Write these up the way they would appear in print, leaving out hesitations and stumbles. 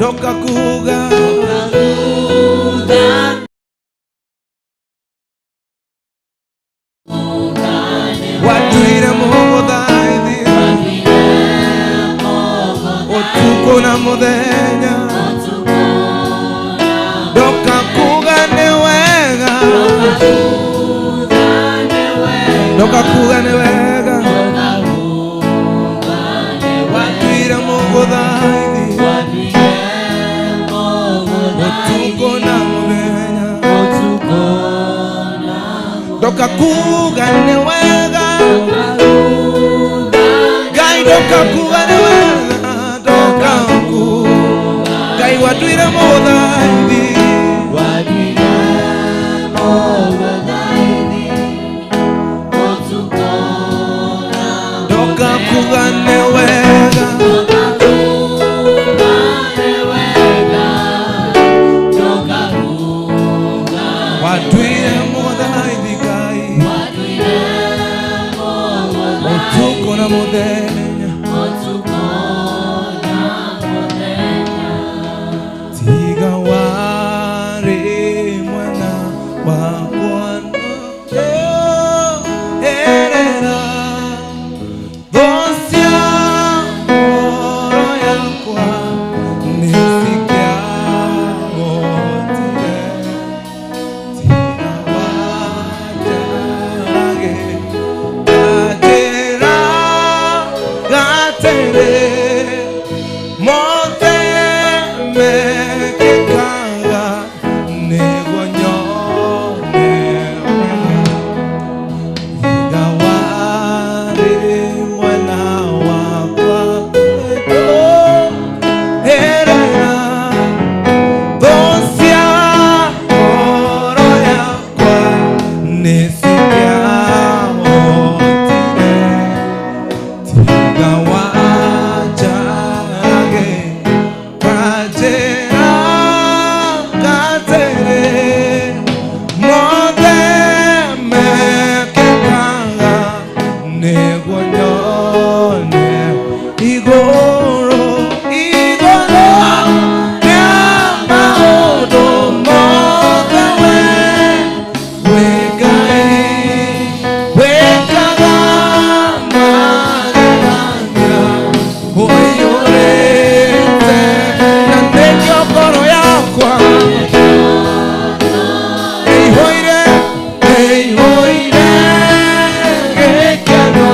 Doka kuga Watuire mogo daithi Otuko na muthenya Doka kuga ni wega Doka kuga ni wega Watuire mogo daithi Otuko na muthenya Doka kuga ni wega Gai doka kuga ni wega Doka kuga Gai watuire mogo daithi Doka kuga ni wega Watuire mogo daithi Gai Otuko na muthenya Tiga wari mwana wakwa erera Dosia oro yakwa nisikia otire Tiga wajarage Gatere Monte mekekanga Negonyone Igawari mwana wakwa Herera Dosia oro yakwa nisikia otire Tiga wajarage Kajera katere Mode mekekanga Negonyone Igoro Nyama odo modewe Wegai Wekaga Magaranya Oyorete Nandekyo koro yakwa Ei hoire Gekano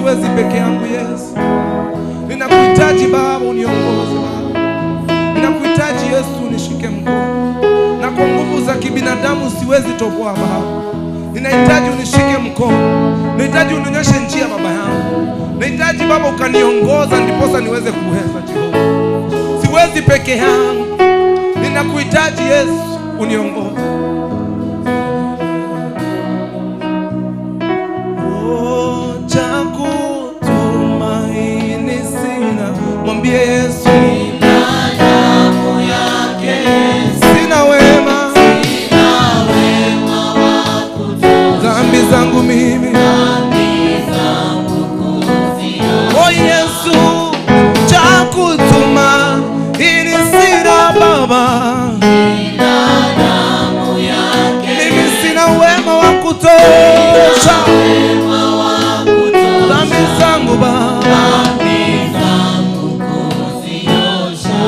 siwezi peke yangu Yesu. Ninakuhitaji Baba, uniongoze Baba. Ninakuhitaji Yesu, unishike mkono. Na kwa nguvu za kibinadamu siwezi toboa Baba. Ninahitaji unishike mkono. Nahitaji unionyeshe njia Baba yangu. Nahitaji Baba ukaniongoza ndiposa niweze kuweza Jehova. Siwezi peke yangu. Ninakuhitaji Yesu, uniongoze. Cha kutumaini sina, mwambie Yesu. Sina damu yake, sina wema wa kutosha, dhambi zangu mimi, oh Yesu, cha kutumaini sina Baba, sina damu yake, mimi sina wema wa kutosha, dhambi zangu Baba,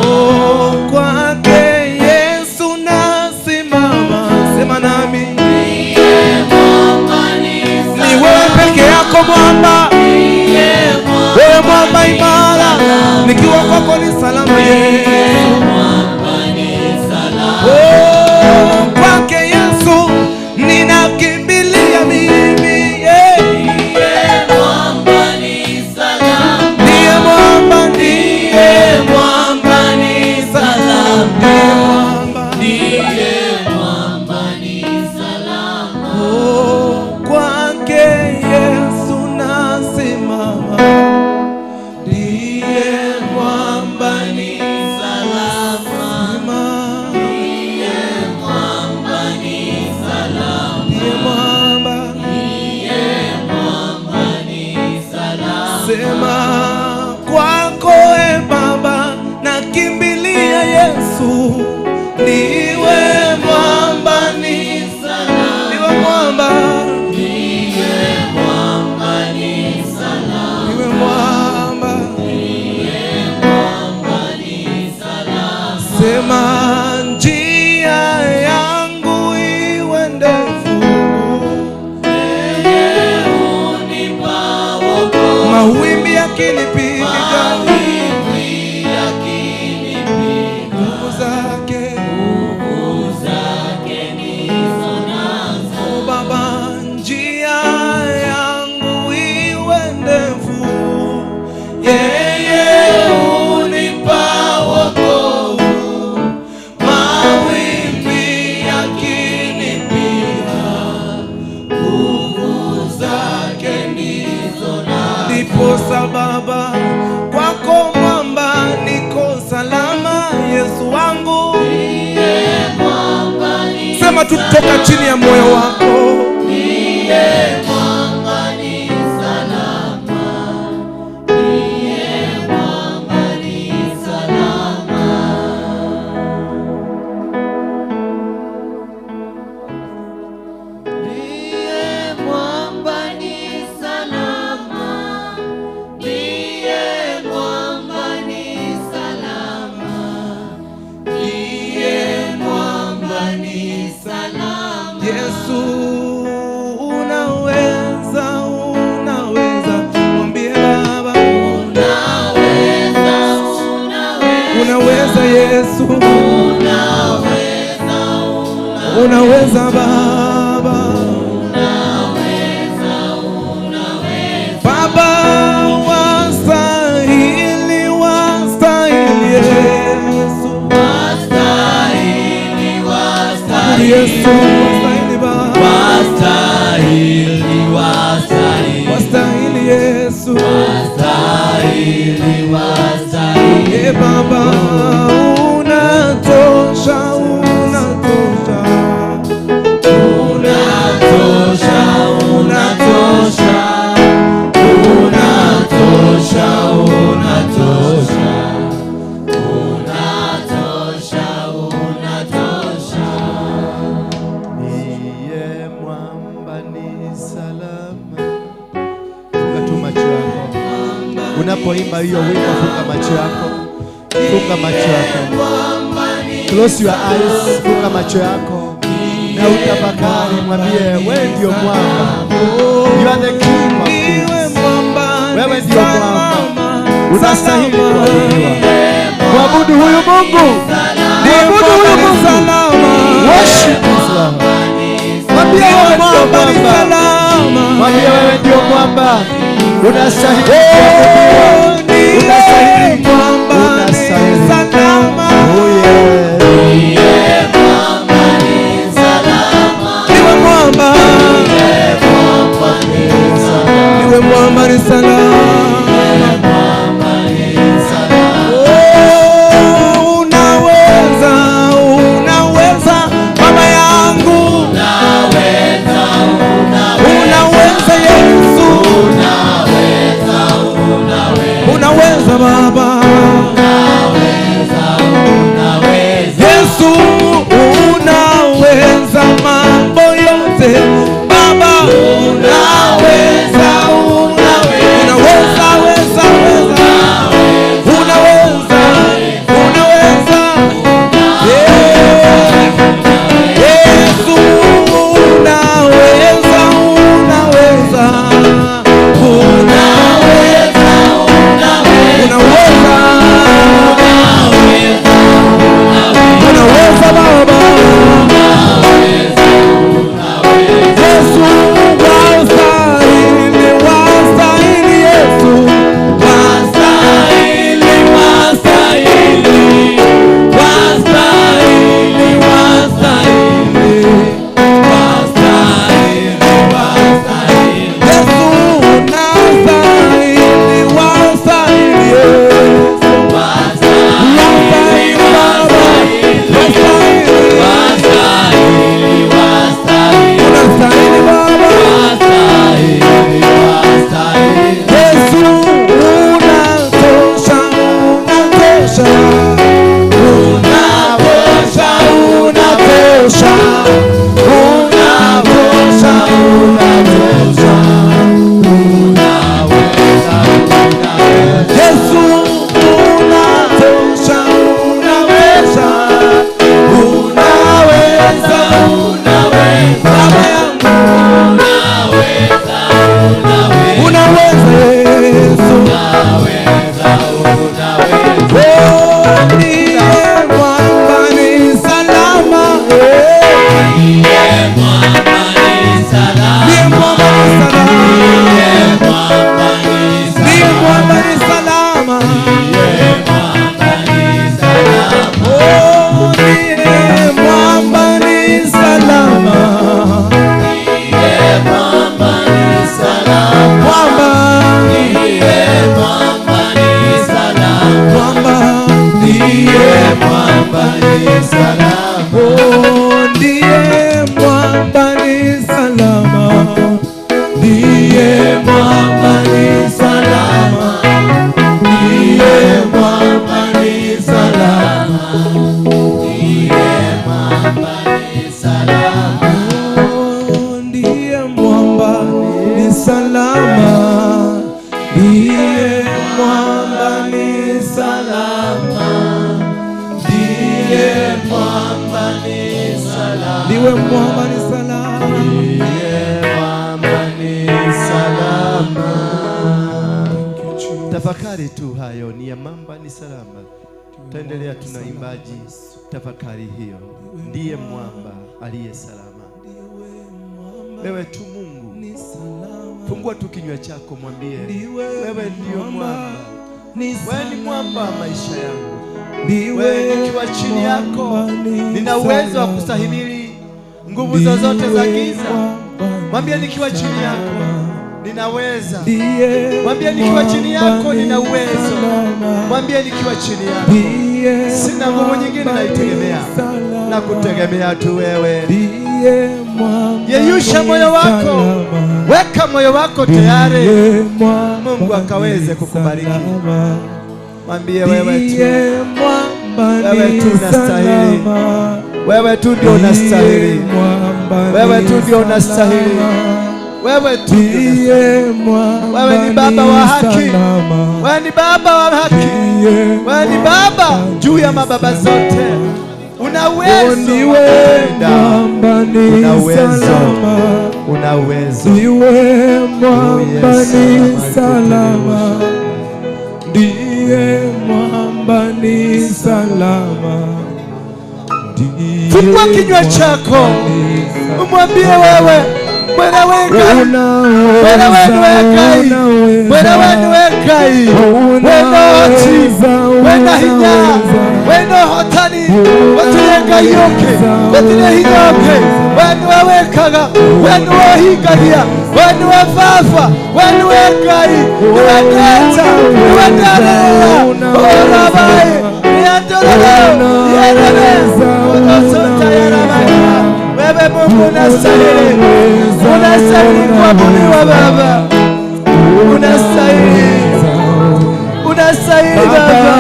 oh, kwake Yesu nasimama. Sema nami, ni wewe peke yako mwamba, wewe mwamba imara, nikiwa kwako ni salama Yesu. Oh, kwake Yesu ninakimbilia mimi, yeah. Ndiye mwamba ni salama, ndiye mwamba, ndiye mwamba ni salama, ndiye mwamba ni salama. Oh, kwake Yesu nasimama, ndiye mwamba ni salama, ndiye mwamba ni salama, ndiye mwamba, ndiye mwamba ni salama. Sema kwako e Baba nakimbilia Yesu, ndiwe mwamba ni salama, ndiwe mwamba, ndiye mwamba ni salama, ndiwe mwamba, ndiye mwamba ni salama. Sema njia yangu iwe ndefu, yeye unipa wokovu, mawimbi yakinipiga, nguvu zake nizo nazo. Oh Baba, njia yangu iwe ndefu, yeye unipa wokovu, mawimbi yakinipiga, nguvu zake nizo nazo. Ndiposa Baba kwako mwamba niko salama, Yesu wangu. Sema tu kutoka chini ya moyo wako, ndiye mwamba ni salama, ndiye mwamba ni salama. Ndiye mwamba ni salama, ndiye mwamba ni salama, ndiye mwamba ni salama. Yesu unaweza, unaweza, mwambie Baba unaweza, unaweza Yesu, unaweza Baba, Baba wastahili, wastahili Yesu, wastahili, wastahili Yesu, wastahili Baba, wastahili, wastahili, wastahili Yesu, wastahili, wastahili. Ye Baba unatosha, unatosha, unatosha, unatosha, unatosha, unatosha, unatosha, unatosha. Ndiye mwamba ni salama. Funga tu macho yako unapoimba hiyo wimbo, funga macho yako, funga macho yako, close your eyes, funga macho yako na utafakari, mwambie wewe ndio mwamba, you are the king of kings. unastahili kuabudiwa. Mwabudu huyu Mungu, mwabudu huyu Mungu. Worship His Lord. Mwambie wewe ndio mwamba, mwambie wewe ndio mwamba, unastahili kuabudiwa, unastahili, unastahili. Oh yeah. Niwe mwamba, niwe mwamba ni salama. Baba, Yesu unaweza mambo yote. Baba unaweza, unaweza, weza, weza, unaweza, unaweza. Yesu unaweza, unaweza, ndiwe mwamba ni salama, ndiye mwamba ni salama. Tafakari tu hayo, ni ya mwamba ni salama. Taendelea tunaimbaji, tafakari hiyo. Ndiye mwamba aliye salama. Wewe tu Mungu, fungua tu kinywa chako, mwambie wewe ndio mwamba. Wewe ni mwamba maisha yangu. Wewe nikiwa chini yako nina uwezo wa kustahimili nguvu zozote za giza. Mwambie nikiwa chini yako ninaweza. Mwambie nikiwa chini yako nina uwezo. Mwambie nikiwa chini yako sina nguvu nyingine naitegemea, na kutegemea tu wewe. Yeyusha moyo wako, weka moyo wako tayari, Mungu akaweze kukubariki. Mwambie wewe tu, wewe tu unastahili, wewe tu ndio unastahili, wewe tu ndio unastahili, wewe tu ndio. Wewe ni Baba wa haki, wewe ni Baba wa haki, wewe ni Baba juu ya mababa zote. Una uwezo, una uwezo, una uwezo. Ndiwe mwamba ni salama. Fungua kinywa chako, umwambie wewe Bwana wewe Bwana wekai, Bwana wekai, Bwana hinya, Bwana hotani, Bwana yoke, Bwana hiyoke, Bwana wekaga, Bwana wahigagia, Bwana wafafa, Bwana wekai, Bwana Bwana Olabai, Yandolo, Yarabeza, Sota Yarabaya. Wewe Mungu unastahili kuabudiwa Baba, unastahili Baba,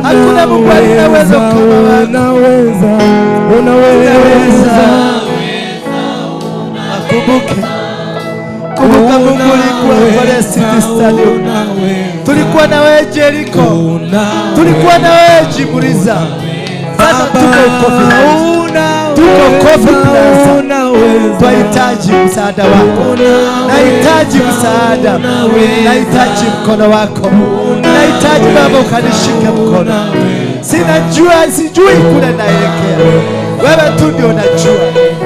hakuna Mungu anayeweza kama wewe. Unaweza. Kumbuka Mungu ulikuwa pale City Stadium, tulikuwa na wewe Jericho, tulikuwa na wewe Jibuliza. Sasa tuko kofi plaza, tunahitaji msaada wako, nahitaji msaada, nahitaji mkono wako, nahitaji Baba ukanishike mkono. Sijui kule naelekea, wewe tu ndio unajua,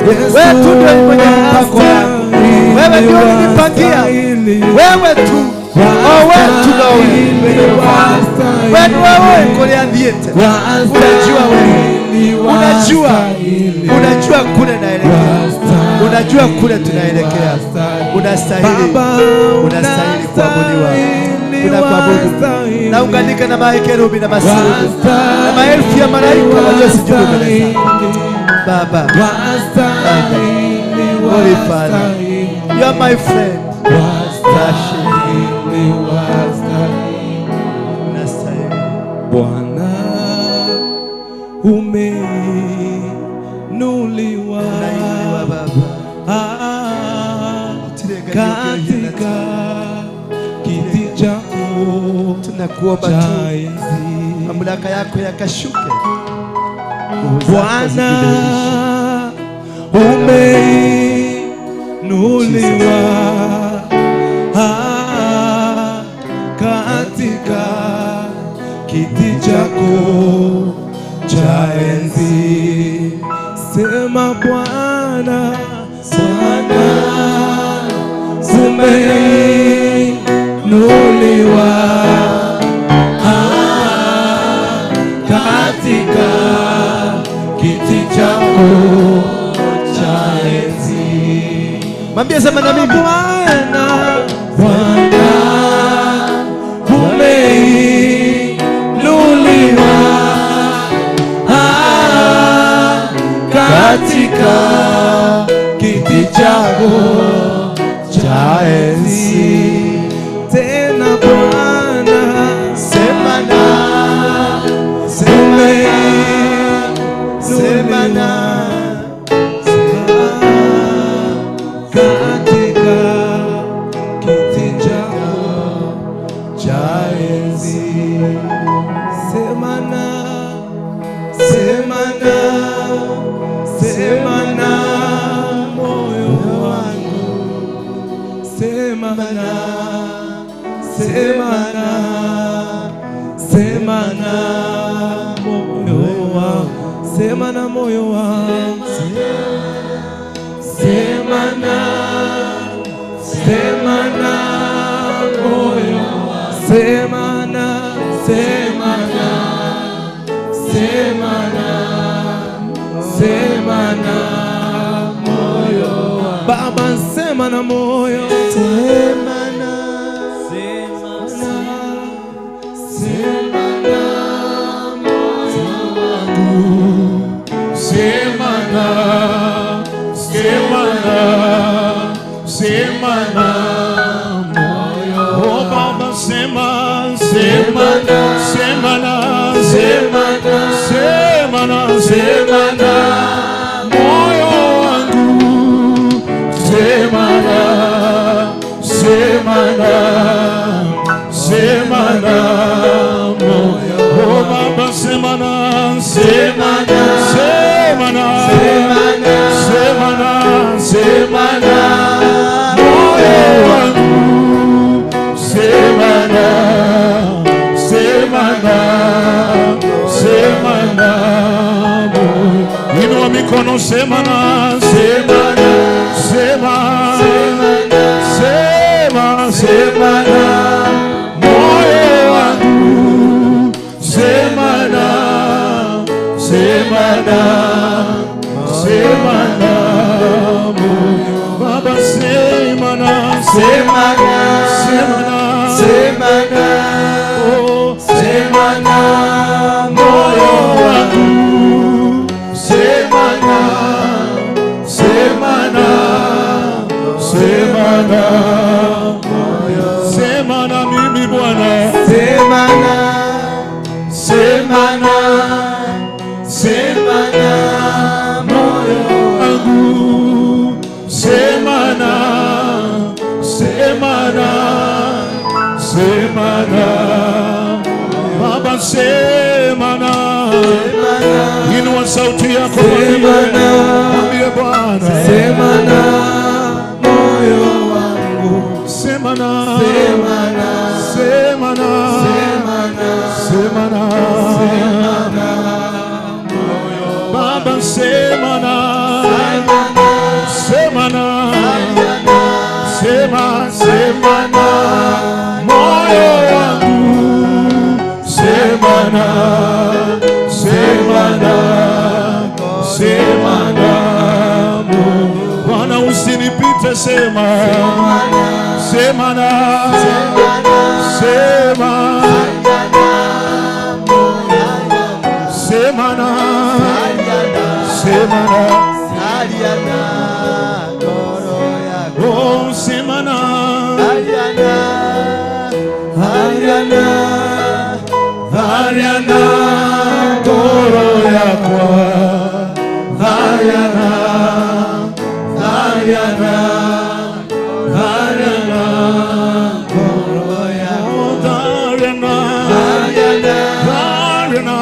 wewe tu ndio mwenye mpango wangu, wewe ndio unipangia, wewe tu wewe kuliambiete, unajua kule naelekea, unajua kule tunaelekea. Unastahili kuabudiwa, tunakuabudu. Naunganika na makerubi na masirubi na maelfu ya malaika waliosujudu mbele zako Baba. Holy Father, you are my friend. Bwana umeinuliwa katika kiti chako, tunakuomba tu mamlaka yako yakashuke. Bwana umeinuliwa katika kiti chako cha enzi. Sema Bwana, umeinuliwa katika kiti chako cha enzi. Mwambie sema na mimi, Bwana umeinuliwa katika kiti chako cha enzi. Tena Bwana, sema na katika kiti chako cha enzi. Sema na moyo wangu, sema na moyo wangu, sema na moyo wangu, sema na moyo, sema na moyo Baba, sema na moyo, sema na moyo wangu, sema na moyo. Oh Baba, sema na moyo wangu, sema na moyo. Oh Baba, sema na moyo wangu, sema na Oh, sema na, sema na, sema, sema, sema na moyo wangu, sema na, sema na, sema na moyo. Baba, sema na, sema na, sema na, sema na, oh, sema na moyo wangu, sema na, sema na, sema na moyo. Sema na mimi Bwana, sema na, sema na, sema na moyo wangu, sema na, sema na, sema na Baba, sema na. Inua sauti yako, mwambie Bwana, sema na moyo wangu, sema na, sema na, sema na, sema na, sema na moyo. Baba, sema na, sema na, sema, sema na moyo wangu, sema na, sema na, sema na moyo. Bwana, usinipite, sema, sema na, sema, sema na, sema na, oh, sema na, Ariana toro yakwa, Ariana, Ariana, Ariana toro yakwa, Ariana, Ariana, Ariana,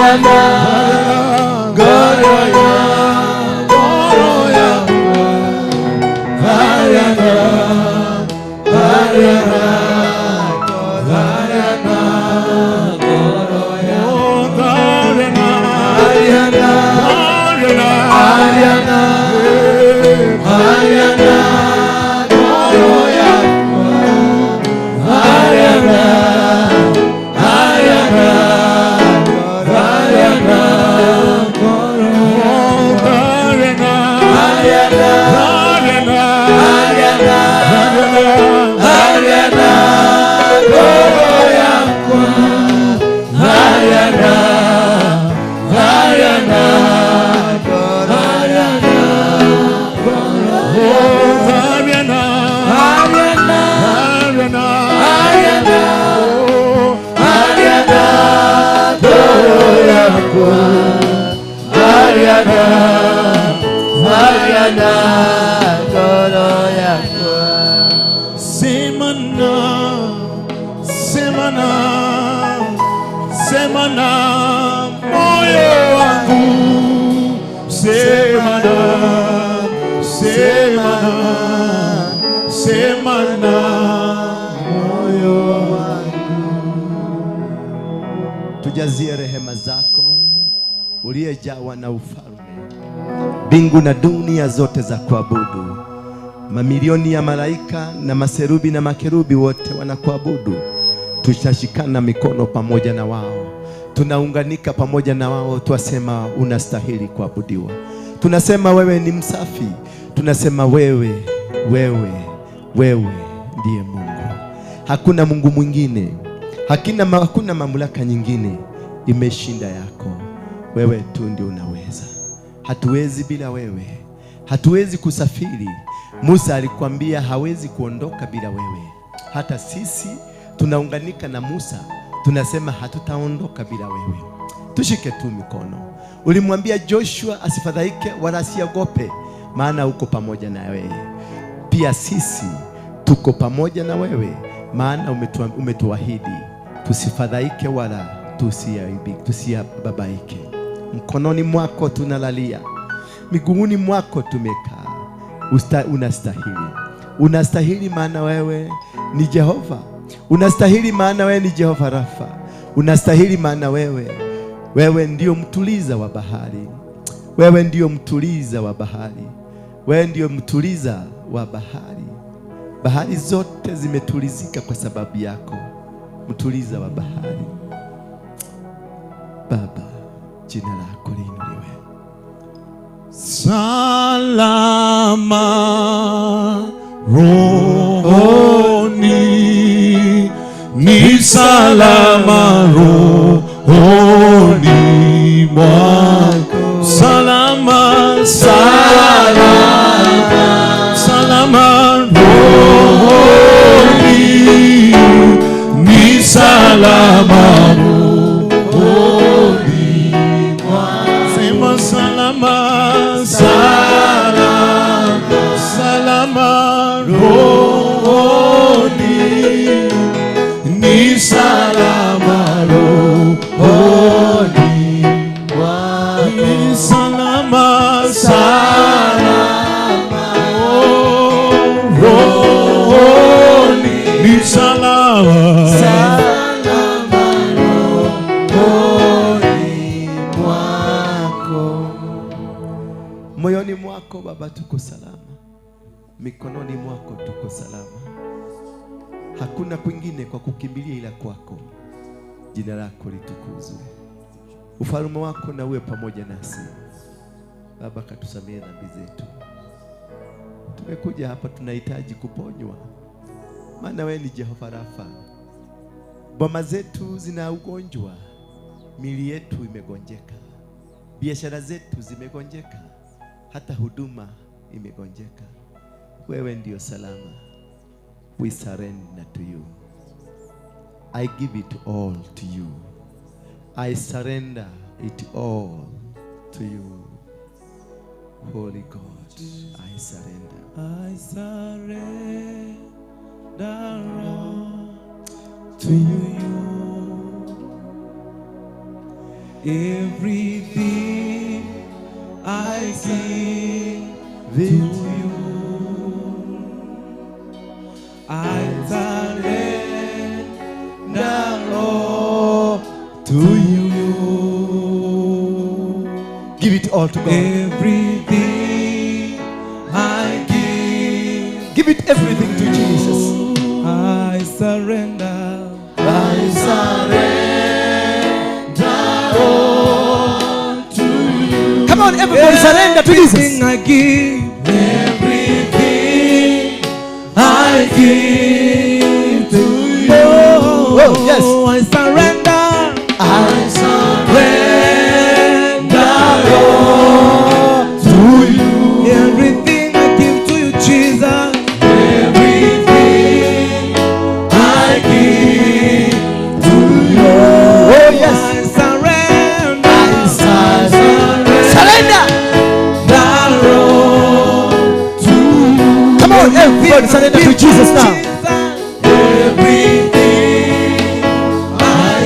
Ariana, Ariana toro yakwa, Ariana, Ariana. Tujazie rehema zako uliyejawa na ufalme, mbingu na dunia zote za kuabudu. Mamilioni ya malaika na maserubi na makerubi wote wanakuabudu. Tutashikana mikono pamoja na wao, tunaunganika pamoja na wao, tuasema unastahili kuabudiwa. Tunasema wewe ni msafi, tunasema wewe ndiye Mungu. Hakuna Mungu mwingine, hakuna mamlaka nyingine imeshinda yako. Wewe tu ndio unaweza. Hatuwezi bila wewe, hatuwezi kusafiri. Musa alikwambia hawezi kuondoka bila wewe. Hata sisi tunaunganika na Musa, tunasema hatutaondoka bila wewe. Tushike tu mikono. Ulimwambia Joshua asifadhaike wala asiogope, maana uko pamoja na wewe. Pia sisi tuko pamoja na wewe, maana umetuahidi tusifadhaike wala tusiababaike. Mkononi mwako tunalalia, miguuni mwako tumekaa. Unastahili, unastahili, maana wewe ni Jehova. Unastahili, maana wewe ni Jehova Rafa. Unastahili, maana wewe ndio mtuliza wa bahari. Wewe ndio mtuliza wa bahari. Wewe ndio mtuliza wa bahari. Bahari zote zimetulizika kwa sababu yako, mtuliza wa bahari. Baba, jina lako liinuliwe. Salama rohoni, ni salama rohoni mwako. Salama, salama, salama rohoni, ni salama rohoni mwako. Sema salama, salama, salama rohoni, ni salama rohoni mwako. Ni salama, salama rohoni, ni salama, salama rohoni mwako. Moyoni mwako Baba tuko salama, mikononi mwako tuko salama. Hakuna kwingine kwa kukimbilia ila kwako. Jina lako litukuzwe, ufalme wako na uwe pamoja nasi. Baba, katusamehe dhambi zetu. Tumekuja hapa tunahitaji kuponywa, maana wewe ni Jehova Rafa. Boma zetu zina ugonjwa, mili yetu imegonjeka, biashara zetu zimegonjeka, hata huduma imegonjeka. Wewe ndio salama. We surrender to you. I give it all to you. I surrender it all to you. Holy God, I surrender. I surrender all to you. Everything I give to you. I surrender all to you. Give it all to God. Everything I Give it everything to Jesus. I surrender. I surrender all to you. Come on, everybody, surrender to Jesus. Everything I give. Everything I give to you. Oh, yes. I surrender. I surrender all to you. Everything I give to you, Jesus. Everything I give to you. Oh, yes. I surrender. I Surrender. all to you. Come on, everybody, surrender to Jesus now. Everything I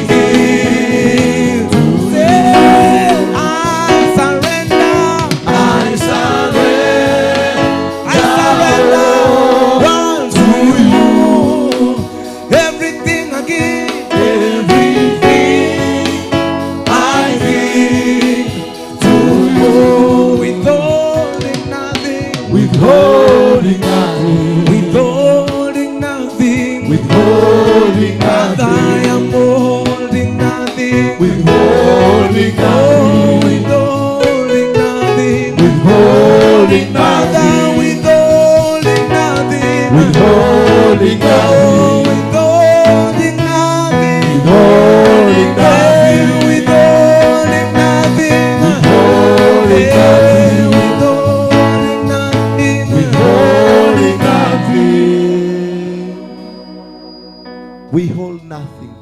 give to you. I surrender. I surrender. I surrender all to you. Everything I give. Everything I give to you. Withholding nothing. Withholding nothing. Withholding nothing. Withholding Father, I nothing. am holding nothing. Withholding Oh, nothing. withholding nothing. Withholding Father, nothing. withholding nothing. Withholding Oh, nothing. withholding nothing. Withholding Hey, nothing. withholding nothing. Withholding Hey, nothing. withholding nothing. Withholding nothing. We hold nothing.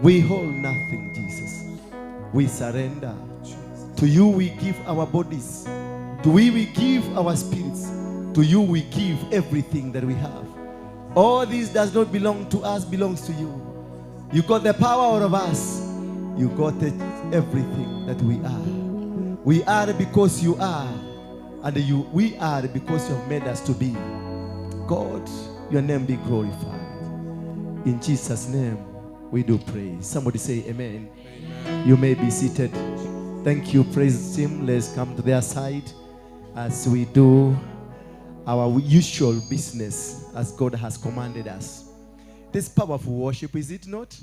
We hold nothing, Jesus. We surrender. To you we give our bodies. To you we give our spirits. To you we give everything that we have. All this does not belong to us, belongs to you. You got the power out of us. You got everything that we are. We are because you are. And we are because you have made us to be. God, your name be glorified. In Jesus' name we do pray. Somebody say amen. You may be seated. Thank you, praise team. Let's come to their side as we do our usual business as God has commanded us. This powerful worship, is it not?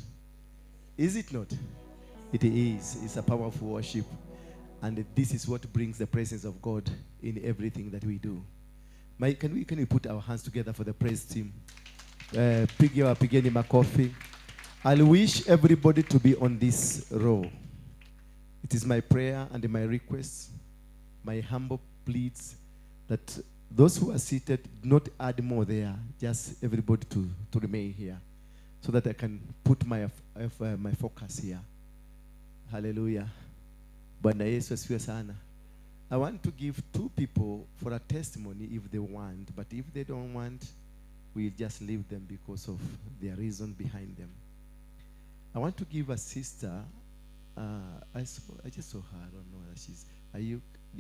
Is it not? It is. It's a powerful worship. And this is what brings the presence of God in everything that we do. Can we put our hands together for the praise team? Pigeni makofi. I'll wish everybody to be on this row. It is my prayer and my request, my humble pleas, that those who are seated do not add more there. Just everybody to remain here, so that I can put my focus here. Hallelujah. Bwana Yesu asifiwe sana. I want to give 2 people for a testimony if they want, but if they don't want, we'll just leave them because of their reason behind them. I want to give a sister. I just saw her. I don't know whether she's.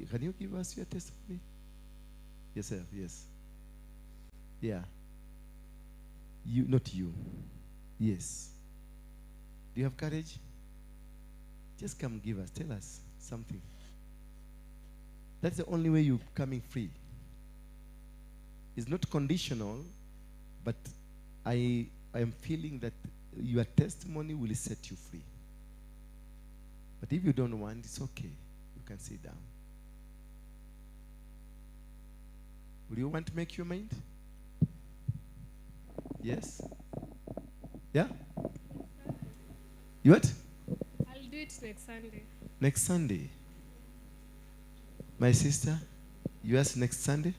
Can you give us your testimony? Yes, sir. Yes. Yeah. You, not you. Yes. Do you have courage? Just come give us. Tell us something. That's the only way you're coming free. It's not conditional, but I am feeling that your testimony will set you free. But if you don't want, it's okay. You can sit down. Will you want to make your mind? Yes? Yeah? You what? I'll do it next Sunday. Next Sunday. My sister, yours next Sunday?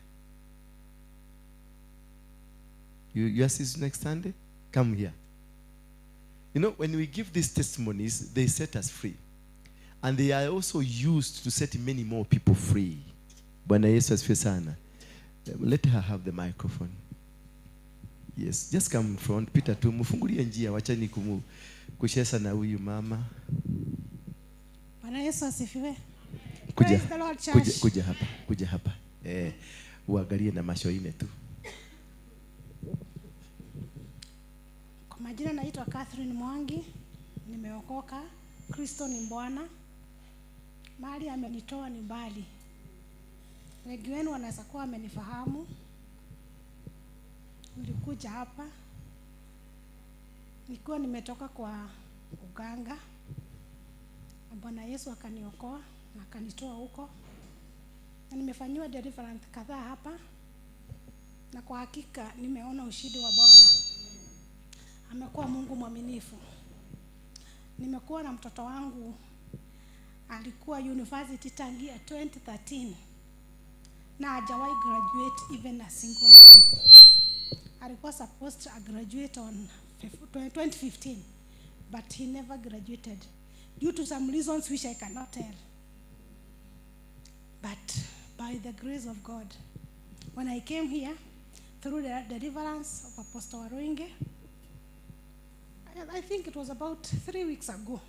Yours is next Sunday? Come here. You know, when we give these testimonies, they set us free. And they are also used to set many more people free. Bwana Yesu asifiwe sana. Let her have the microphone. Yes, just come in front. Peter tu mfungulie njia, wachani kushesa na huyu mama. Bwana Yesu asifiwe. Kuja, Praise the Lord, church. kuja hapa. Uangalie na macho ine tu. Kwa majina naitwa Catherine Mwangi. Nimeokoka. Kristo ni Bwana. Mahali amenitoa ni mbali. Wengi wenu wanaweza kuwa amenifahamu. Nilikuja hapa nikiwa nimetoka kwa uganga. Bwana Yesu akaniokoa na akanitoa huko. Na nimefanyiwa deliverance kadhaa hapa. Na kwa hakika nimeona ushindi wa Bwana. Amekuwa Mungu mwaminifu. Nimekuwa na mtoto wangu alikuwa university tangia 2013 na hajawahi graduate even a single day. Alikuwa supposed to graduate on 2015 but he never graduated due to some reasons which I cannot tell. But by the grace of God, when I came here through the deliverance of Apostle Waruinge, I think it was about 3 weeks ago,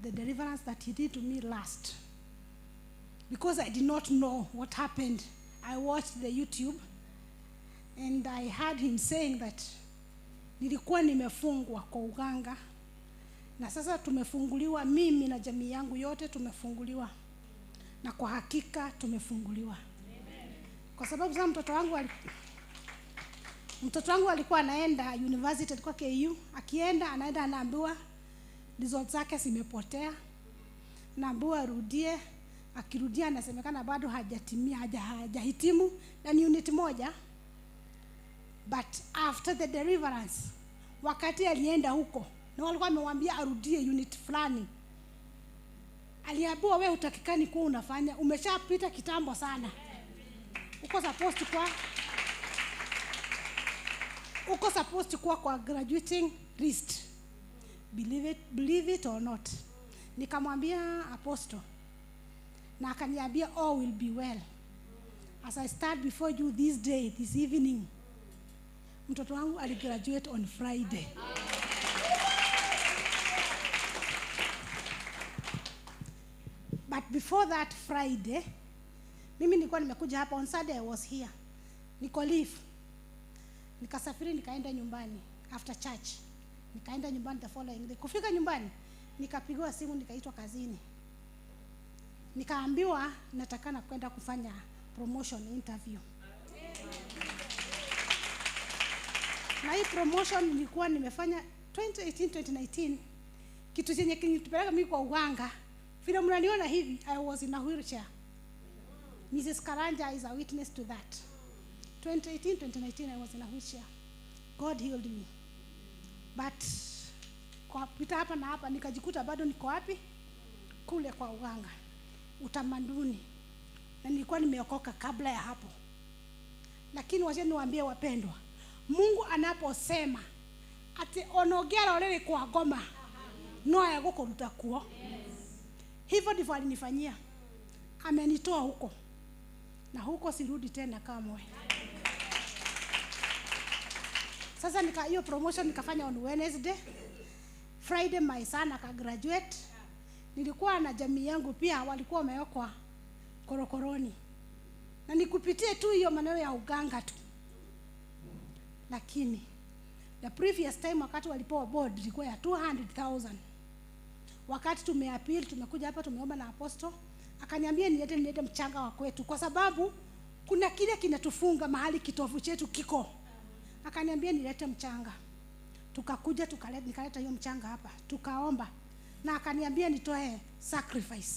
the deliverance that he did to me last. Because I did not know what happened, I watched the YouTube and I heard him saying that nilikuwa nimefungwa kwa uganga na sasa tumefunguliwa, mimi na jamii yangu yote tumefunguliwa, na kwa hakika tumefunguliwa. Kwa sababu za mtoto wangu alikuwa anaenda university, alikuwa KU, akienda anaenda anaambiwa results zake zimepotea, naambiwa arudie, akirudia anasemekana bado hajahitimu na ni unit moja. But after the deliverance, wakati alienda huko na walikuwa wamemwambia arudie unit fulani, aliambiwa wewe utakikani kuwa unafanya, umeshapita kitambo sana, uko supposed kuwa kwa graduating list. Believe it or not. Nikamwambia Apostle na akaniambia all will be well. As I start before you this evening, mtoto wangu aligraduate on Friday. But before that Friday, mimi nilikuwa nimekuja hapa on Saturday, I was here. Niko leave. Nikasafiri nikaenda nyumbani after church. Nikaenda nyumbani the following day. Kufika nyumbani nikapigwa simu, nikaitwa kazini. nikaambiwa natakana kwenda kufanya promotion interview. Na hii promotion nilikuwa nimefanya 2018-2019. Kitu chenye kinitupeleka mimi kwa uganga. Vile mnaniona hivi, I was in a wheelchair. Mrs. Karanja is a witness to that. 2018-2019 I was in a wheelchair. God healed me. But kwa pita hapa na hapa nikajikuta bado niko wapi? Kule kwa uganga. Utamaduni. Na nilikuwa nimeokoka kabla ya hapo. Lakini wacha niwaambie wapendwa, Mungu anaposema ati onogera orere kwa ngoma no yagukuruta kuo. Hivyo ndivyo alinifanyia. Amenitoa huko. Na huko sirudi tena kamwe. Sasa hiyo promotion nikafanya on Wednesday. Friday my son akagraduate. Nilikuwa na jamii yangu pia walikuwa wamewekwa korokoroni. Na nikupitie tu hiyo maneno ya uganga tu. Lakini the previous time wakati walipewa board ilikuwa ya 200,000. Wakati tumeappeal tumekuja hapa tumeomba na Apostle akaniambia niende mchanga wa kwetu kwa sababu kuna kile kinatufunga mahali kitovu chetu kiko. Akaniambia nilete mchanga. Tukakuja nikaleta hiyo mchanga hapa. Tukaomba na akaniambia nitoe sacrifice.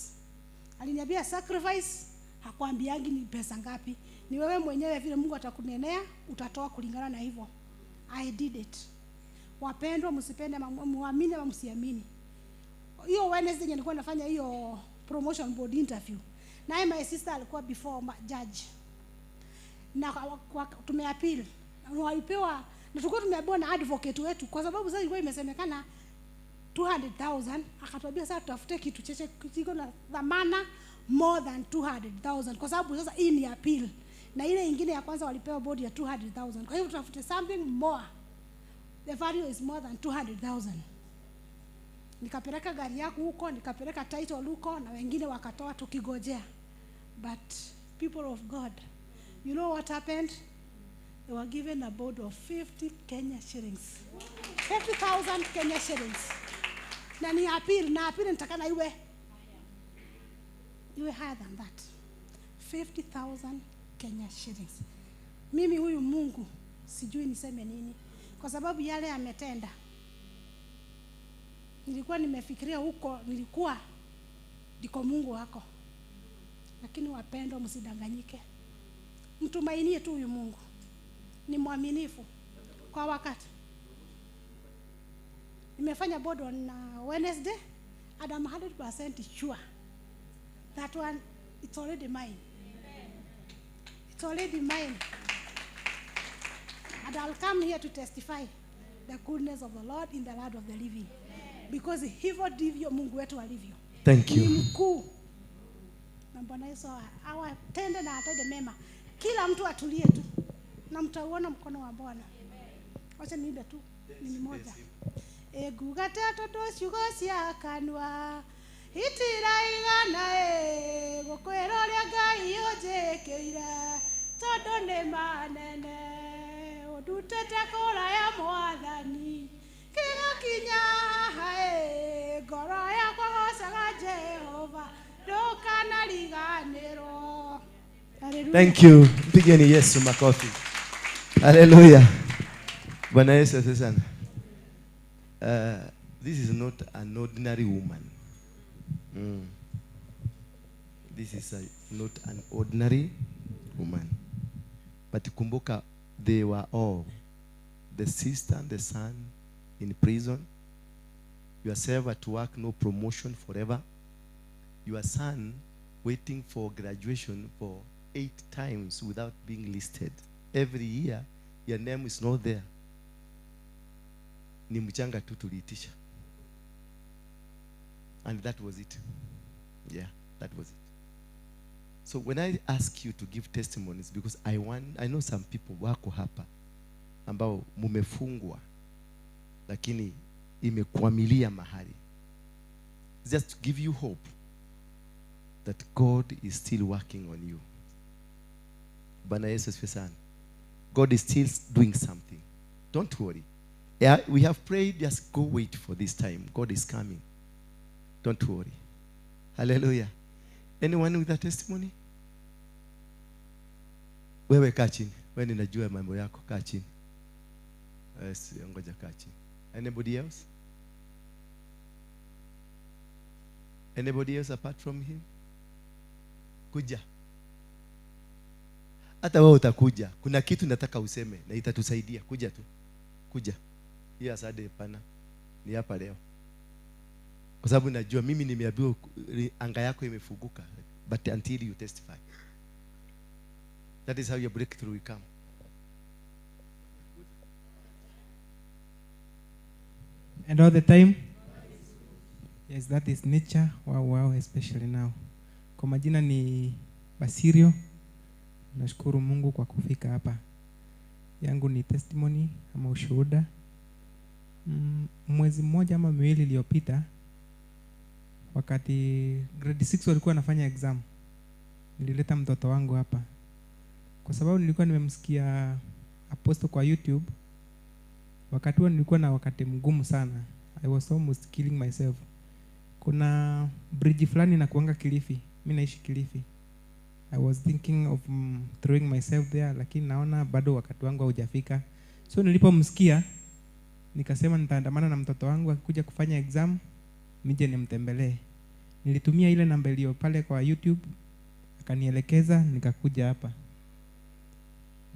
Aliniambia sacrifice hakuambiangi ni pesa ngapi. Ni wewe mwenyewe vile Mungu atakunenea utatoa kulingana na hivyo. I did it. Wapendwa msipende muamini ama msiamini. Hiyo Wednesday nilikuwa nafanya hiyo promotion board interview. Naye my sister alikuwa before judge. Na tumeappeal. Walipewa na tulikuwa tumeambiwa na advocate wetu kwa sababu sasa ilikuwa imesemekana 200,000 akatuambia sasa tutafute kitu cheche kiko na dhamana more than 200,000 kwa sababu sasa hii ni appeal na ile nyingine ya kwanza walipewa board ya 200,000 kwa hiyo tutafute something more, the value is more than 200,000. Nikapeleka gari yangu huko, nikapeleka title huko na wengine wakatoa tukigojea. But people of God, you know what happened? They were given a board of 50 Kenya shillings. 50,000 Kenya shillings. Na ni appeal, na appeal nitakana iwe higher than that. 50,000 Kenya shillings. Mimi huyu Mungu sijui niseme nini kwa sababu yale ametenda. Nilikuwa nimefikiria huko nilikuwa ndiko Mungu wako. Lakini wapendwa msidanganyike. Mtumainie tu huyu Mungu. Ni mwaminifu kwa wakati. Nimefanya board on Wednesday and I'm 100% sure that one it's already mine. It's already mine. And I'll come here to testify the goodness of the Lord in the land of the living. Because hivyo ndivyo Mungu wetu alivyo. Thank you. Ni mkuu. Na Bwana Yesu awatende na atende mema. Kila mtu atulie tu. Na mtauona mkono wa Bwana. Wacha niimbe tu ni moja. Egugate todo ciugo cia kanwa itira igana gukwira ria Ngai unjikira todo ni manene udutete kura ya mwathani kinya ngoro yakwa gocaga Jehova ndukana riganirwo. Thank you. Mpigeni Yesu makofi. Hallelujah. Bwana Yesu asante. This is not an ordinary woman. This is not an ordinary woman. But kumbuka, they were all, the sister and the son in prison. Yourself at work, no promotion forever. Your son waiting for graduation for 8 times without being listed. Every year, your name is not there. Ni mchanga tu tuliitisha. And that was it. Yeah, that was it. So when I ask you to give testimonies, because I know some people wako hapa ambao mumefungwa lakini imekwamilia mahali. Just to give you hope that God is still working on you. Bwana Yesu asifiwe sana. God is still doing something. Don't worry. Yeah, we have prayed, just go wait for this time. God is coming. Don't worry. Hallelujah. Anyone with a testimony? Wewe kaa chini. Wewe ninajua mambo yako, kaa chini. Yes, ngoja kaa chini. Anybody else? Anybody else apart from him? Kuja. Hata wewe utakuja. Kuna kitu nataka useme na itatusaidia. Kuja tu. Kuja. Hii asade pana. Ni hapa leo. Kwa sababu najua mimi nimeambiwa anga yako imefunguka, but until you testify. That is how your breakthrough will come. And all the time? Yes, that is nature. Wow, especially now. Kwa majina ni Basirio. Nashukuru Mungu kwa kufika hapa. Yangu ni testimony ama ushuhuda. Mwezi mmoja ama miwili iliyopita, wakati grade 6 walikuwa nafanya exam, nilileta mtoto wangu hapa kwa sababu nilikuwa nimemsikia Apostle kwa YouTube. Wakati huo nilikuwa na wakati mgumu sana. I was almost killing myself. Kuna bridge fulani na kuanga Kilifi. Mimi naishi Kilifi. I was thinking of throwing myself there, lakini naona bado wakati wangu haujafika. So nilipomsikia nikasema nitaandamana na mtoto wangu akikuja kufanya exam nije nimtembelee. Nilitumia ile namba iliyo pale kwa YouTube, akanielekeza, nikakuja hapa.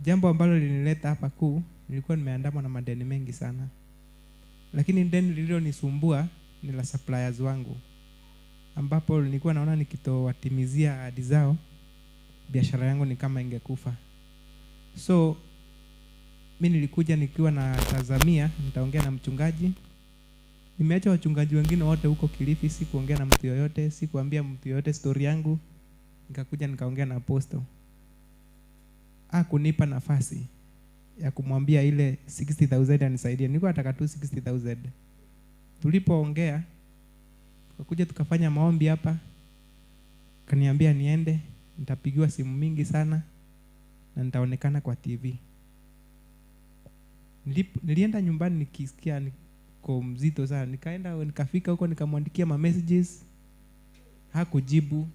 Jambo ambalo linileta hapa kuu, nilikuwa nimeandamwa na madeni mengi sana. Lakini deni lililonisumbua ni la suppliers wangu, ambapo nilikuwa naona nikitowatimizia ahadi zao, biashara yangu ni kama ingekufa. So mimi nilikuja nikiwa na tazamia nitaongea na mchungaji. Nimeacha wachungaji wengine wote huko Kilifi, si kuongea na mtu yoyote, si kuambia mtu yoyote story yangu. Nikakuja nikaongea na Apostle. Kunipa nafasi ya kumwambia ile 60,000 anisaidie. Nilikuwa nataka tu 60,000. Tulipoongea, tukakuja tukafanya maombi hapa. Kaniambia niende, nitapigiwa simu mingi sana na nitaonekana kwa TV. Nilienda nyumbani nikisikia niko mzito sana. Nikaenda nikafika huko nikamwandikia messages. Hakujibu.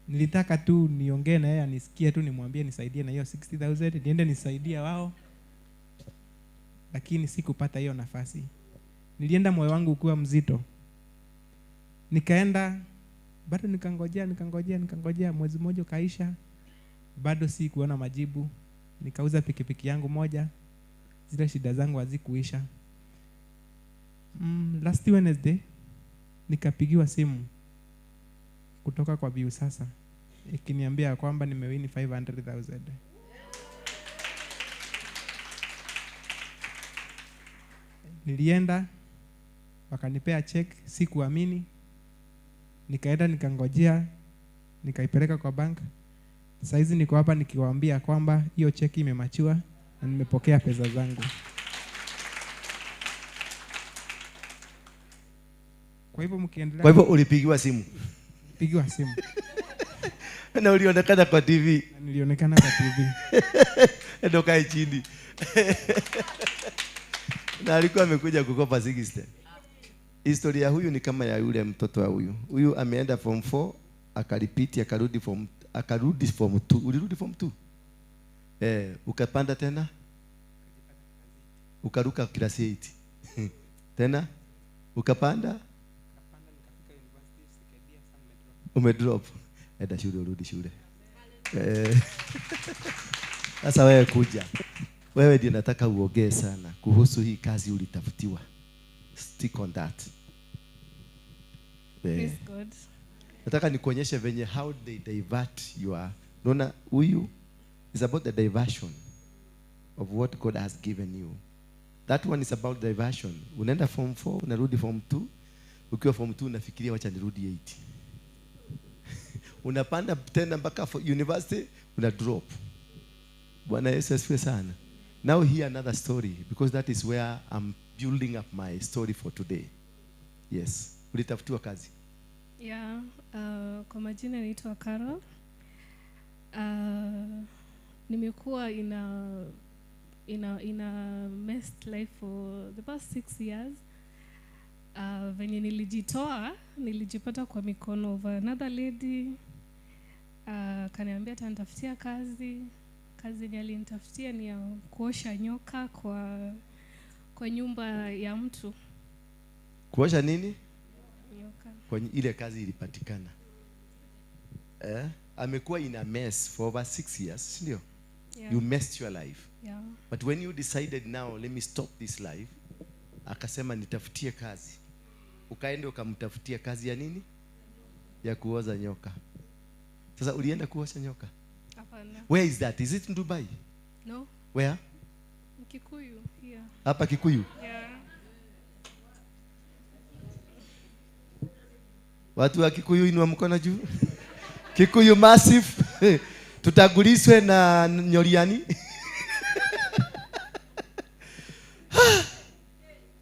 Nilitaka tu niongee na yeye anisikie tu, nimwambie nisaidie na hiyo 60,000, niende nisaidie wao. Lakini sikupata hiyo nafasi. Nilienda moyo wangu ukiwa mzito. Nikaenda bado nikangojea mwezi mmoja kaisha. Bado si kuona majibu. Nikauza pikipiki yangu moja. Zile shida zangu hazikuisha. Last Wednesday nikapigiwa simu kutoka kwa Biu sasa, ikiniambia kwamba nimewini 500,000. Nilienda wakanipea check, sikuamini. Nikaenda nikangojea, nikaipeleka kwa bank. Saizi niko hapa nikiwaambia kwamba hiyo cheki imemachua na nimepokea pesa zangu. Kwa hivyo mkiendelea. Kwa hivyo ulipigiwa simu? Pigiwa simu. Na ulionekana kwa TV? Nilionekana kwa TV. Ndio kae chini. Na alikuwa amekuja kukopa 60. Historia huyu ni kama ya yule mtoto wa huyu. Huyu ameenda form 4, akalipiti, akarudi form 2. Ulirudi form 2? Ukapanda tena? Ukaruka class 8. Tena? Ukapanda? Nikafika university, sikadia sana umedrop. Enda shule, urudi shule. Sasa wewe kuja. Wewe ndiye nataka uongee sana kuhusu hii kazi ulitafutiwa. Stick on that. Praise God. Nataka nikuonyeshe venye how they divert your. Unaona huyu is about the diversion of what God has given you. That one is about diversion. Unaenda form 4, unarudi form 2. Ukiwa form 2 unafikiria wacha nirudi 8. Unapanda tena mpaka university, una drop. Bwana Yesu asifiwe sana. Now hear another story because that is where I'm building up my story for today. Yes. Ulitafutiwa kazi? Yeah, kwa majina naitwa Carol. Nimekuwa in a messed life for the past 6 years. venye nilijipata kwa mikono of another lady. Kaniambia atanitafutia kazi yenye alinitafutia ni ya kuosha nyoka kwa nyumba ya mtu. Kuosha nini? Nyoka. Kwa ile kazi ilipatikana. Amekuwa in a mess for over 6 years, ndio? Yeah. You messed your life. Yeah. But when you decided now, let me stop this life, akasema nitafutie kazi. Ukaenda ukamtafutia kazi ya nini? Ya kuoza nyoka. Sasa ulienda kuosha nyoka? Hapana. Where is that? Is it in Dubai? No. Where? Kikuyu, here. Hapa Kikuyu? Yeah. Watu wa Kikuyu inua mkono juu. Kikuyu massive. Tutaguliswe na Nyoriani.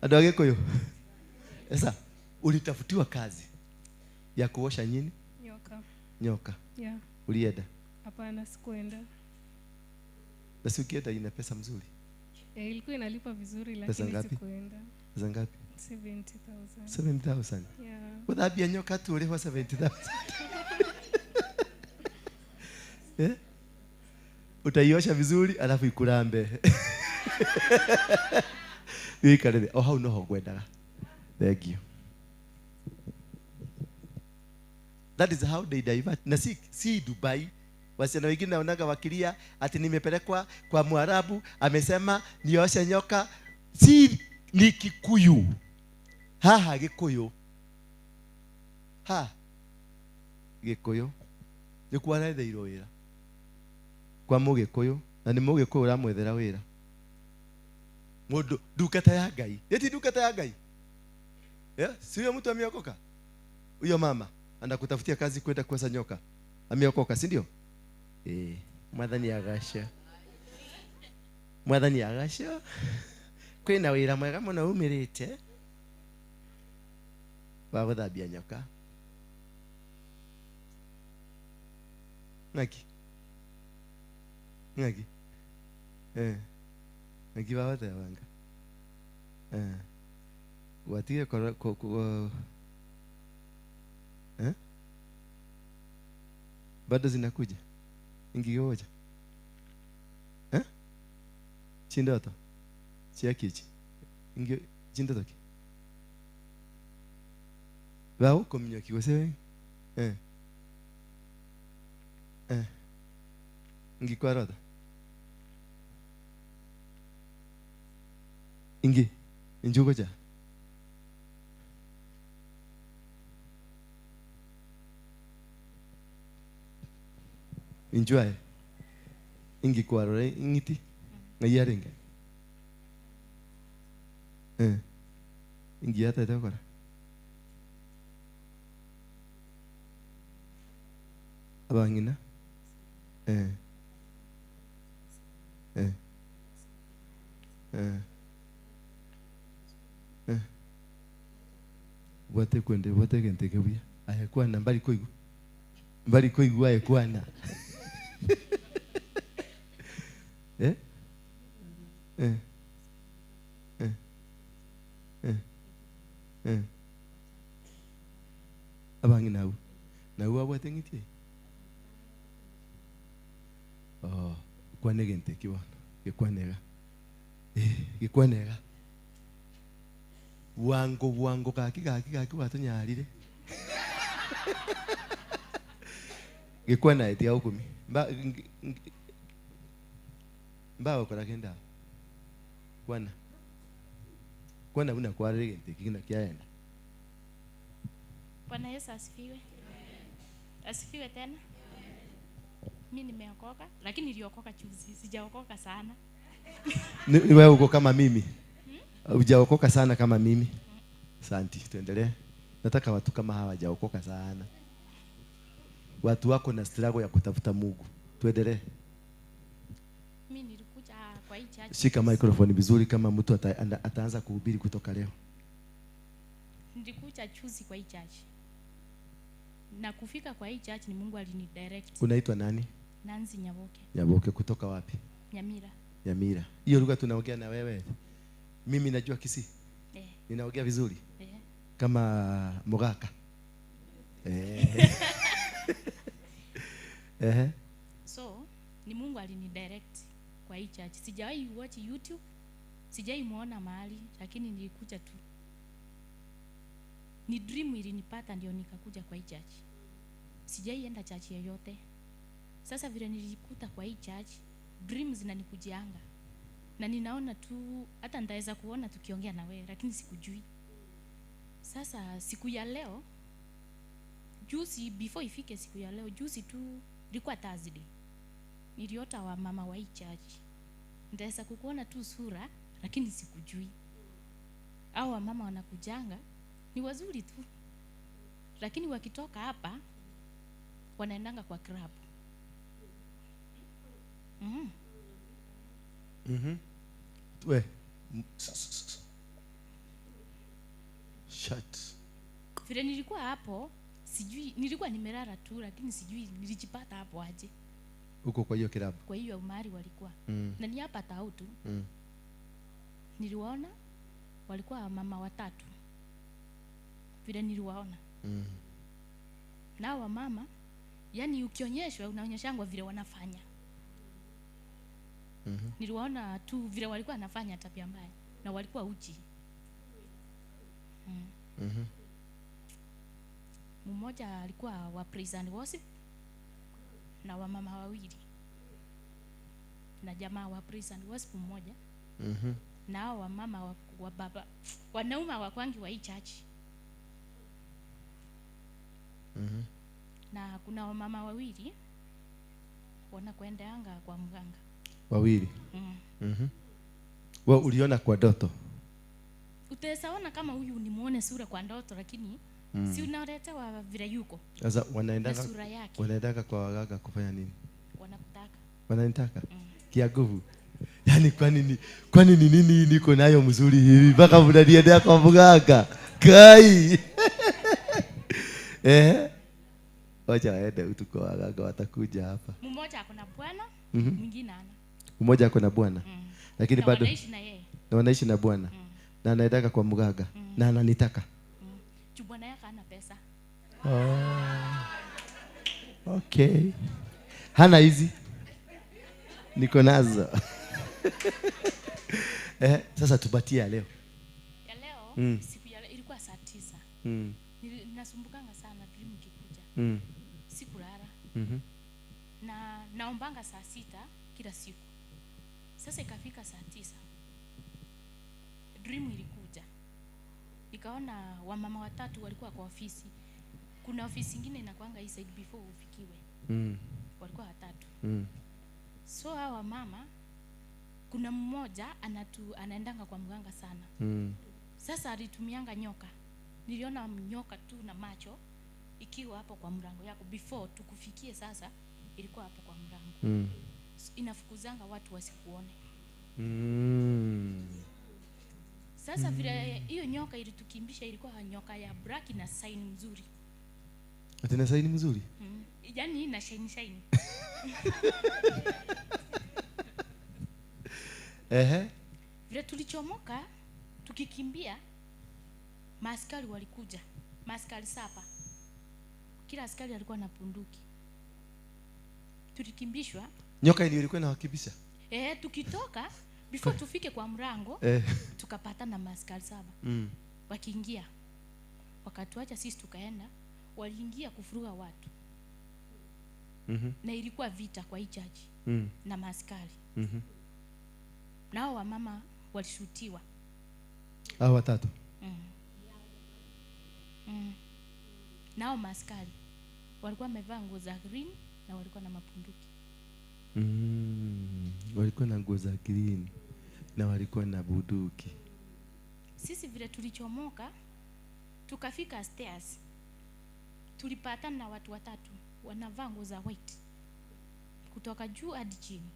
Adoge koyo. Sasa ulitafutiwa kazi ya kuosha nini? Nyoka. Yeah. Ulienda? Hapana, sikuenda. Basi ukienda ina pesa mzuri. Ilikuwa inalipa vizuri lakini sikuenda. Pesa ngapi? 70,000. 7,000. Yeah. Wadhabia nyoka tu ulewa 70,000. Utaiosha vizuri alafu ikurambe. Wikarebe. Oh, how no hogwendaga. Thank you. That is how they divert. Na si Dubai. Wasichana wengine naonaga wakilia ati nimepelekwa kwa Mwarabu amesema nioshe nyoka. Si ni Kikuyu. Haha Gikuyu. Gikuyu. Ni kuana theiro wira. Kwa Mugikuyu na ni Mugikuyu uramwethera wira. Mundu dukata ya Ngai. Eti dukata ya Ngai. Sio mtu ameokoka. Huyo mama anakutafutia kazi kwenda kuosha nyoka. Ameokoka, si ndio? Mwathani agasha. Mwathani agasha. Kwina wira mwega muno umirite. Wa guthabia nyoka. Ngaki. Ngaki wa wata wanga. Watie bado zinakuja. Ingigoja. Chindoto. Chiakichi. Chindoto ki. Wao komnyoki wose. Ngikwarota. Injugoja. Enjoy. Ingikwarore ingiti. Ngayarenge. Ingiyata takora. Abangina. Wate kwende wate kente kabia. Ayekwana mbali koigu. Mbali koigu ayekwana. Abangi nau. Nau abwate ngiti. Kwane gente kiwana. Gekwanega. Gekwanega. Wango kaki watonyarire. Gekwana etia ukumi. Mbao kwa kenda. Kwana una kwa gente kina kiaenda. Bwana Yesu asifiwe. Asifiwe tena. Mimi nimeokoka lakini niliokoka juzi, sijaokoka sana. Ni wewe uko kama mimi. Hujaokoka sana kama mimi. Asante, tuendelee. Nataka watu kama hawa hawajaokoka sana. Watu wako na struggle ya kutafuta Mungu. Tuendelee. Mimi nilikuja kwa hii church. Shika microphone vizuri kama mtu ataanza kuhubiri kutoka leo. Nilikuja juzi kwa hii church. Na kufika kwa hii church ni Mungu alinidirect. Unaitwa nani? Nancy Nyaboke. Nyaboke kutoka wapi? Nyamira. Nyamira. Hiyo lugha tunaongea na wewe. Mimi najua Kisii. Ninaongea vizuri. kama mugaka. So ni Mungu alinidirect kwa hii church. Sijawahi watch YouTube, sijawahi muona mahali, lakini nilikuja tu. Ni dream ilinipata ndio nikakuja kwa hii church. Sijawahi enda church yoyote. Sasa vile nilikuta kwa hii church, dreams zinanikujianga. Na ninaona tu, hata nitaweza kuona tukiongea na wewe, lakini sikujui. Sasa siku ya leo, juzi before ifike siku ya leo, juzi tu ilikuwa Thursday. Niliota wa mama wa hii church. Nitaweza kukuona tu sura, lakini sikujui. Hao wa mama wanakujanga ni wazuri tu. Lakini wakitoka hapa wanaendanga kwa club. We. Shut. Vile nilikuwa hapo, sijui, nilikuwa nimelala tu, lakini sijui nilijipata hapo aje. Uko kwa hiyo kilabu? Kwa hiyo umari walikuwa. Na ni hapa tao tu. Niliwaona walikuwa mama watatu. Vile niliwaona. Nao wa mama, yani ukionyeshwa unaonyeshangwa vile wanafanya. Niliwaona tu vile walikuwa wanafanya tabia mbaya na walikuwa uchi. Mmoja alikuwa wa praise and worship na wa mama wawili. Na jamaa wa praise and worship mmoja. Na hao wa mama wa baba, wanaume wa kwangi wa hii church. Na kuna mama wawili wanakuendeanga kwa mganga. Wawili. Wewe uliona kwa ndoto? Utaona kama huyu nimuone sura kwa ndoto, lakini si unaoletewa vile yuko. Sasa wanaendanga sura yake. Wanaendanga kwa waganga kufanya nini? Wanakutaka. Wananitaka? Kia nguvu. Yaani kwa nini nini niko nayo mzuri hivi mpaka mnaniendea kwa mganga? Kai. Wacha waende utuko waganga watakuja hapa. Mmoja ako na bwana, mwingine ana. Mmoja ako na bwana. Lakini bado wanaishi na yeye. Na wanaishi na bwana. Na anaendaka kwa mganga. Na ananitaka. Bwana yake hana pesa. Okay. Hana hizi. Niko nazo. Sasa tupatie leo. Ya leo siku ya ilikuwa saa 9. Ninasumbukanga sana dream ikikuja. Sikulala. Na naombanga saa 6 kila siku. Sasa ikafika saa 9. Dream ilikuja. Nikaona wamama watatu walikuwa kwa ofisi. Kuna ofisi nyingine inakuanga hii side before ufikiwe. Walikuwa watatu. So hawa mama, kuna mmoja anaendanga kwa mganga sana. Sasa alitumianga nyoka. Niliona nyoka tu na macho ikiwa hapo kwa mlango yako before tukufikie. Sasa ilikuwa hapo kwa mlango. Inafukuzanga watu wasikuone. Sasa vile hiyo nyoka ilitukimbisha, ilikuwa nyoka ya black na sign mzuri. Atena sign mzuri? Yaani ina shine. Vile tulichomoka tukikimbia, maaskari walikuja. Maaskari 7. Kila askari alikuwa na bunduki. Tulikimbishwa. Nyoka ile ilikuwa inawakibisha? Tukitoka before tufike kwa mlango tukapata na maaskari 7. Wakiingia wakatuacha sisi tukaenda, waliingia kufuruga watu. Na ilikuwa vita kwa hii church na maaskari. Nao wamama walishutiwa. Hao watatu. Nao maaskari walikuwa wamevaa nguo za green na walikuwa na mapunduki. Walikuwa na nguo za green na walikuwa na bunduki. Sisi vile tulichomoka tukafika stairs, tulipatana na watu watatu wanavaa nguo za white kutoka juu hadi chini.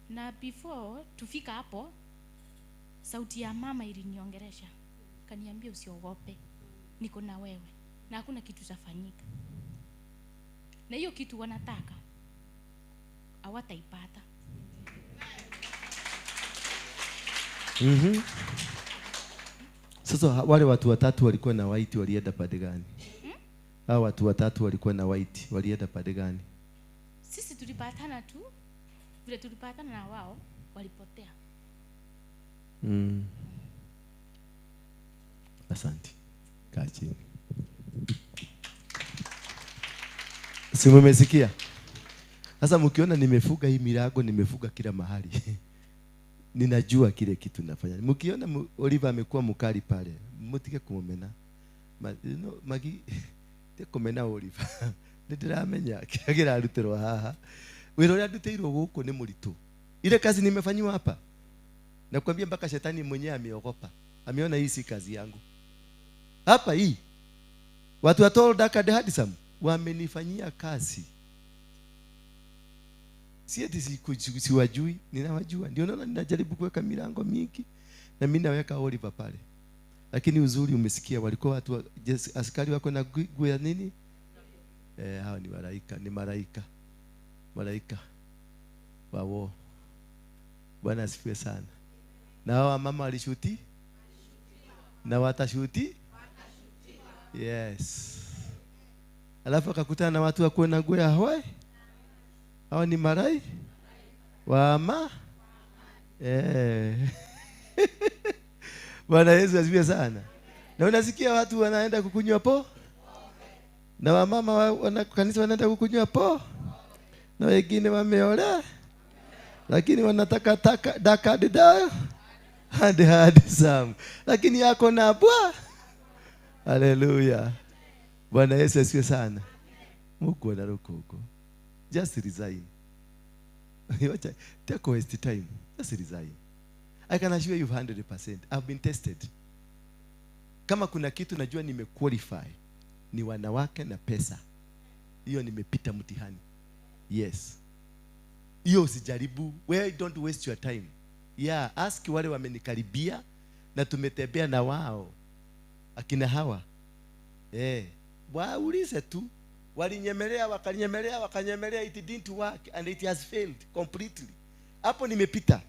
Na before tufika hapo, sauti ya mama iliniongelesha. Kaniambia usiogope, niko na wewe na hakuna kitu kitafanyika. Na hiyo kitu wanataka hawataipata. Sasa wale watu watatu walikuwa na white walienda pande gani? Hao watu watatu walikuwa na white walienda pande gani? Sisi tulipatana tu, vile tulipatana na wao walipotea. Asante. Kaa chini. Si mmesikia? Sasa mkiona nimefuga hii milango, nimefuga kila mahali. Ninajua kile kitu nafanya. Mkiona Oliver amekuwa mkali pale, mtike kumomena. Magi te kumena Oliver. Ndiramenya kiragira arutero haha. Wiro ya duteirwo guko ni muritu. Ile kazi nimefanywa hapa. Nakwambia mpaka shetani mwenyewe ameogopa. Ameona hii si kazi yangu. Hapa hii. Watu wa told Acc No wamenifanyia kazi. Si eti siwajui, ninawajua. Ndio naona ninajaribu kuweka milango mingi na mimi naweka Oliver pale. Lakini uzuri umesikia walikuwa watu askari wako na nguo ya nini? Hao ni malaika, ni malaika. Malaika. Wao. Bwana asifiwe sana. Na hao mama walishuti? Na watashuti? Yes. Alafu akakutana na watu wako na nguo ya Hawaii. Hao ni marai wama Bwana Yesu asifiwe sana. Na unasikia watu wanaenda kukunywa po, na wamama wana kanisa wanaenda kukunywa po, na wengine wameola lakini wanataka daka dayo hadi sam, lakini yako na bwa. Haleluya. Bwana Yesu asifiwe sana. Mungu anaruka huko. Just resign. Take waste time. Just resign. I can assure you 100%. I've been tested. Kama kuna kitu najua nimequalify ni wanawake na pesa. Hiyo nimepita mtihani. Yes. Hiyo usijaribu. Where don't waste your time. Yeah, ask wale wamenikaribia na tumetembea na wao. Akina Hawa. Waulize tu. Walinyemelea wakanyemelea, it didn't work and it has failed completely. Hapo nimepita.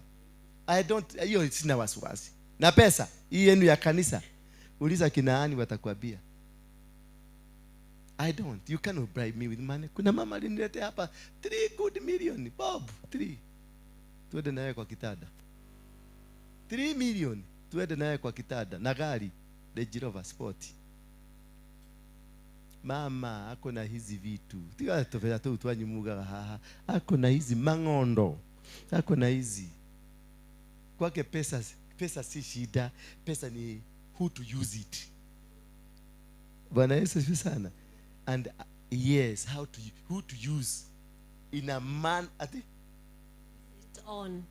Hiyo sina wasiwasi. Na pesa hii yenu ya kanisa, uliza kinaani watakwambia. I don't. You cannot bribe me with money. Kuna mama aliniletea hapa 3 good million. Bob, 3. Tuende naye kwa kitada. 3 million. Tuende naye kwa kitada na gari Range Rover Sport. Mama ako na hizi vitu. Tiga tofela tu twanyumuga haha. Ako na hizi mangondo. Ako na hizi. Kwake pesa si shida. Pesa ni who to use it. Bwana Yesu asifiwe sana. And yes, who to use in a man ati it on.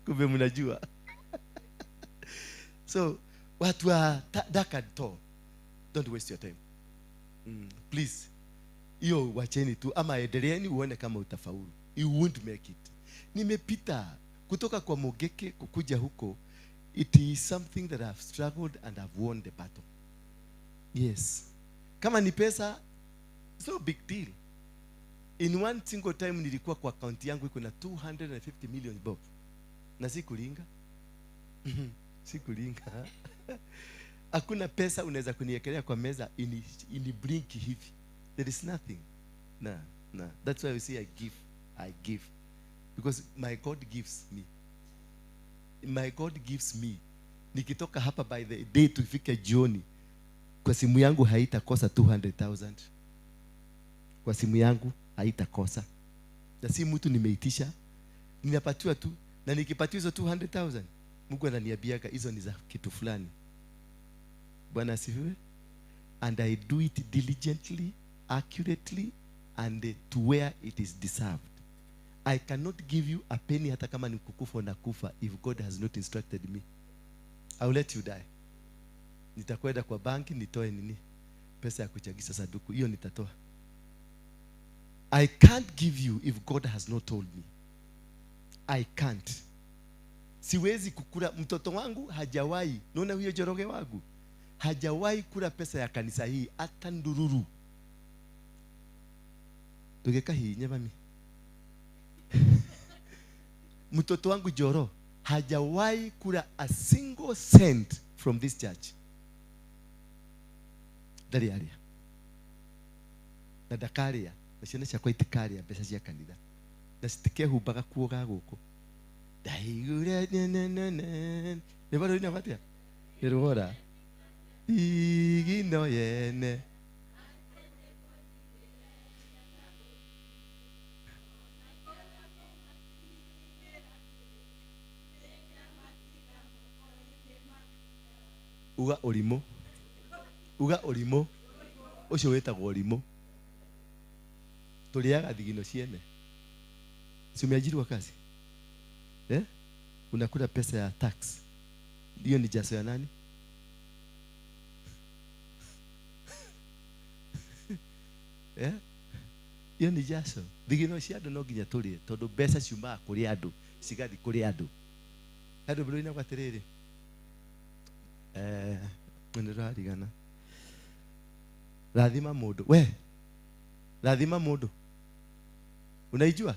Kumbe mnajua. So watu wa Acc No, don't waste your time. Please. Hiyo wacheni tu ama endeleeni uone kama utafaulu. You won't make it. Nimepita kutoka kwa Mogeke kukuja huko. It is something that I've struggled and I've won the battle. Yes. Kama ni pesa, so big deal. In one single time nilikuwa kwa account yangu iko na 250 million bob. Na sikulinga. Sikulinga. Hakuna pesa unaweza kuniekelea kwa meza ini blink hivi. There is nothing. No. That's why we say I give. Because my God gives me. My God gives me. Nikitoka hapa by the day tufike jioni, kwa simu yangu haitakosa 200,000. Kwa simu yangu haitakosa. Na si mtu nimeitisha. Ninapatiwa tu, na nikipatiwa hizo 200,000, Mungu ananiambiaga hizo ni za kitu fulani. Bwana asifiwe. And I do it diligently, accurately, and to where it is deserved. I cannot give you a penny hata kama ni kukufa na kufa if God has not instructed me. I will let you die. Nitakwenda kwa banki nitoe nini? Pesa ya kuchagisha saduku. Hiyo nitatoa. I can't give you if God has not told me. I can't. Siwezi kukula. Mtoto wangu hajawahi. Naona huyo joroge wangu hajawahi kula pesa ya kanisa hii hata ndururu. Tugeka hii nyamami. Mtoto wangu Joro hajawahi kula a single cent from this church. Dari aria. Na dakaria, na ciana ciakwa itikaria mbeca cia kanitha. Na citikehumbaga kuoga guku. Daigure ne bado ina batia. Irora. Igino yene. Uga orimo. Uga orimo. Ucio wetagwo orimo. Tuliaga thigino ciene. Si umeajiriwa kazi? Unakula pesa ya tax. Hiyo ni jaso ya nani? Hiyo ni jaso. Thigino cia andu no nginya tulie tondu mbeca ciumaga kuri andu cigathi kuri andu. Andu bro ina kwatiriri. Ndirarigana. Rathima mundu. We. Rathima mundu. Unaijua?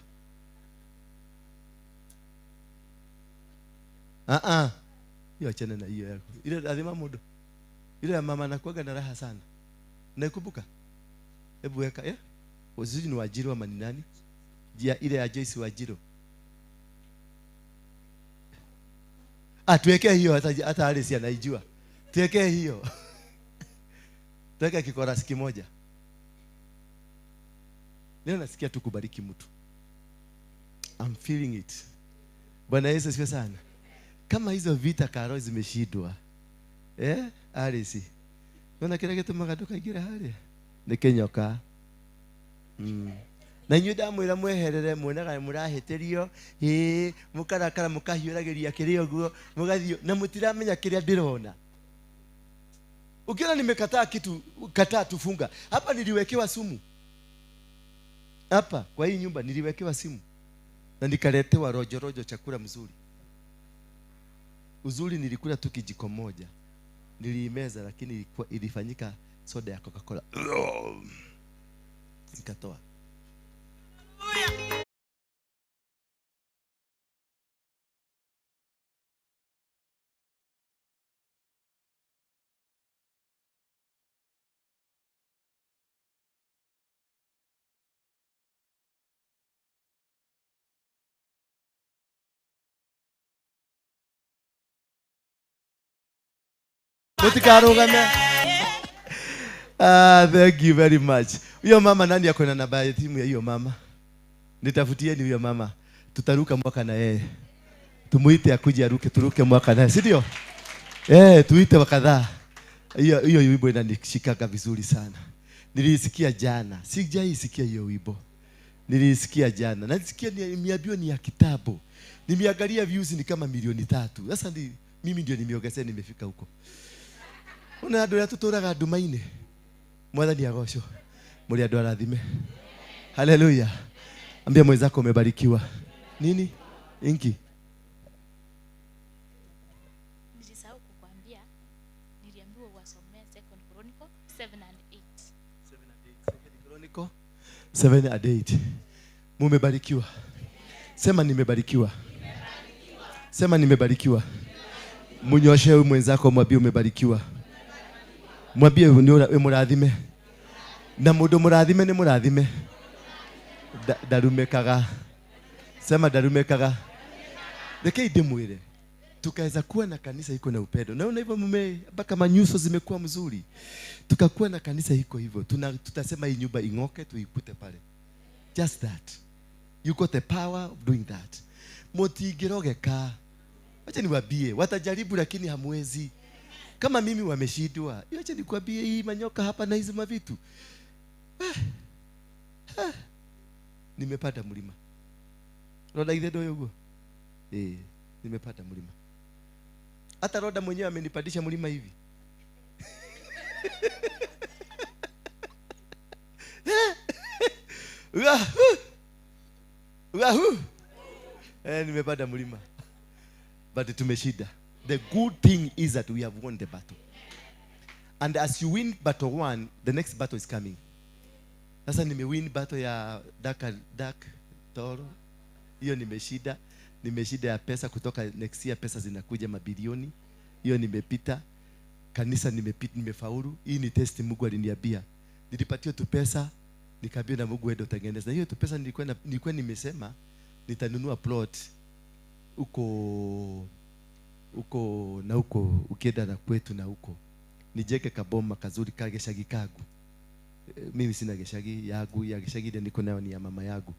Hiyo achana na hiyo yako. Ile rathima mundu. Ile mama anakuaga na raha sana. Unaikumbuka? Hebu weka Uzuri ni Wajiro ama ni nani? Jia ile ya Joyce Wajiro. Tuwekee hiyo hata Alice anaijua. Tuwekee hiyo. Tuweke kikorasi kimoja. Leo nasikia tu kubariki mtu. I'm feeling it. Bwana Yesu asifiwe sana. Kama hizo vita karo zimeshindwa. Alice. Unaona kile kitu magaduka igira hali. Nikenyoka. Na inyuĩ ndamwĩra mweherere muonaga mũrahĩtĩrio mũkarakara mũkahiũragĩria kĩrĩa ũguo mũgathiĩ na mũtiramenya kĩrĩa ndĩrona. Ukiona nimekataa kitu kataa tufunga. Hapa niliwekewa sumu. Hapa kwa hii nyumba niliwekewa simu na nikaletewa rojo chakula mzuri. Uzuri nilikula tu kijiko moja. Niliimeza lakini ilifanyika soda ya Coca-Cola. Nikatoa. Thank you very much. Huyo mama nani yako na namba ya timu ya hiyo mama? Nitafutieni huyo mama. Tutaruka mwaka na yeye. Tumuite akuje aruke turuke mwaka naye. Si ndio? Tuite wakadhaa. Hiyo wimbo inanishikaka vizuri sana. Nilisikia jana. Sijaisikia hiyo wimbo. Nilisikia jana. Nasikia niambiwa ni ya kitabu. Nimeangalia views ni kama 3,000,000. Sasa mimi ndio nimeongezea nimefika huko. Una andu ya tuturaga ndumaine. Mwathani agocwo. Muri andu arathime. Haleluya. Ambia mwenzako umebarikiwa. Nini? Inki. Nilisahau kukuambia niliambiwa wasome 2 Chronicle 7 and 8. 2 Chronicle 7 and 8. Mumebarikiwa. Sema nimebarikiwa. Sema nimebarikiwa. Munyoshe huyu mwenzako mwambie umebarikiwa. Mwambie ni murathime. Na mundu murathime ni murathime. Darumekaga. Sema darumekaga. Rekei ndimwire. Tukaweza kuwa na kanisa iko na upendo. Naona hivyo mpaka manyuso zimekuwa mzuri. Tukakuwa na kanisa iko hivyo. Tutasema hii nyumba ing'oke tuikute pale. Just that. You got the power of doing that. Motigirogeka. Acha niwaambie, watajaribu lakini hamwezi. Kama mimi wameshindwa. Acha nikwambie hii manyoka hapa na hizo mavitu. Nimepata mlima. Roda ile ndio yugo. Nimepata mlima. Hata Roda mwenyewe amenipandisha mlima hivi. Nimepata mlima. But tumeshinda. The good thing is that we have won the battle. And as you win battle 1, the next battle is coming. Sasa nimewin battle ya dark toro. Hiyo nimeshinda. nimeshida ya pesa, kutoka next year pesa zinakuja mabilioni. Hiyo nimepita. Kanisa nimepita, nimefaulu. Hii ni test Mungu aliniambia. Nilipatiwa tu pesa, nikaambia na Mungu wewe utengeneza. Hiyo tu pesa nilikuwa nimesema nitanunua plot huko ukienda na kwetu na huko. Nijeke kaboma kazuri kageshagi kagu. Mimi sina geshagi yangu, ya geshagi ile niko nayo ni ya mama yangu.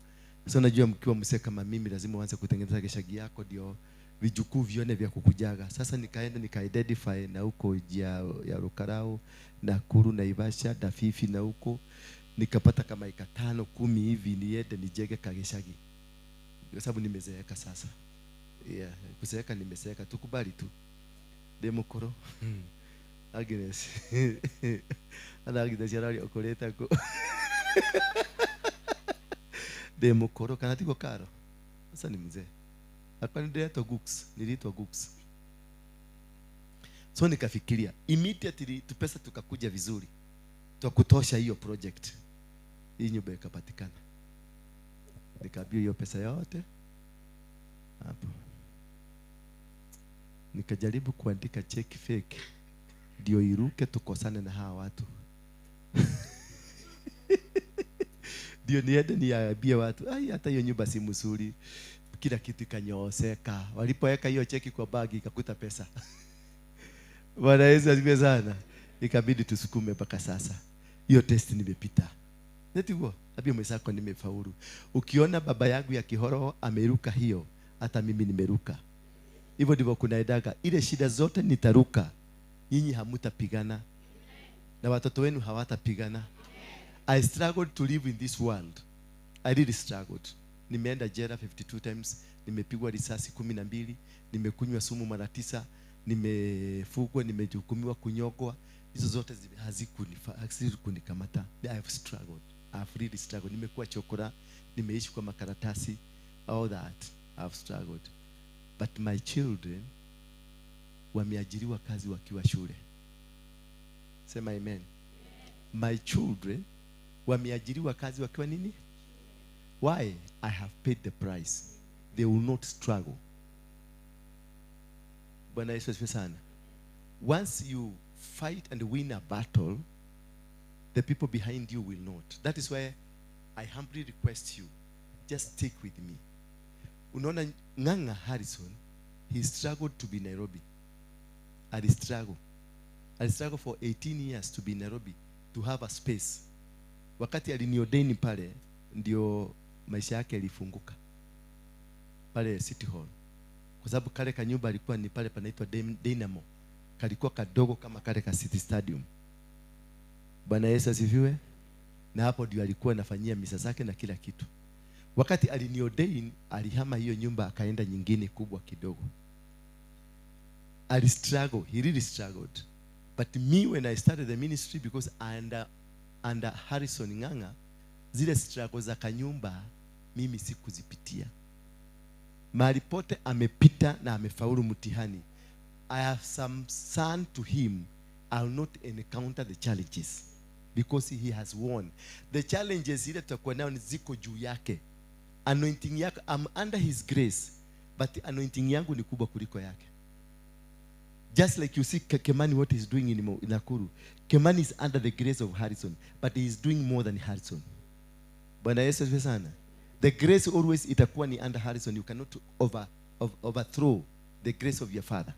So najua mkiwa msee kama mimi lazima uanze kutengeneza geshagi yako ndio vijukuu vione vya kukujaga. Sasa nikaenda nika-identify na huko ya Rukarao, Nakuru, Naivasha, Dafifi na huko. Nikapata kama eka 5 10 hivi niende nijege kageshagi. Kwa sababu nimezeeka sasa. Yeah, kuzeeka nimezeeka, tukubali tu. Demokoro. Agnes. Ana Agnes yarari okoleta ko. Demokoro kana tiko karo. Sasa ni mzee. Akanidea Gux, niliitwa Gux. So nikafikiria immediately tu pesa tukakuja vizuri. Tukutosha hiyo project. Hii nyumba ikapatikana. Nikabia hiyo pesa yote hapo. Nikajaribu kuandika check fake ndio iruke tukosane na hawa watu. Ndio niende niambie watu, ai hata hiyo nyumba si mzuri. Kila kitu kanyooseka. Walipoweka hiyo cheki kwa bagi ikakuta pesa. Bwana Yesu asifiwe sana. Ikabidi tusukume mpaka sasa. Hiyo test nimepita. Netigo, abia mwenzako nimefaulu. Ukiona baba yangu ya Kihoro ameruka hiyo, hata mimi nimeruka. Hivyo ndivyo kunaendaga. Ile shida zote nitaruka. Nyinyi hamutapigana. Na watoto wenu hawatapigana. I struggled to live in this world. I really struggled. Nimeenda jela 52 times, nimepigwa risasi 12, nimekunywa sumu mara 9, nimefugwa, nimehukumiwa kunyogwa. Hizo zote hazikunikamata. I have struggled. I have really struggled. Nimekuwa chokora, nimeishi kwa makaratasi, all that. I have struggled. But my children wameajiriwa kazi wakiwa shule. Sema amen. My children wameajiriwa kazi wakiwa nini? Why? I have paid the price. They will not struggle. Bwana Yesu asifiwe sana. Once you fight and win a battle, the people behind you will not. That is why I humbly request you, just stick with me. Unaona Ng'ang'a Harrison, he struggled to be Nairobi. I struggled for 18 years to be Nairobi, to have a space. Wakati aliniodaini pale, ndio maisha yake yalifunguka. Pale City Hall. Kwa sababu kale kanyumba alikuwa ni pale panaitwa Dynamo. Kalikuwa kadogo kama kale ka City Stadium. Bwana Yesu asifiwe. Na hapo ndio alikuwa anafanyia misa zake na kila kitu. Wakati aliniodaini, alihama hiyo nyumba akaenda nyingine kubwa kidogo. He really struggled. But me, when I started the ministry, because under Harrison Ng'ang'a, zile struggles za kanyumba mimi sikuzipitia. Mahali pote amepita na amefaulu mtihani. I have some son to him. I will not encounter the challenges because he has won. The challenges ile tutakuwa nayo ni ziko juu yake. Anointing yake, I'm under his grace, but anointing yangu ni kubwa kuliko yake. Just like you see Kemani what he's doing in Nakuru. Kemani is under the grace of Harrison, but he is doing more than Harrison. Bwana Yesu asifiwe sana. The grace always itakuwa ni under Harrison. You cannot overthrow the grace of your father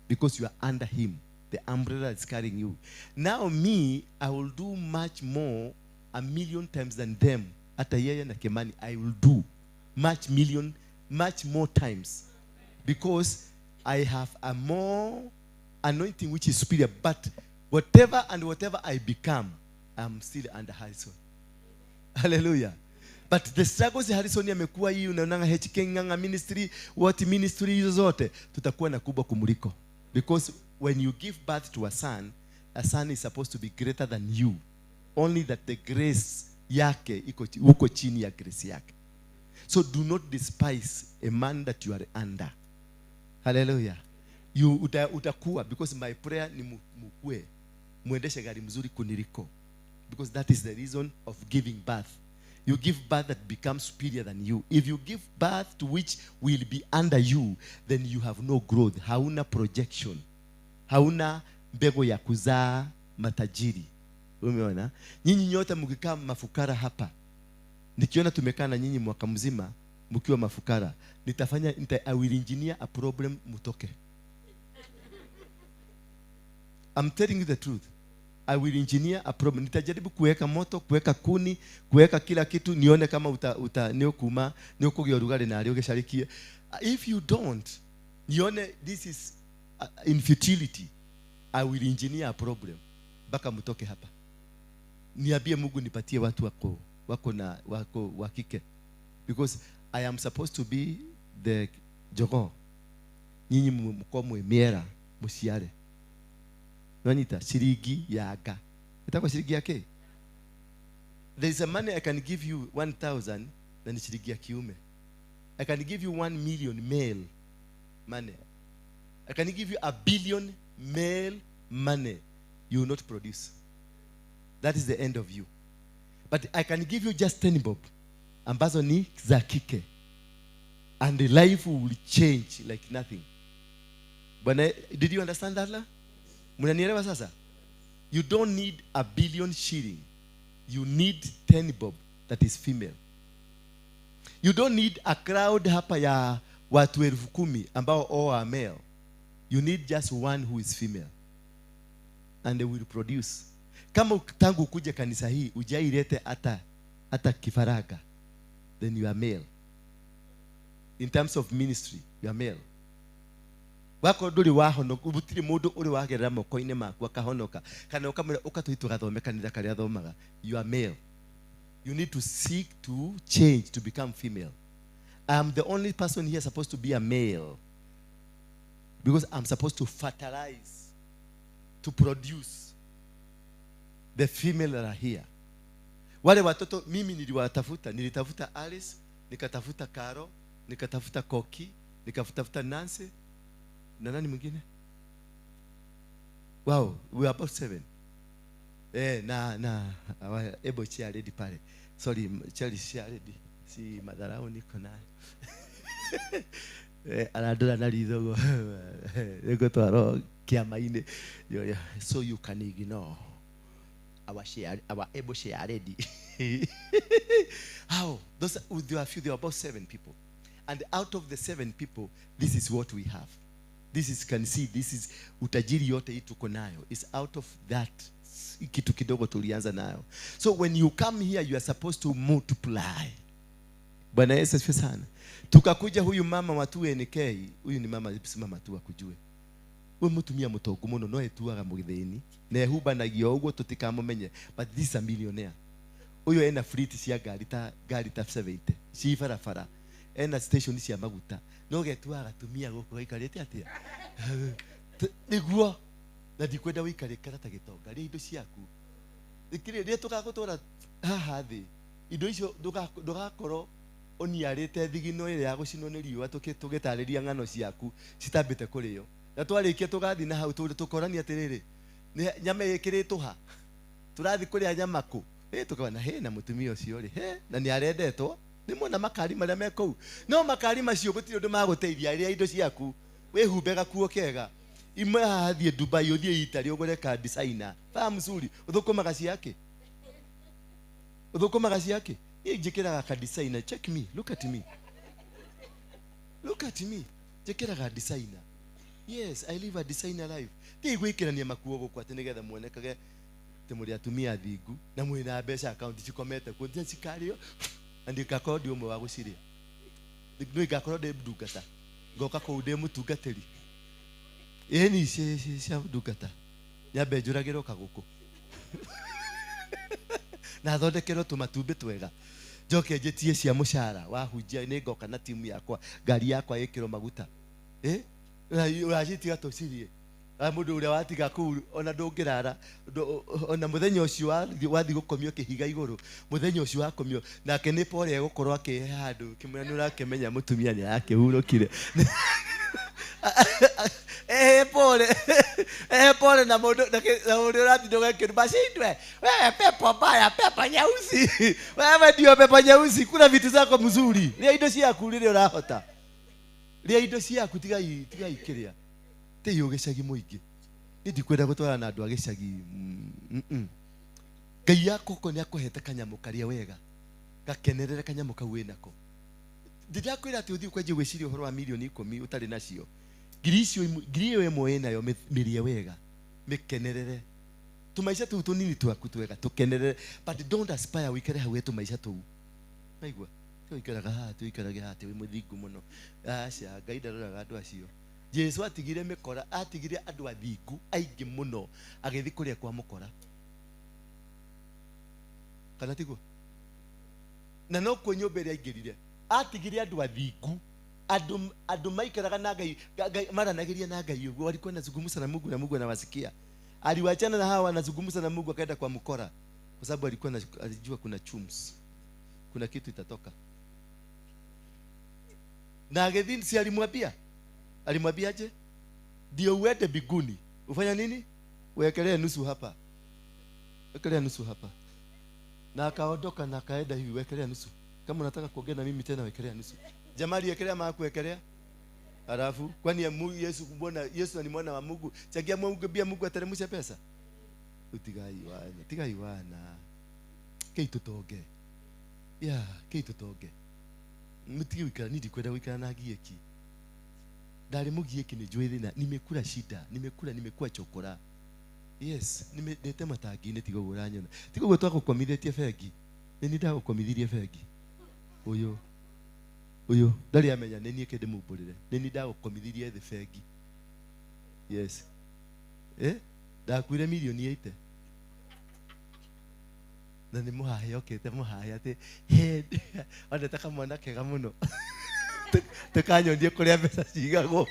because you are under him. The umbrella is carrying you. Now me, I will do much more, 1,000,000 times than them. Hata yeye na Kemani, I will do much more times because I have a more anointing which is superior. But whatever I become, I'm still under Harrison. Hallelujah. But the struggles Harrison yamekuwa hii unaona HK Ng'ang'a ministry, what ministry hizo zote tutakuwa na kubwa kumuliko. Because when you give birth to a son is supposed to be greater than you. Only that the grace yake uko chini ya grace yake. So do not despise a man that you are under. Hallelujah. You utakuwa, because my prayer ni mukue muendeshe gari mzuri kuniliko. Because that is the reason of giving birth. You give birth that becomes superior than you. If you give birth to which will be under you, then you have no growth. Hauna projection. Hauna mbegu ya kuzaa matajiri. Umeona? Nyinyi nyote mkikaa mafukara hapa. Nikiona tumekaa na nyinyi mwaka mzima mkiwa mafukara, I will engineer a problem mutoke. I'm telling you the truth. I will engineer a problem. Nitajaribu kuweka moto, kuweka kuni, kuweka kila kitu, nione kama niokugea rugari na aliogesharikie. If you don't, nione this is infertility, I will engineer a problem. Baka mutoke hapa. Niambie Mungu nipatie watu wako wa kike. Because I am supposed to be the jogo. Nyinyi mkomwe miera musiare. Nwanita shirigi yaga. Itakuwa shirigi yake. There is a money I can give you 1,000 na ni shirigi ya kiume. I can give you 1 million male money. I can give you 1 billion male money. You will not produce. That is the end of you. But I can give you just 10 bob ambazo ni za kike, and the life will change like nothing. But did you understand that? Mnanielewa sasa? You don't need 1 billion shilling. You need 10 bob that is female. You don't need a crowd hapa ya watu 10,000 ambao all are male. You need just one who is female, and they will produce. Kama tangu kuja kanisa hii ujailete hata kifaraga, then you are male. In terms of ministry, you are male. Wako nduri wahonoka, ubutiri mundu uri wagerera moko-ine maku akahonoka, kana ukamwira ukatwitwa gathome kanitha karia thomaga, you are male. You need to seek to change to become female. I am the only person here supposed to be a male, because I'm supposed to fertilize, to produce the female that are here. Wale watoto mimi nilitafuta Alice, nikatafuta Caro, nikatafuta Koki, nikatafuta Nancy, na nani mwingine? Wow, we are about 7. Ebo chia ready pale. Sorry, Charlie chia ready. Si madarao niko nayo. Anadora na lidogo. Ego twaro kiamaine. So you can ignore our able share ready. How? There are about 7 people. And out of the 7 people, this is what we have. This is utajiri yote hii tuko nayo. It's out of that kitu kidogo tulianza nayo. So when you come here, you are supposed to multiply. Bwana Yesu asifiwe sana. Tukakuja huyu mama watu NK, huyu ni mama tu akujue. We mutumia mutogu muno no etuaga mugithini na ehubanagia uguo tutikamumenye, but this is a millionaire. Uyo ena fleet cia gari ta 70 ci farafara, ena station cia maguta no getuaga tumia guku gaikarite atia niguo na ndikwenda wikare karata gitonga ri indo ciaku ikire ri tugagutura haha thi indo icio ndugakoro oniarite thigino ile ya gucinwo ni riua tugitariria ngano ciaku citambite kurio na twarikia tugathi na hau tukorania atiriri nyama ikiritwa turathi kuria nyama ku tukabana na mutumia ucio ri na ni arendetwo ni mona makari maria meko no makari macio gutiri undu maguteithia iria indo ciaku wehumbega kuo kega imwe hathie Dubai uthie Italy ugure ka designer fa mzuri uthukuma gaci yake njikira ka designer. Check me, look at me njikira ka designer. Yes, I live a designer life. Ti gwikirania makuo gukwa tenegetha muonekage te muri atumia thingu na mwina mbeca account cikomete ku ndia cikario andika kodi umwe wa guciria ndio igakorwo de ndungata ngoka ku de mutungatiri ni cia ndungata nyambe njuragirwo kaguku na thondekerwo tumatumbi twega njoke njetie cia mucara wahunjia ni ngoka na timu yakwa ngari yakwa ikiro maguta urajitiga tocirie mundu uria watiga ku ona ndungirara ona muthenya ucio wathi gukomio kihiga iguru muthenya ucio wakomio nake ni pore egukorwo akihe handu kimwe nurakemenya mutumia ni yake hurukire pole. Pole na modo na rati ndio kiribashindwe. Wewe pepo baya, pepo nyeusi. Wewe ndio pepo nyeusi, kuna vitu zako mzuri. Lia indo ciaku rire urahota. Lia indo ciaku tigai kiria. Te yogecagi muingi. Ndikwenda gutwara na andu agicagi. Ngai yako ko ni akuhete kanyamu karia wega. Gakenerere kanyamu kau winako. Ndidakwira ati uthii kwenje gwiciria uhoro wa milioni 10 utari nacio. Ngiri ĩmwe ĩnayo mĩrie wega mĩkenerere tũmaica tũu tũnini twaku twega tũkenerere, but don't aspire wikare hau tũmaica tũu. Maigua tũikaraga haha tũikaraga haha wĩ mũthingu mũno. Aca Ngai ndaroraga andũ acio. Jesu atigire mĩkora, atigire andũ athingu aingĩ mũno agĩthi kũrĩa kwa mũkora. Kana tiguo? Na no kuo nyũmba ĩrĩa aingĩrire atigire andũ athingu adu maikaraga na Ngai maranagiria na Ngai uguo walikuwa wanazungumza na Mungu na Mungu anawasikia. Aliwachana na hawa wanazungumza na Mungu akaenda kwa mkora kwa sababu alijua kuna chums, kuna kitu itatoka. Na agedhin si alimwambiaje? Ndio uende biguni ufanya nini? Uwekelee nusu hapa, wekelea nusu hapa. Na akaondoka na akaenda hivi, wekelea nusu. Kama unataka kuongea na mimi tena wekelea nusu. Jamali yekelea maana kuwekelea. Alafu kwani ya Yesu kubona Yesu ni mwana wa Mungu. Chagia Mungu bia Mungu ateremsha pesa. Tigai wana. Keitutoge. Ya, keitutoge. Mtigi wikara nidi kwenda wikara na gieki. Dali mugieki ni jweli na nimekula shida, nimekuwa chokora. Yes, nimedete matagine tigo goranyona. Tigo gotwa gukomithetie fegi. Ni ndagukomithirie fegi. Uyo ndari amenya nini kende mubulire nini ndagukomithirie the fegi. Yes, ndakwire milioni 8 na ni muhahe okete muhahe ate head anataka mwana kega muno tukanyondie kuria mbeca cigagwo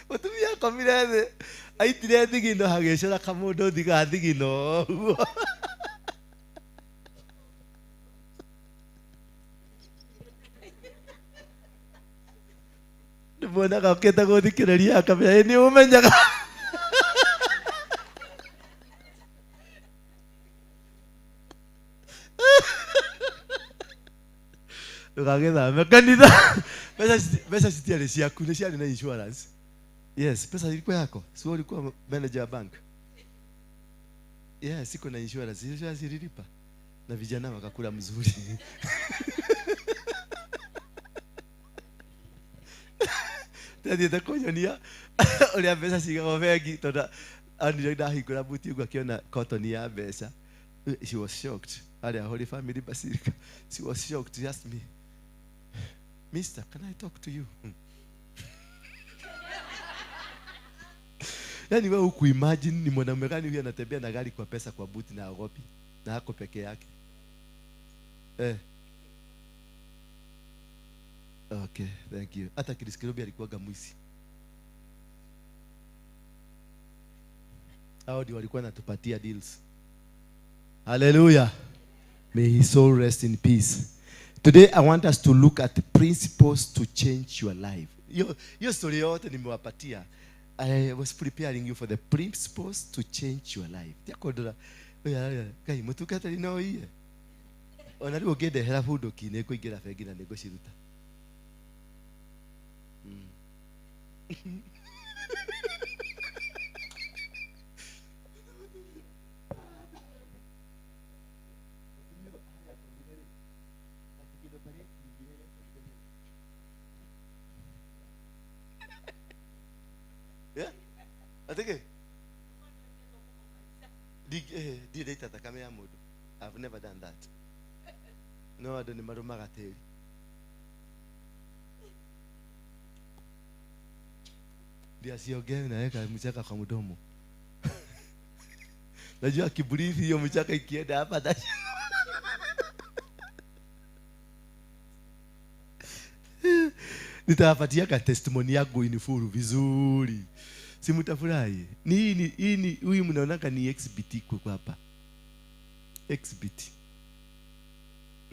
utumia komire the aitire thigino hagecora kamundu thiga thigino Bona kaketa guthikireria akamenya ni umenyaga ukagetha mekanitha pesa sitiari ciaku ni ciari na insurance. Yes, pesa ilikuwa yako, sio ulikuwa manager wa bank. Yes, siko na insurance ililipa na vijana wakakula mzuri. Tadi takonyonia ole pesa cigago bengi tonda ani ndahingura buti ugu akiona cotton ya pesa. She was shocked. Ale Holy Family Basilica. She was shocked. She asked me, "Mister, can I talk to you?" Yani wewe ukuimagine ni mwanamume gani huyu anatembea na gari kwa pesa kwa buti na agopi na hako peke yake. Okay, thank you. Hata Kiriskirobi alikuwa gamuisi. Hao ndio walikuwa natupatia deals. Hallelujah. May his soul rest in peace. Today I want us to look at the principles to change your life. Your story yote nimewapatia. I was preparing you for the principles to change your life. Tiakodora. Kai mutukata lino iye. Onari ogede hera fudo kine ko igera fegi na nego shiruta. Yeah, I think did it at the camera mode. I've never done that. No, I don't know magateli. Dia siogea naweka mchaka kwa mdomo. Najua kiburithi hiyo mchaka ikienda hapa tashi. Nitawapatia ka testimony yangu inifuru vizuri. Si mtafurahi. Ni huyu mnaona ni exhibit kwa hapa. Exhibit.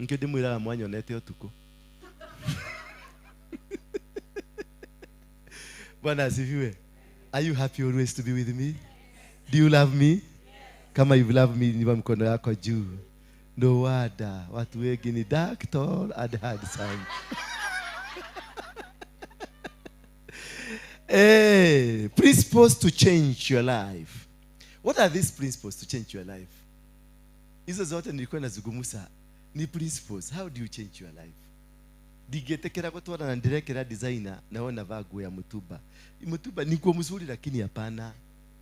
Ngede mwira mwanyo nete otuko. Bwana asifiwe. Are you happy always to be with me? Do you love me? Kama you love me, niwa mkono yako juu. No wonder watu wengi ni dark, tall and handsome. Hey, principles to change your life. What are these principles to change your life? Hizo zote nilikuwa nazungumza ni principles. How do you change your life? Digetekera gutwara na ndirekera designer naona vagu ya mutuba. Mutuba ni kwa mzuri lakini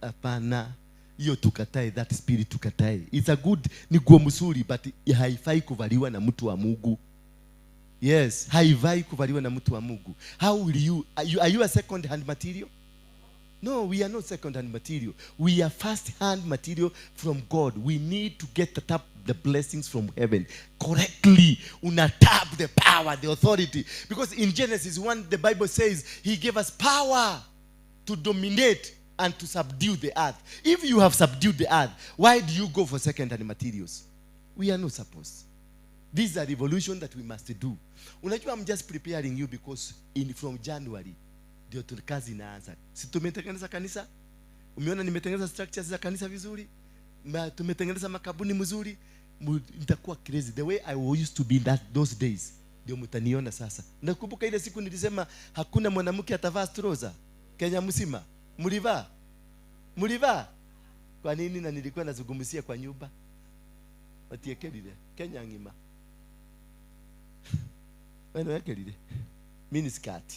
hapana. Hiyo tukatae, that spirit tukatae. It's a good ni kwa mzuri but haifai kuvaliwa na mtu wa Mungu. Yes, haifai kuvaliwa na mtu wa Mungu. How will you are you a second hand material? No, we are not second hand material. We are first hand material from God. We need to get the blessings from heaven correctly. Una tap the power, the authority. Because in Genesis 1, the Bible says he gave us power to dominate and to subdue the earth. If you have subdued the earth, why do you go for second hand materials? We are not supposed. This is a revolution that we must do. Unajua, I'm just preparing you because from January ndio kazi inaanza. Si tumetengeneza kanisa? Umeona nimetengeneza structures za kanisa vizuri? Tumetengeneza makabuni mzuri. Nitakuwa crazy the way I used to be in those days. Ndio mtaniona sasa. Nakumbuka ile siku nilisema hakuna mwanamke atavaa trouser Kenya mzima. Mlivaa? Kwa nini? Na nilikuwa nazungumzia kwa nyumba. Watiekelile Kenya ngima. Wewe wakelile. Mini skirt.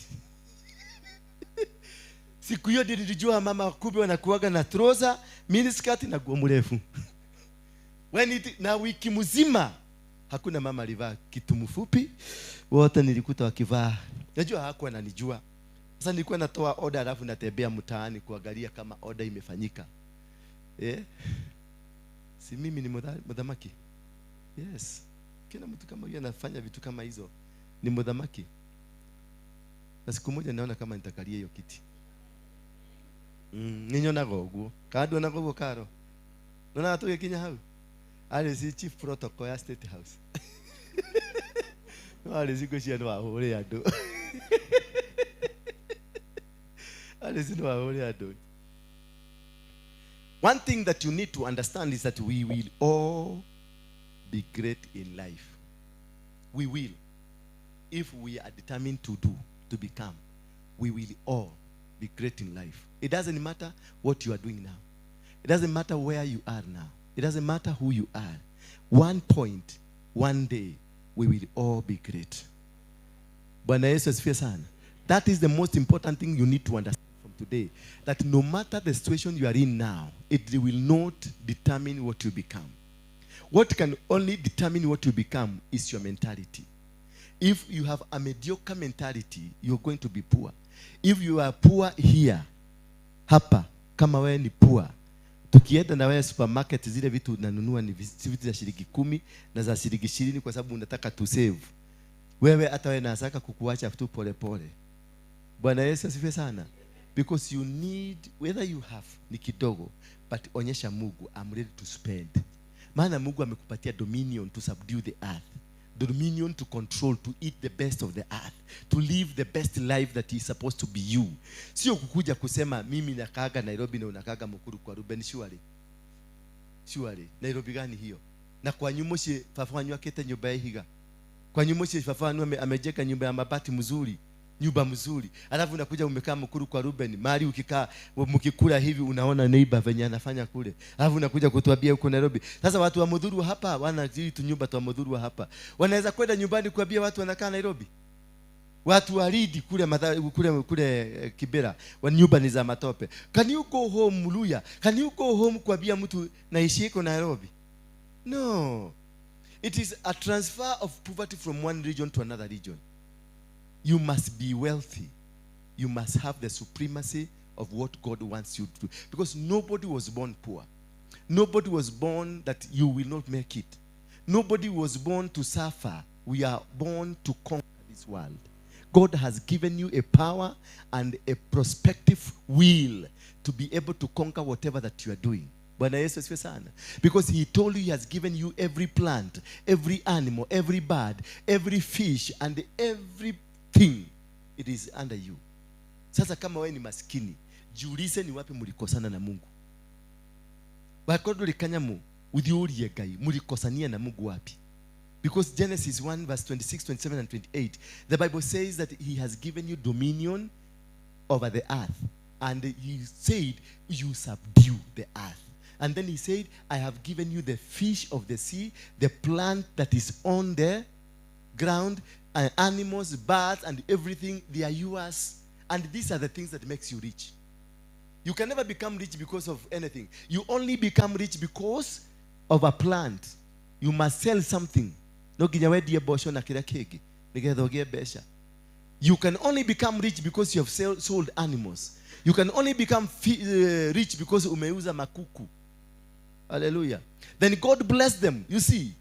Siku hiyo nilijua mama wakubwa wanakuaga na trouser, mini skirt na nguo mrefu. Na wiki mzima hakuna mama alivaa kitu mfupi. Wote nilikuta wakivaa. Najua hakuwa ananijua. Sasa nilikuwa natoa order alafu natembea mtaani kuangalia kama order imefanyika. Si mimi ni mdhamaki. Yes. Kila mtu kama yeye anafanya vitu kama hizo ni mdhamaki. Na siku moja naona kama nitakalia hiyo kiti. Ninyona gogo. Kado na gogo karo. Nona atoke Kenya hau. Ale si chief protocol ya State House. No ale si goshia no ahore ado. Ale si no ahore ado. One thing that you need to understand is that we will all be great in life. We will. If we are determined to become, we will all be great in life. It doesn't matter what you are doing now. It doesn't matter where you are now. It doesn't matter who you are. One point, one day, we will all be great. Bwana Yesu asifiwe sana. That is the most important thing you need to understand from today. That no matter the situation you are in now, it will not determine what you become. What can only determine what you become is your mentality. If you have a mediocre mentality, you're going to be poor. If you are poor here, hapa, kama wewe ni poor, tukienda na wewe supermarket zile vitu unanunua ni vitu za shilingi 10 na za shilingi 20 kwa sababu unataka to save. Wewe hata wewe nasaka kukuacha tu pole pole. Bwana Yesu asifiwe sana. Because you need, whether you have ni kidogo, but onyesha Mungu, I'm ready to spend. Maana Mungu amekupatia dominion to subdue the earth. Dominion to control, to eat the best of the earth, to live the best life that is supposed to be you. Sio kukuja kusema mimi nakaaga Nairobi na unakaaga Mukuru kwa Ruben. Surely. Nairobi gani hiyo? Na kwa nyumoshi fafanywa kete nyumba ya higa. Kwa nyumoshi fafanywa amejeka nyumba ya mabati mzuri, nyumba mzuri. Alafu unakuja umekaa Mukuru kwa Ruben, mahali ukikaa mkikula hivi unaona neighbor venye anafanya kule. Alafu unakuja kutuambia huko Nairobi. Sasa watu wa Mudhuru hapa wana tu nyumba tu Mudhuru hapa. Wanaweza kwenda nyumbani kuambia watu wanakaa Nairobi. Watu walidi kule Kibera, wa nyumba ni za matope. Can you go home Muluya? Can you go home kuambia mtu naishi huko Nairobi? No. It is a transfer of poverty from one region to another region. You must be wealthy. You must have the supremacy of what God wants you to do. Because nobody was born poor. Nobody was born that you will not make it. Nobody was born to suffer. We are born to conquer this world. God has given you a power and a prospective will to be able to conquer whatever that you are doing. Bwana Yesu asifiwe sana. Because he told you he has given you every plant, every animal, every bird, every fish, and everything. It is under you. Sasa kama wewe ni maskini, jiulize ni wapi mlikosana na Mungu. Wakodo likanyamu udhiuri yegai mlikosania na Mungu wapi? Because Genesis 1 verse 26, 27 and 28, the Bible says that he has given you dominion over the earth, and he said you subdue the earth. And then he said, I have given you the fish of the sea, the plant that is on the ground, and animals, birds, and everything, they are yours. And these are the things that makes you rich. You can never become rich because of anything. You only become rich because of a plant. You must sell something. You can only become rich because you have sold animals. You can only become rich because umeuza makuku. Hallelujah. Then God bless them. You see,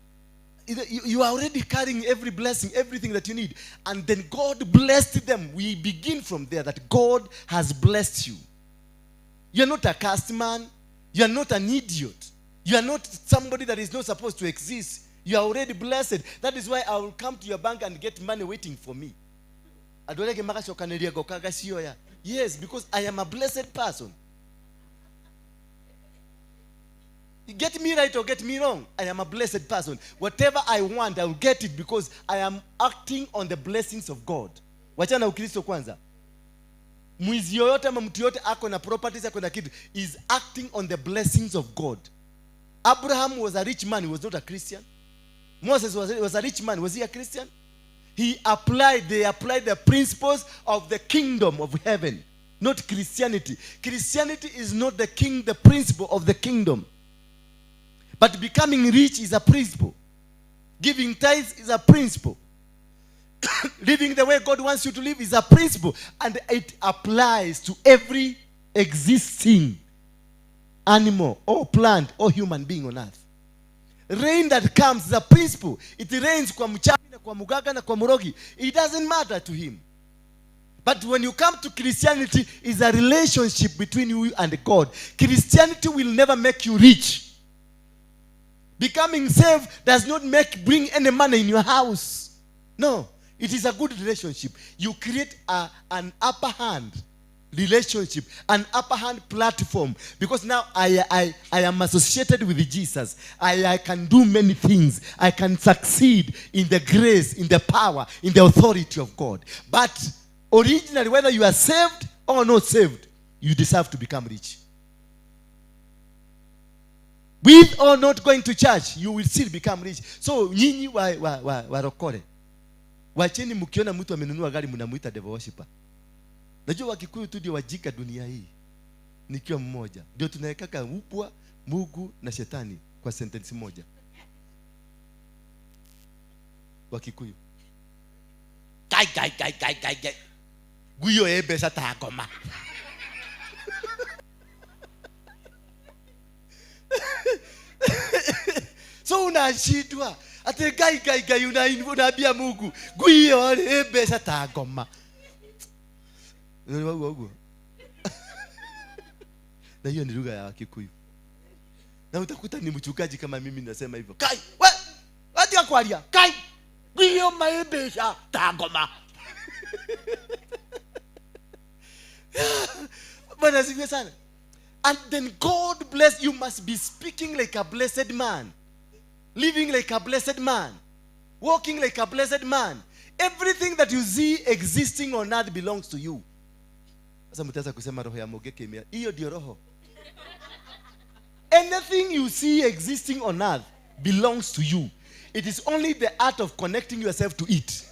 you are already carrying every blessing, everything that you need. And then God blessed them. We begin from there, that God has blessed you. You are not a cursed man. You are not an idiot. You are not somebody that is not supposed to exist. You are already blessed. That is why I will come to your bank and get money waiting for me. Yes, because I am a blessed person. Get me right or get me wrong, I am a blessed person. Whatever I want, I will get it because I am acting on the blessings of God. Wachana Ukristo kwanza. Mwizi yoyote ama mtu yote ako na properties, ako na kitu, is acting on the blessings of God. Abraham was a rich man, he was not a Christian. Moses was a rich man, was he a Christian? They applied the principles of the kingdom of heaven, not Christianity. Christianity is not the principle of the kingdom. But becoming rich is a principle. Giving tithes is a principle. Living the way God wants you to live is a principle. And it applies to every existing animal or plant or human being on earth. Rain that comes is a principle. It rains kwa mchawi na kwa mugaga na kwa murogi. It doesn't matter to him. But when you come to Christianity, it's a relationship between you and God. Christianity will never make you rich. Becoming saved does not bring any money in your house. No, it is a good relationship. You create an upper hand relationship, an upper hand platform. Because now I am associated with Jesus. I can do many things. I can succeed in the grace, in the power, in the authority of God. But originally, whether you are saved or not saved, you deserve to become rich. With or not going to church, you will still become rich. So, nyinyi warokore. Wacheni mkiona mtu amenunua gari mnamuita devil worshiper. Najua Wakikuyu tu ndio wajika dunia hii. Nikiwa mmoja. Ndio tunawekaka upwa, Mungu na shetani kwa sentence moja. Wakikuyu. Kai. Guyo M-pesa takoma. So unashitwa ate gai unaambia Mungu guyo M-pesa takoma. Na hiyo ni lugha ya Kikuyu. Na utakuta ni mchungaji kama mimi nasema hivyo. Kai, ati akwalia. Kai, guyo M-pesa takoma. Bwana sifiwe sana. And then God bless you. Must be speaking like a blessed man, living like a blessed man, walking like a blessed man. Everything that you see existing on earth belongs to you. Sasa mtaweza kusema roho ya mogeke imea. Hiyo ndio roho. Anything you see existing on earth belongs to you. It is only the art of connecting yourself to it.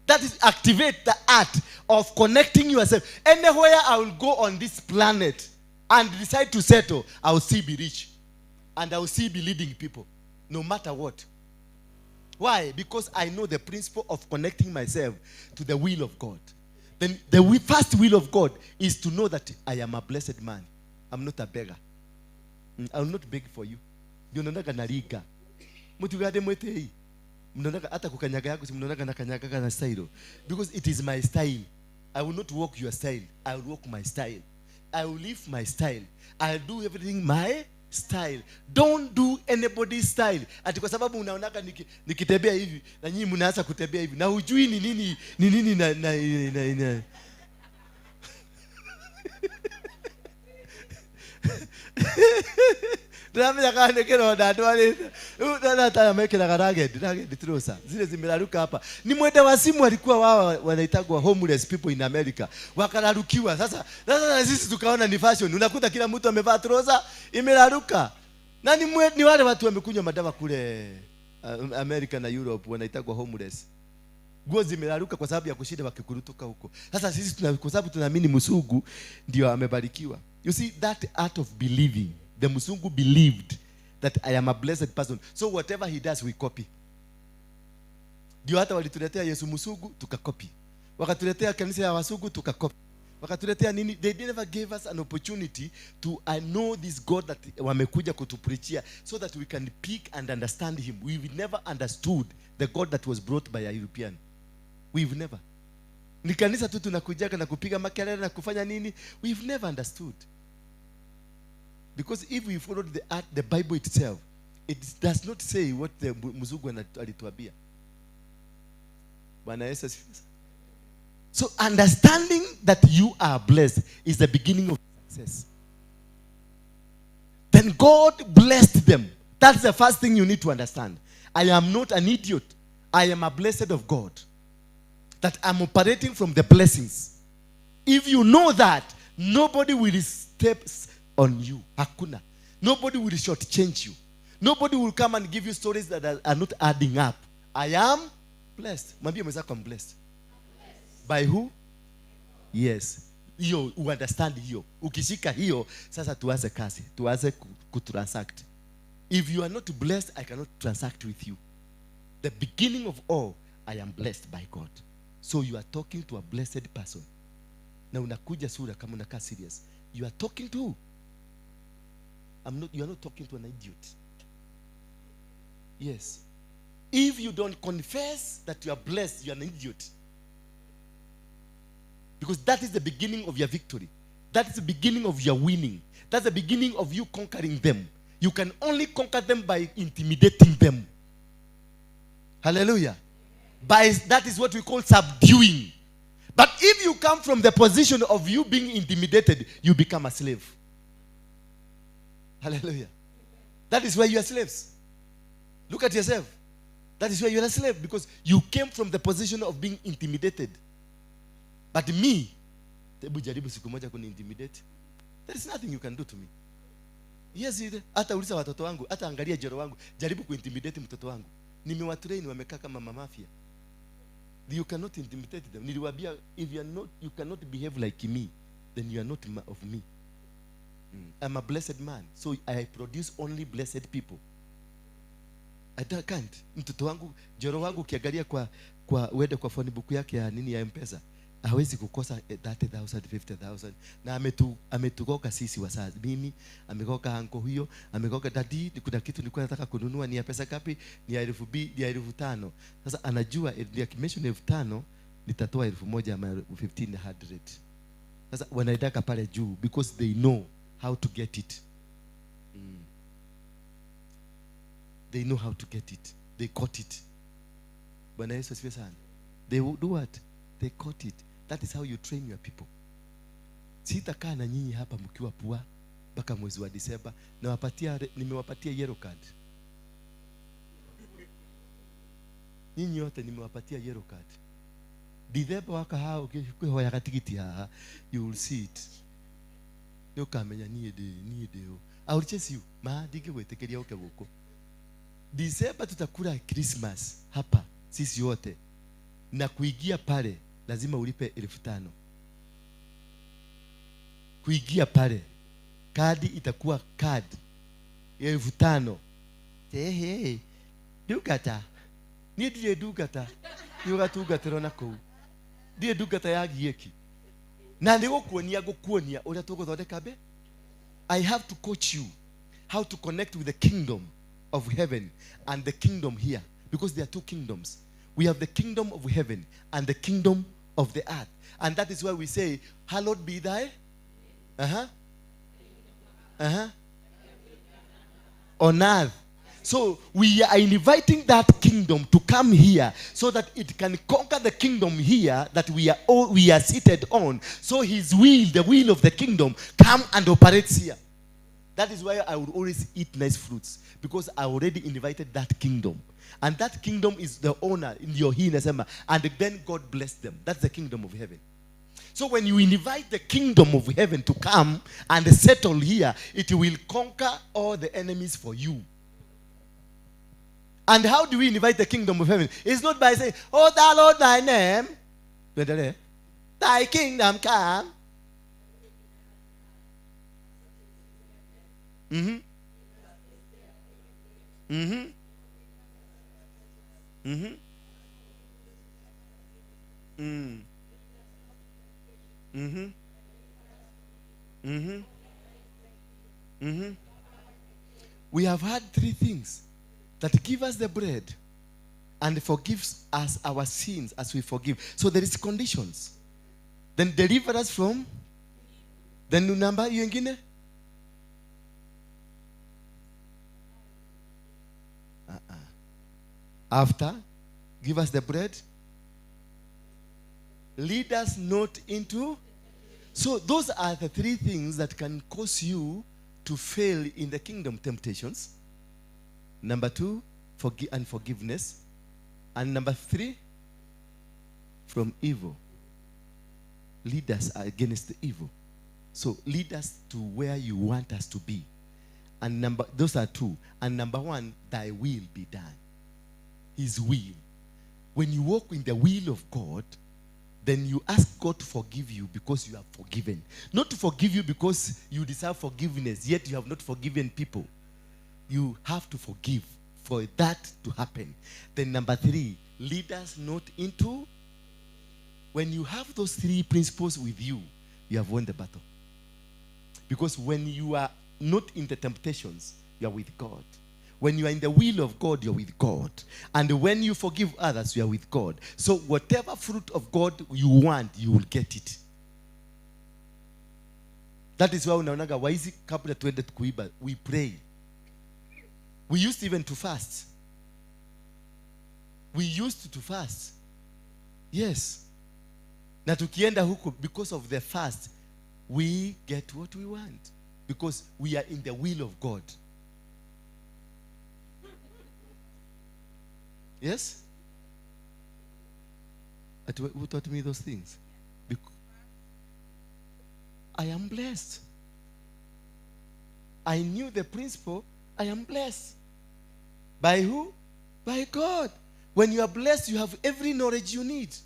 That is, activate the art of connecting yourself. Anywhere I will go on this planet and decide to settle, I will still be rich. And I will still be leading people, no matter what. Why? Because I know the principle of connecting myself to the will of God. Then the first will of God is to know that I am a blessed man. I'm not a beggar. I will not beg for you. Mnaonaga naliga. Mtu gade mwete hii. Mnaonaga hata kukanyaga yako si mnaonaga na kanyaga na style. Because it is my style. I will not walk your style. I will walk my style. I will live my style. I'll do everything my style. Don't do anybody's style. Ati kwa sababu unaonaga nikitembea hivi na nyinyi mnaanza kutembea hivi na hujui ni nini na Ndamenya kana kironda ndwarite. Ndio tata mekira ragged trouser. Zile zimeraruka hapa. Ni mwenda wa simu alikuwa wao wanaitagwa homeless people in America. Wakararukiwa. Sasa sisi tukaona ni fashion. Unakuta kila mtu amevaa trouser imeraruka. Na ni wale watu wamekunywa madawa kule America na Europe wanaitagwa homeless. Nguo zimeraruka kwa sababu ya kushinda wakikurutuka huko. Sasa sisi kwa sababu tunaamini Musungu ndio amebarikiwa. You see that art of believing. The Musungu believed that I am a blessed person. So whatever he does we copy. Ndio hata walituletea Yesu Musungu tukakopi. Wakatuletea kanisa ya Wasungu tukakopi. Wakatuletea nini? They never gave us an opportunity to know this God that wamekuja kutupreachia so that we can pick and understand him. We've never understood the God that was brought by a European. We've never. Ni kanisa tu tunakujaga na kupiga makelele na kufanya nini? We've never understood. Because if we followed the Bible itself, it does not say what the Muzungu alituambia. Bwana Yesu asifiwe. So understanding that you are blessed is the beginning of success. Then God blessed them. That's the first thing you need to understand. I am not an idiot. I am a blessed of God. That I'm operating from the blessings. If you know that, nobody will step on you. Hakuna. Nobody will shortchange you. Nobody will come and give you stories that are not adding up. I am blessed. Mwambie mwenzako I'm blessed. By who? Yes. Hiyo understand hiyo. Ukishika hiyo sasa tuanze kazi. Tuanze kutransact. If you are not blessed, I cannot transact with you. The beginning of all, I am blessed by God. So you are talking to a blessed person. Na unakuja sura kama unakaa serious. You are talking to who? You are not talking to an idiot. Yes. If you don't confess that you are blessed, you are an idiot. Because that is the beginning of your victory. That is the beginning of your winning. That's the beginning of you conquering them. You can only conquer them by intimidating them. Hallelujah. That is what we call subduing. But if you come from the position of you being intimidated, you become a slave. Hallelujah. That is why you are slaves. Look at yourself. That is why you are a slave, because you came from the position of being intimidated. But me, tebu jaribu siku moja kuni-intimidate. There is nothing you can do to me. Yes, hata uliza watoto wangu, hata angalia jero wangu, jaribu ku-intimidate mtoto wangu. Nimewatrain wamekaa kama mafia. You cannot intimidate them. Niliwaambia, if you cannot behave like me, then you are not of me. I'm a blessed man, so I produce only blessed people. I can't. Mtoto wangu, jero wangu ukiangalia kwa uende kwa phone book yake ya nini ya M-pesa, hawezi kukosa 30,000, 50,000. Na ametugoka sisi wazazi. Mimi amegoka anko huyo, amegoka daddy, kuna kitu nilikuwa nataka kununua, ni ya pesa ngapi? Ni ya 2,500. Sasa anajua ya mention 5,000 nitatoa 1,000 ama 1,500. Sasa wanaidaka pale juu because they know how to get it. They know how to get it. They caught it. Bwana Yesu asifiwe sana. They will do what? They caught it. That is how you train your people. Sitakaa na nyinyi hapa mkiwa pua mpaka mwezi wa Disemba na nimewapatia yellow card. Nyinyi wote nimewapatia yellow card. Disemba waka hao ukihoya katikiti haha, you will see it. Ndio kamenya niye deo. I will chase you. Ma dige wetekeria uke huko. Disemba tutakula Christmas hapa sisi wote. Na kuingia pale lazima ulipe 5,000. Kuingia pale kadi itakuwa kadi 5,000. Hey, dukata. Ni die dukata. Yoga tugatero nako. Die dukata ya gieki. Na ndiko kuonia ora tugothondeka be. I have to coach you how to connect with the kingdom of heaven and the kingdom here, because there are two kingdoms. We have the kingdom of heaven and the kingdom of the earth. And that is why we say, hallowed be thy on earth. So we are inviting that kingdom to come here so that it can conquer the kingdom here that we are seated on. So his will, the will of the kingdom, come and operates here. That is why I would always eat nice fruits, because I already invited that kingdom. And that kingdom is the owner in your hinasema, and then God blessed them. That's the kingdom of heaven. So when you invite the kingdom of heaven to come and settle here, it will conquer all the enemies for you. And how do we invite the kingdom of heaven? It's not by saying, "Oh, thou Lord, thy name, thy kingdom come." Mm-hmm. Mm-hmm. Mm-hmm. Mm. Mm-hmm. Mm-hmm. Mm-hmm. We have had three things: that give us the bread and forgives us our sins as we forgive. So there is conditions. Then deliver us from. Then number you ingine. After, give us the bread. Lead us not into. So those are the three things that can cause you to fail in the kingdom temptations. Number 2, unforgiveness. And number 3, from evil. Lead us against the evil. So lead us to where you want us to be. And those are 2. And number 1, thy will be done. His will. When you walk in the will of God, then you ask God to forgive you because you are forgiven. Not to forgive you because you deserve forgiveness, yet you have not forgiven people. You have to forgive for that to happen. Then number 3, lead us not into. When you have those 3 principles with you, you have won the battle. Because when you are not in the temptations, you are with God. When you are in the will of God, you're with God. And when you forgive others, you are with God. So whatever fruit of God you want, you will get it. That is why unaonaga waizi kabla tuende kuiba, we pray. We used even to fast. We used to fast. Yes. Na tukienda huko, because of the fast, we get what we want. Because we are in the will of God. Yes? Who taught me those things? Because I am blessed. I knew the principle. I am blessed. By who? By God. When you are blessed, you have every knowledge you need.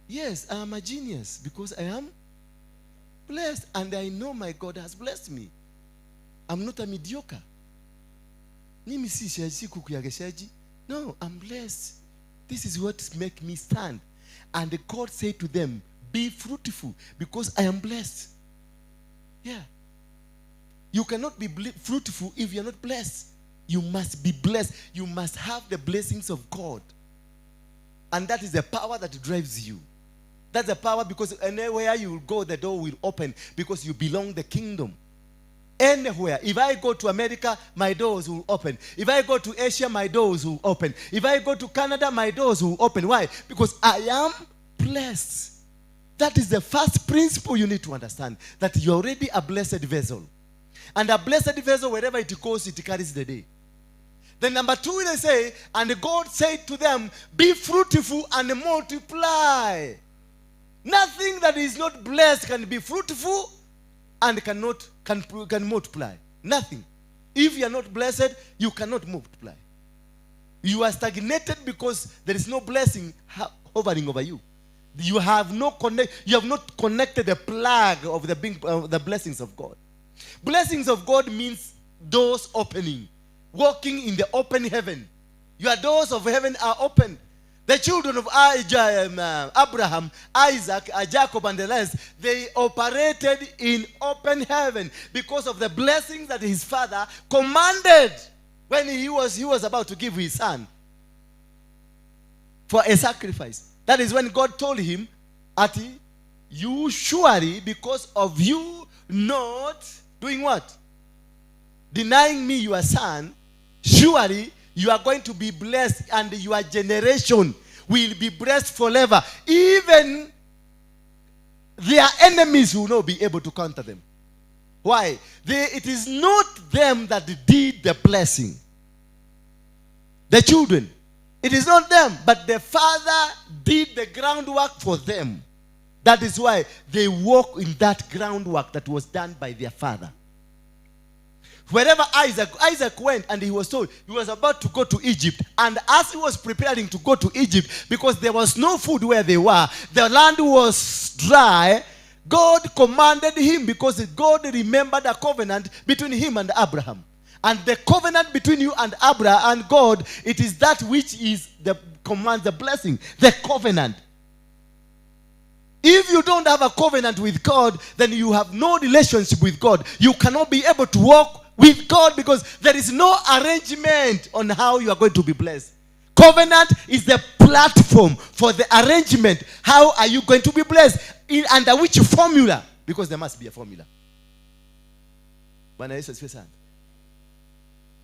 Yes, I am a genius because I am blessed. And I know my God has blessed me. I'm not a mediocre. Mimi si shaji kukuyage shaji. No, I'm blessed. This is what makes me stand. And God said to them, be fruitful because I am blessed. Yeah. You cannot be fruitful if you're not blessed. You must be blessed. You must have the blessings of God. And that is the power that drives you. That's the power, because anywhere you will go, the door will open because you belong to the kingdom. Anywhere. If I go to America, my doors will open. If I go to Asia, my doors will open. If I go to Canada, my doors will open. Why? Because I am blessed. That is the first principle you need to understand. That you're already a blessed vessel. And a blessed vessel, wherever it goes, it carries the day. Then number 2, they say, and God said to them, be fruitful and multiply. Nothing that is not blessed can be fruitful and can multiply. Nothing. If you are not blessed, you cannot multiply. You are stagnated because there is no blessing hovering over you. You have not connected the plug of the blessings of God. Blessings of God means doors opening. Walking in the open heaven. Your doors of heaven are open. The children of Abraham, Isaac, Jacob, and the rest, they operated in open heaven because of the blessings that his father commanded when he was about to give his son for a sacrifice. That is when God told him, Ati, you surely, because of you not doing what? Denying me your son, surely you are going to be blessed, and your generation will be blessed forever. Even their enemies will not be able to counter them. Why? It is not them that did the blessing. The children. It is not them, but the father did the groundwork for them. That is why they walk in that groundwork that was done by their father. Wherever Isaac went, and he was told he was about to go to Egypt. And as he was preparing to go to Egypt, because there was no food where they were, the land was dry, God commanded him, because God remembered a covenant between him and Abraham. And the covenant between you and Abraham and God, it is that which is the command, the blessing, the covenant. If you don't have a covenant with God, then you have no relationship with God. You cannot be able to walk with God, because there is no arrangement on how you are going to be blessed. Covenant is the platform for the arrangement. How are you going to be blessed? Under which formula? Because there must be a formula.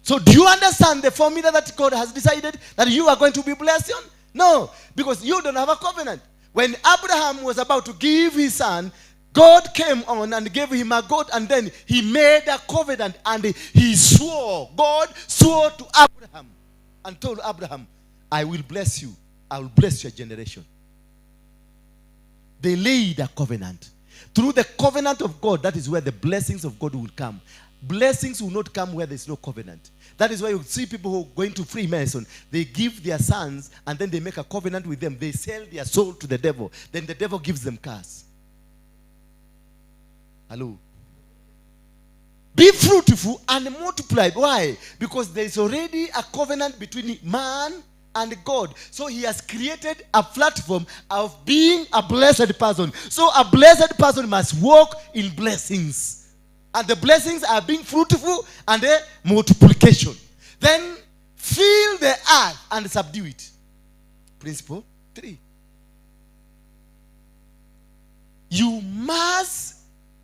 So do you understand the formula that God has decided that you are going to be blessed on? No, because you don't have a covenant. When Abraham was about to give his son, God came on and gave him a goat, and then he made a covenant and he swore. God swore to Abraham and told Abraham, I will bless you. I will bless your generation. They laid a covenant. Through the covenant of God, that is where the blessings of God will come. Blessings will not come where there is no covenant. That is why you see people who are going to Freemason. They give their sons and then they make a covenant with them. They sell their soul to the devil. Then the devil gives them cars. Hello. Be fruitful and multiply. Why? Because there is already a covenant between man and God. So he has created a platform of being a blessed person. So a blessed person must walk in blessings. And the blessings are being fruitful and a multiplication. Then fill the earth and subdue it. Principle 3. You must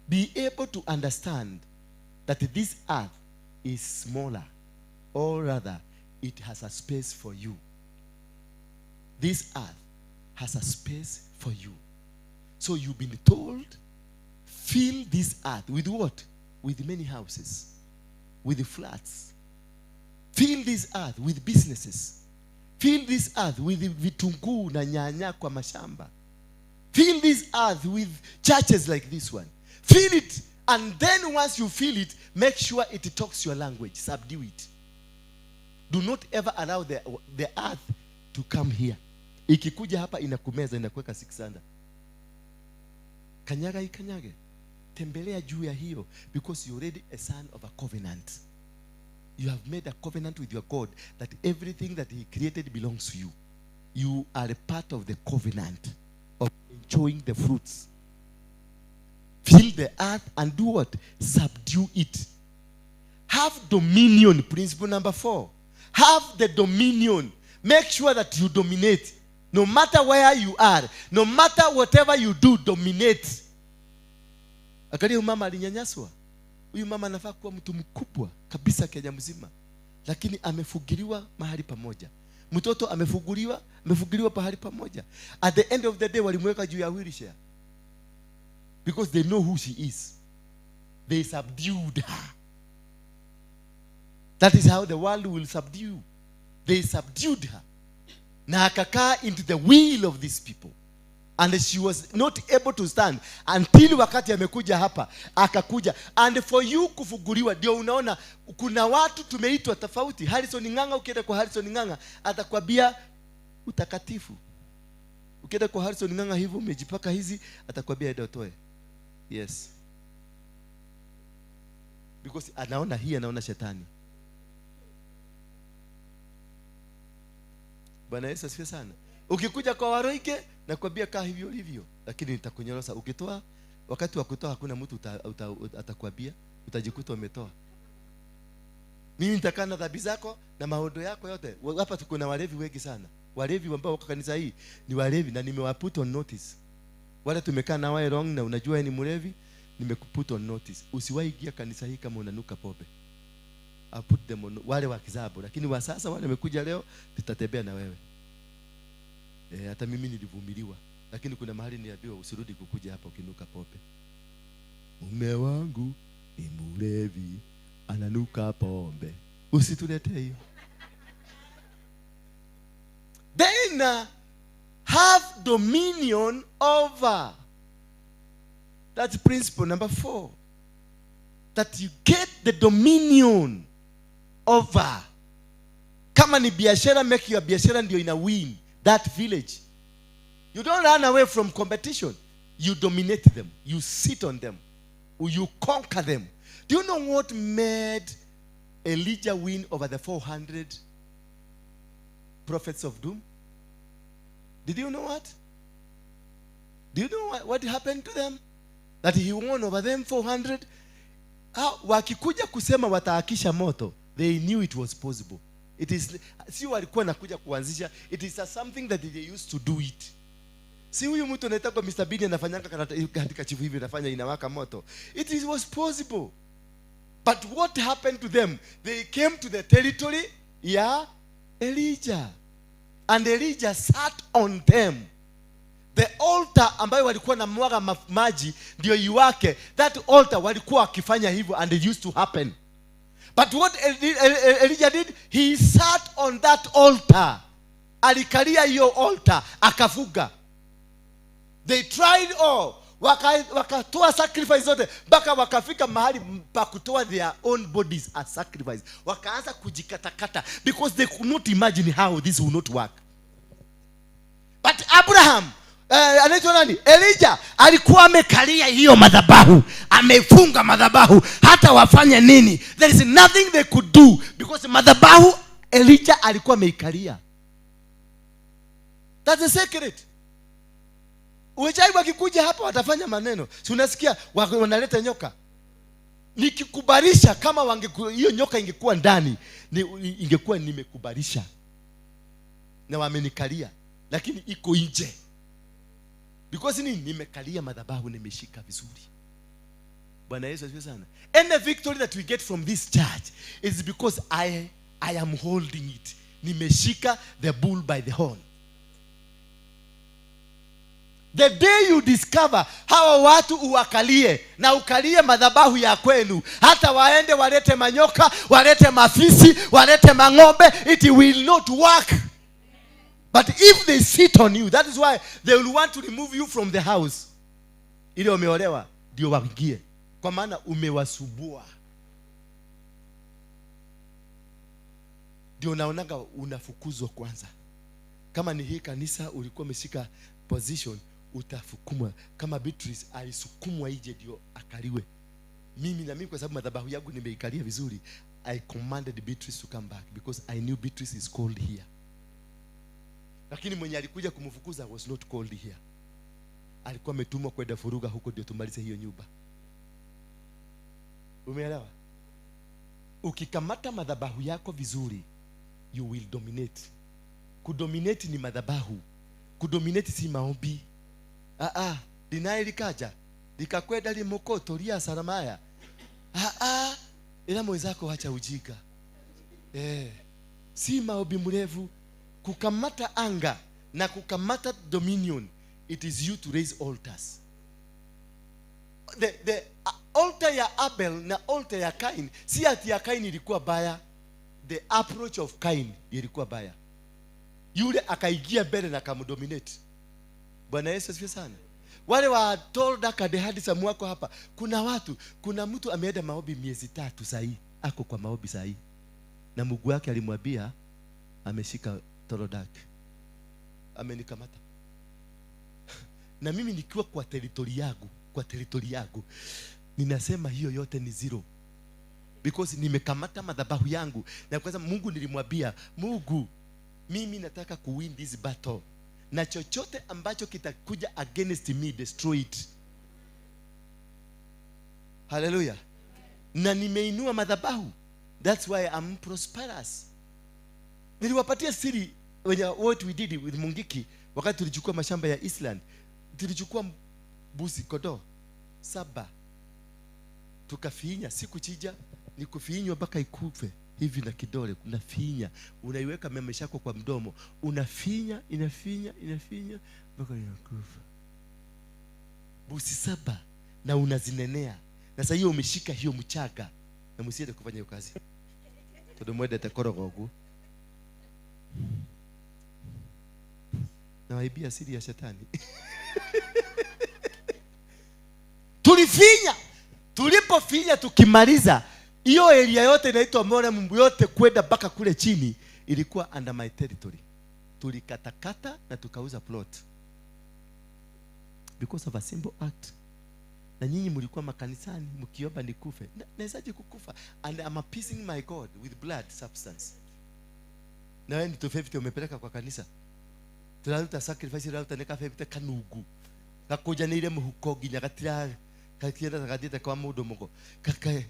be able to understand that this earth is smaller, or rather, it has a space for you. This earth has a space for you. So you've been told, fill this earth with what? With many houses, with flats. Fill this earth with businesses. Fill this earth with vitunguu na nyanya kwa mashamba. Fill this earth with churches like this one. Fill it, and then once you fill it, make sure it talks your language. Subdue it. Do not ever allow the earth to come here. Ikikuja hapa inakumeza, inakuweka 600. Kanyaga ikanyage. Tembelea juu ya hiyo, because you're already a son of a covenant. You have made a covenant with your God that everything that he created belongs to you. You are a part of the covenant of enjoying the fruits. Fill the earth and do what? Subdue it. Have dominion. Principle number 4. Have the dominion. Make sure that you dominate. No matter where you are, no matter whatever you do, dominate. Angalia huyu mama alinyanyaswa. Huyu mama anafaa kuwa mtu mkubwa kabisa Kenya mzima. Lakini amefugiliwa mahali pamoja. Mtoto amefugiliwa pahali pamoja. At the end of the day walimweka juu ya wheelchair. Because they know who she is. They subdued her. That is how the world will subdue. They subdued her. Na akakaa into the will of these people. And she was not able to stand until wakati amekuja hapa, akakuja. And for you kufuguliwa, ndio unaona kuna watu tumeitwa tofauti. Harrison Nganga, ukienda kwa Harrison Nganga atakwambia utakatifu. Ukienda kwa Harrison Nganga hivyo umejipaka hizi, atakwambia enda utoe. Yes. Because anaona hii, anaona shetani. Bwana Yesu asifiwe sana. Ukikuja kwa Waruinge nakwambia kaa hivyo ulivyo, lakini nitakunyorosa. Ukitoa, wakati wa kutoa hakuna mtu atakwambia, utajikuta umetoa. Mimi nitakaa na dhambi zako na maondo yako yote. Hapa tuko na walevi wengi sana. Walevi ambao wako kanisa hii ni walevi, na nimewaput on notice. Wale tumekaa na wao wrong na unajua ni mlevi, nimekuput on notice. Usiwahi ingia kanisa hii kama unanuka pombe. I put them on, wale wa kizabu. Lakini wa sasa wale wamekuja leo, tutatembea na wewe. Hata mimi nilivumiliwa, lakini kuna mahali niambiwa usirudi kukuja hapa ukinuka pombe. Mume wangu ni mlevi, ananuka pombe. Usituletee hiyo. Then have dominion over. That's principle number 4. That you get the dominion over. Kama ni biashara, make your biashara ndio ina win that village. You don't run away from competition. You dominate them. You sit on them. You conquer them. Do you know what made Elijah win over the 400 prophets of doom? Did you know what? Do you know what happened to them? That he won over them 400? Wakikuja kusema wataakisha moto, they knew it was possible. It is, si walikuwa nakuja kuanzisha, it is something that they used to do it. Si huyu mtu anaita kwa Mr. Bini anafanyanga katika chifu hivi anafanya inawaka moto. It was possible. But what happened to them? They came to the territory, Elijah. And Elijah sat on them. The altar ambayo walikuwa na mwaga maji ndio iwake. That altar walikuwa wakifanya hivyo, and it used to happen. But what Elijah did, he sat on that altar. Alikalia hiyo altar, akafuga. They tried all. Wakatoa sacrifice zote mpaka wakafika mahali pa kutoa their own bodies as sacrifice. Wakaanza kujikatakata because they could not imagine how this will not work. But Abraham, anaitwa nani? Elijah alikuwa amekalia hiyo madhabahu, amefunga madhabahu, hata wafanye nini, there is nothing they could do because madhabahu Elijah alikuwa ameikalia. That's the secret. Uwechaji wakikuja hapa watafanya maneno. Si unasikia wanaleta nyoka? Nikikubarisha kama hiyo nyoka ingekuwa ndani, ingekuwa nimekubarisha. Na wamenikalia, lakini iko nje. Because nimekalia madhabahu, nimeshika vizuri. Bwana Yesu asifiwe sana. And the victory that we get from this church is because I am holding it. Nimeshika the bull by the horn. The day you discover hawa watu uwakalie na ukalie madhabahu ya kwenu, hata waende walete manyoka, walete mafisi, walete mang'ombe, it will not work. But if they sit on you, that is why they will want to remove you from the house. Ili umeolewa ndio waingie, kwa maana umewasubua. Ndio naonaga unafukuzwa kwanza. Kama ni hii kanisa ulikuwa umeshika position, utafukumwa. Kama Beatrice alisukumwa ije ndio akaliwe. Mimi kwa sababu madhabahu yangu nimeikalia vizuri, I commanded Beatrice to come back because I knew Beatrice is called here. Lakini mwenye alikuja kumfukuza was not called here. Alikuwa ametumwa kwenda furuga huko ndio tumalize hiyo nyumba. Umeelewa? Ukikamata madhabahu yako vizuri, you will dominate. Kudominate ni madhabahu. Kudominate si maombi. Dinaye likaja likakwenda limokoto lia salamaya. Ila mwenzako acha ujika. Si maombi mrefu. Kukamata anga na kukamata dominion, it is you to raise altars. The altar ya Abel na altar ya Cain, si ati ya Cain ilikuwa baya, the approach of Cain ilikuwa baya. Yule akaigia mbele na kamdominate. Bwana Yesu asifiwe sana. Wale wa tolda kadehadi samuako hapa, kuna mtu ameenda maombi miezi 3 sahi, ako kwa maombi sahi. Na Mungu wake alimwambia ameshika torodak. Amenikamata. Na mimi nikiwa kwa territory yangu, ninasema hiyo yote ni zero. Because nimekamata madhabahu yangu. Na kwanza Mungu nilimwambia, Mungu, mimi nataka kuwin this battle. Na chochote ambacho kitakuja against me, destroy it. Hallelujah. Na nimeinua madhabahu. That's why I'm prosperous. Niliwapatia siri what we did with Mungiki wakati tulichukua mashamba ya Island. Tulichukua mbuzi kodoo 7. Tukafinya, sikuchija, ni kufinywa mpaka ikufe hivi na kidole, unafinya, unaiweka memeshako kwa mdomo, unafinya, inafinya mpaka inakufa. Mbuzi 7 na unazinenea. Sasa hiyo umeshika hiyo mchanga na msiende kufanya hiyo kazi. Todo mwende tekorogo huko. Na waibia siri ya shetani. Tulipofinya tukimaliza hiyo area yote inaitwa Mora Mumbu yote kwenda mpaka kule chini ilikuwa under my territory. Tulikatakata na tukauza plot because of a simple act. Na nyinyi mlikuwa makanisani mkiomba nikufe. Nawezaje kukufa? And I'm appeasing my God with blood substance. Na wewe ni 250 umepeleka kwa kanisa. Tunaruta sacrifice ruta neka 50 kanugu. Gakuja ni ile muhuko ginya gatira kakienda takadite kwa mundu mugo. Kaka.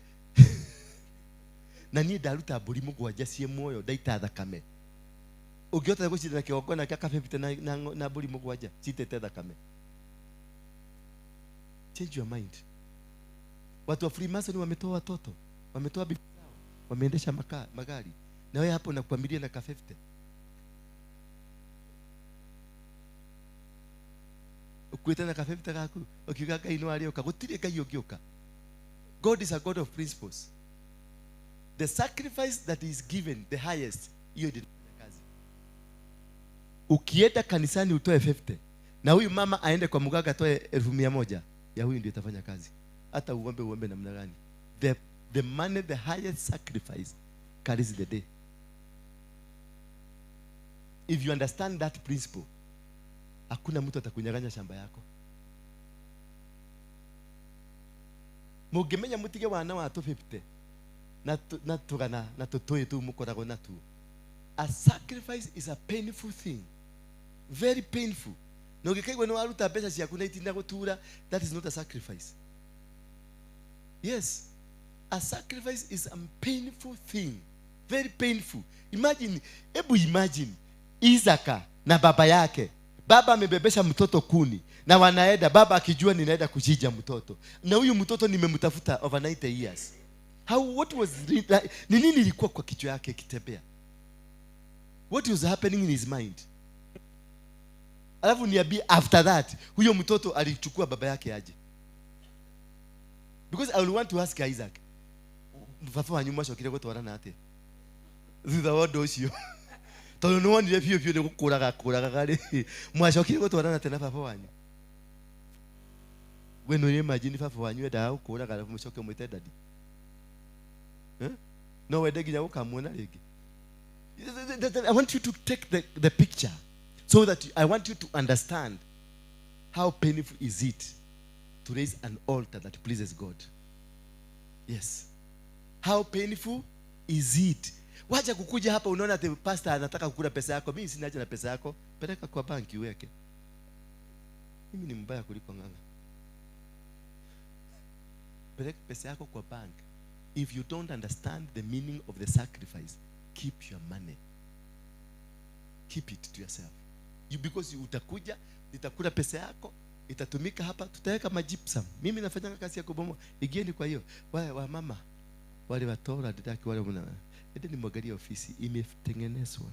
Na ni daruta buri mugo ajacie moyo daita thakame. Ugiota gucira na kiogona kaka 50 na buri mugo aja citete thakame. Change your mind. Watu wa Freemason wametoa watoto, wametoa bibi zao, wameendesha magari. Na wewe hapo nakuamilia na ka 50. Ukuita na ka 50 kako, ukikaka ino alio kakutire kayo gyoka. God is a God of principles. The sacrifice that is given, the highest, hiyo ndio kazi. Ukienda kanisani utoe 50 na huyu mama aende kwa mganga atoe 1,100. Ya huyu ndio itafanya kazi. Hata uombe namna gani. The money, the highest sacrifice carries the day. If you understand that principle, hakuna mtu atakunyang'anya shamba yako. Mugemenya mutige wana wa 250 na tugana na tutoe tu mukorago na tu. A sacrifice is a painful thing. Very painful. No gikaigwa no aruta pesa cia kuna itinda gutura, that is not a sacrifice. Yes, a sacrifice is a painful thing, very painful. Imagine Isaka na baba yake. Baba amebebesha mtoto kuni na wanaenda, baba akijua ninaenda kuchinja mtoto. Na huyu mtoto nimemtafuta over 90 years. What was ni nini ilikuwa kwa kichwa yake kitembea? What was happening in his mind? Alafu niambie after that huyo mtoto alichukua baba yake aje? Because I will want to ask Isaac, fafa wanyuma shokire gutwarana ate thutha wa ndocio tondu no wonire biũ ni gukuraga gari mwashokire gutwarana ate na fafa wanyu? We no imagine fafa wanyu enda gukuraga alafu mshoke mwite dadi? No wende ginya gukamwona rĩngĩ. I want you to take the picture so that I want you to understand how painful is it to raise an altar that pleases God. Yes. How painful is it? Wacha kukuja hapa unaona ati pastor anataka kukula pesa yako. Mimi sina haja na pesa yako. Peleka kwa banki uweke. Mimi ni mbaya kuliko nganga. Peleka pesa yako kwa bank. If you don't understand the meaning of the sacrifice, keep your money. Keep it to yourself. Because utakuja, nitakula pesa yako, itatumika hapa, tutaweka majipsam. Mimi nafanya kazi ya kubomoa. Igieni kwa hiyo. Wa mama wale watora dadaki wale mna. Ende ni mwangalia ofisi imetengenezwa.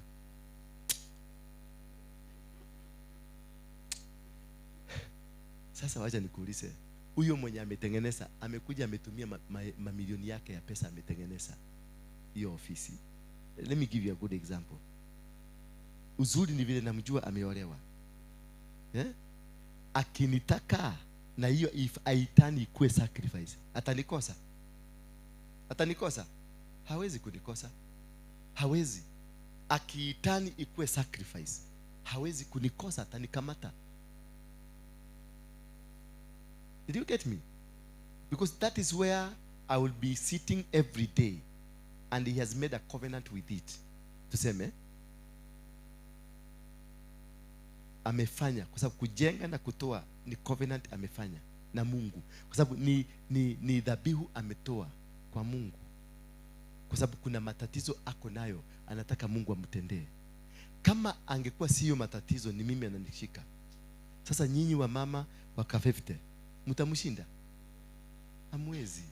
Sasa wacha nikuulize. Huyo mwenye ametengeneza, amekuja ametumia mamilioni yake ya pesa ametengeneza hiyo ofisi. Let me give you a good example. Uzuri ni vile namjua ameolewa. Akinitaka na hiyo if aitani ikue sacrifice, atanikosa? Atanikosa? Hawezi kunikosa. Hawezi. Akiitani ikue sacrifice, hawezi kunikosa, atanikamata. Did you get me? Because that is where I will be sitting every day, and he has made a covenant with it. Tuseme amefanya, kwa sababu kujenga na kutoa ni covenant amefanya na Mungu, kwa sababu ni dhabihu ametoa kwa Mungu, kwa sababu kuna matatizo ako nayo anataka Mungu amtendee. Kama angekuwa siyo matatizo, ni mimi ananishika. Sasa nyinyi wa mama wa K50 mtamshinda? Hamwezi.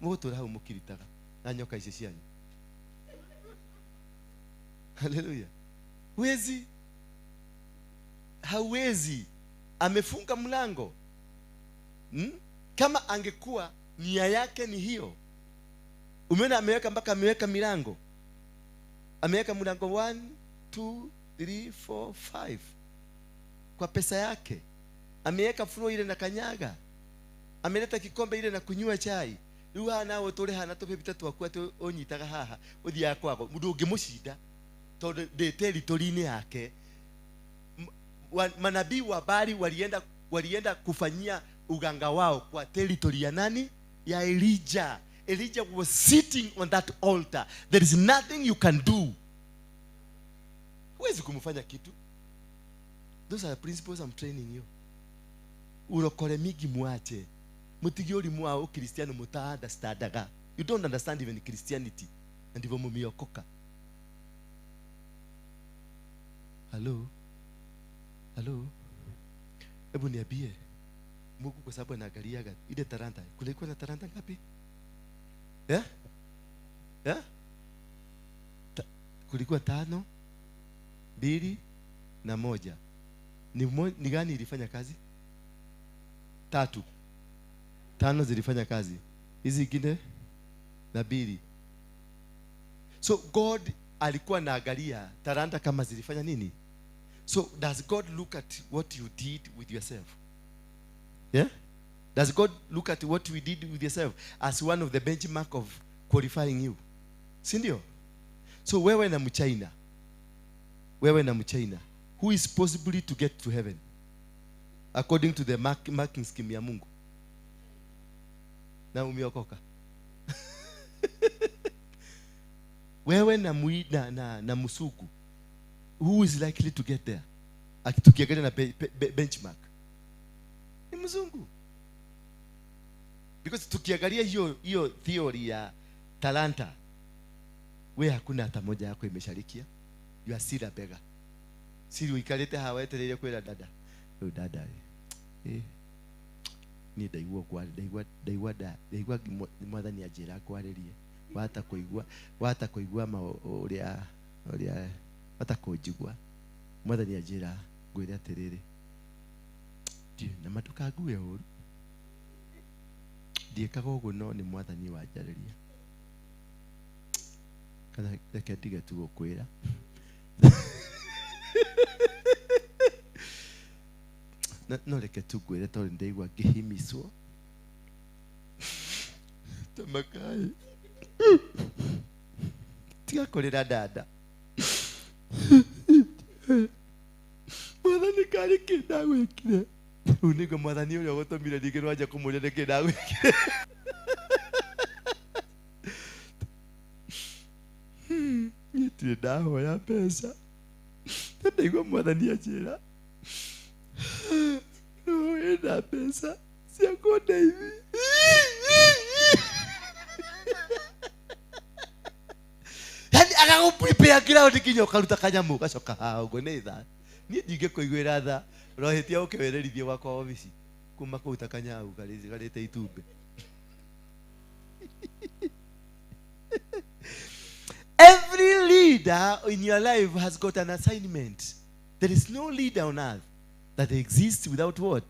Moto raho mukiritaga na nyoka isheshianyu. Haleluya. Wezi. Hawezi. Amefunga mlango. Kama angekuwa nia yake ni hiyo, umeona ameweka milango, ameweka mlango 1 2 3 4 5 kwa pesa yake, ameweka floor ile na kanyaga, ameleta kikombe ile na kunywa chai. Ruha nawe tore hana tope bitatu akwate onyitaga haha uthia kwako mundu ungimucinda tondu de territory-ini yake. Manabii wa Bali walienda kufanyia uganga wao kwa territory ya nani? Ya Elijah. Elijah was sitting on that altar. There is nothing you can do. Huwezi kumfanya kitu. Those are the principles I'm training you. Urokore migi muache. Mutigiori muao Kristiano understandaga. You don't understand even Christianity. And ndivyo mumiokoka. Hello? Hebu niambie. Mungu kwa sababu anaangaliaga ile talanta. Kulikuwa na talanta ngapi? Kulikuwa 5, 2 na 1. Ni gani ilifanya kazi? 3. 5 zilifanya kazi. Hizi zingine na 2. So God alikuwa anaangalia talanta kama zilifanya nini? So does God look at what you did with yourself? Yeah? Does God look at what we did with yourself as one of the benchmark of qualifying you? Si ndio? So wewe na mchaina who is possibly to get to heaven according to the marking scheme ya Mungu? Na umeokoka. Wewe na musuku who is likely to get there? Tukiangalia na benchmark ni mzungu. Because tukiangalia hiyo theory ya talanta, wewe hakuna hata moja yako imesharikia. You are still a beggar. Siri uikalete hawaetelele kwela dada. Dada. Ni daigwa mwathani ajira kwaririe. Wata kuigua ma uria watakujigwa. Mwathani ajira gwire atiriri. Na matukague uru. Ndiekaga uguo no ni mwathani wanjariria. Kana reke ndige tu gukwira. No reke tu gwire tondu ndaigua ngihimiswo. Tamakai. Tiga kurira dada. Mwathani kari kindagwikire. Unigo mwathani uria gutumire ndigirwo anja kumuria niki ndagwikire. Nitire ndahoya pesa. Ndaigua mwathani ajira. No enda pesa. Siakonda hivi. Yani agaguprepare ground kinyo karuta kanyamu gacoka hago ni tha. Ni ndinge kuiguira tha. Rohetia ukiwererithie wakwa ofisi. Kuma kuuta kanyamu galite itumbe. Every leader in your life has got an assignment. There is no leader on earth that exists without what?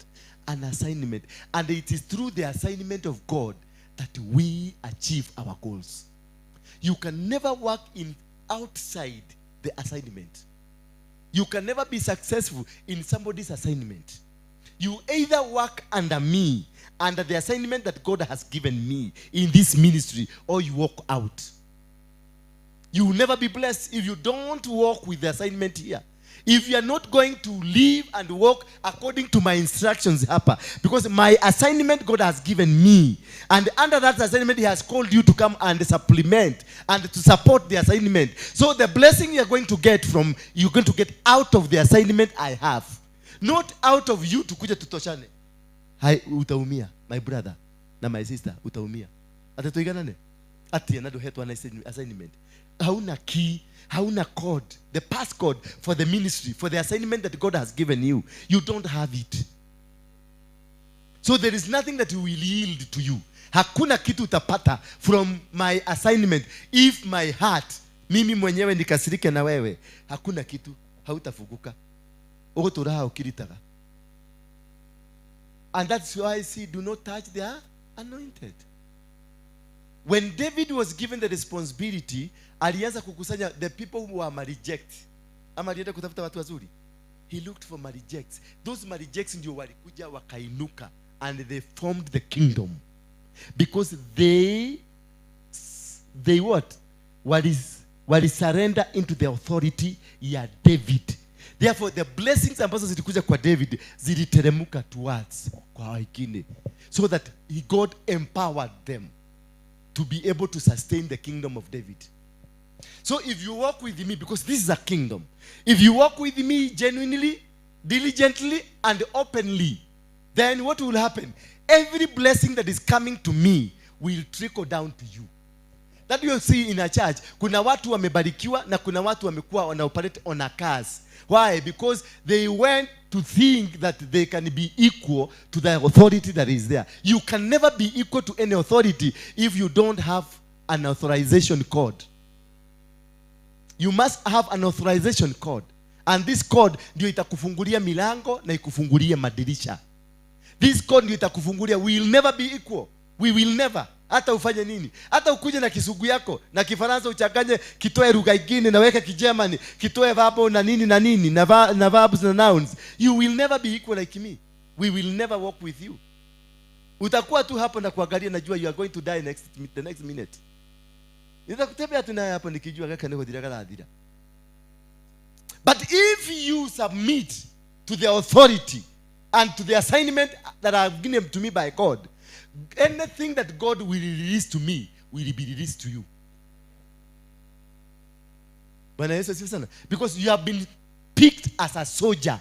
An assignment. And it is through the assignment of God that we achieve our goals. You can never work outside the assignment. You can never be successful in somebody's assignment. You either work under me, under the assignment that God has given me in this ministry, or you walk out. You will never be blessed if you don't walk with the assignment here. If you are not going to live and walk according to my instructions, because my assignment God has given me, and under that assignment He has called you to come and supplement and to support the assignment. So the blessing you're going to get out of the assignment I have, not out of you to kuja tutoshane. Hai utaumia, my brother na my sister, utaumia. Atatuiganane. Ati anado hetu ana assignment. Hauna key, hauna code, the passcode for the ministry, for the assignment that God has given you. You don't have it. So there is nothing that will yield to you. Hakuna kitu utapata from my assignment. If my heart, mimi mwenyewe nikasirike na wewe, hakuna kitu, hautafukuka. Ogoturaha ukiritaga. And that's why I see, do not touch their anointed. When David was given the responsibility, alianza kukusanya the people who were reject. Ama alienda kutafuta watu wazuri. He looked for rejects. Those rejects ndio walikuja wakainuka, and they formed the kingdom. Because they what? Wali surrender into the authority ya David. Therefore the blessings ambazo zilikuja kwa David ziliteremuka towards kwa wengine, so that God empowered them to be able to sustain the kingdom of David. So if you walk with me, because this is a kingdom, if you walk with me genuinely, diligently, and openly, then what will happen? Every blessing that is coming to me will trickle down to you. That you see in a church, kuna watu wamebarikiwa na kuna watu wamekuwa wanaoperate on a curse. Why? Because they went to think that they can be equal to the authority that is there. You can never be equal to any authority if you don't have an authorization code. You must have an authorization code. And this code ndio itakufungulia milango na ikufungulia madirisha. This code ndio itakufungulia. We will never be equal. We will never. Hata ufanye nini? Hata ukuje na kisugu yako na Kifaransa uchanganye, kitoe lugha nyingine na weke Kijerumani, kitoe verb na nini na nini na verbs na nouns, you will never be equal like me. We will never walk with you. Utakuwa tu hapo na kuangalia, najua you are going to die the next minute. Nitakutembea tu naye hapo nikijua kaka niko diraka adira. But if you submit to the authority and to the assignment that I have given to me by God, anything that God will release to me will be released to you. Bwana Yesu asifiwe sana. Because you have been picked as a soldier.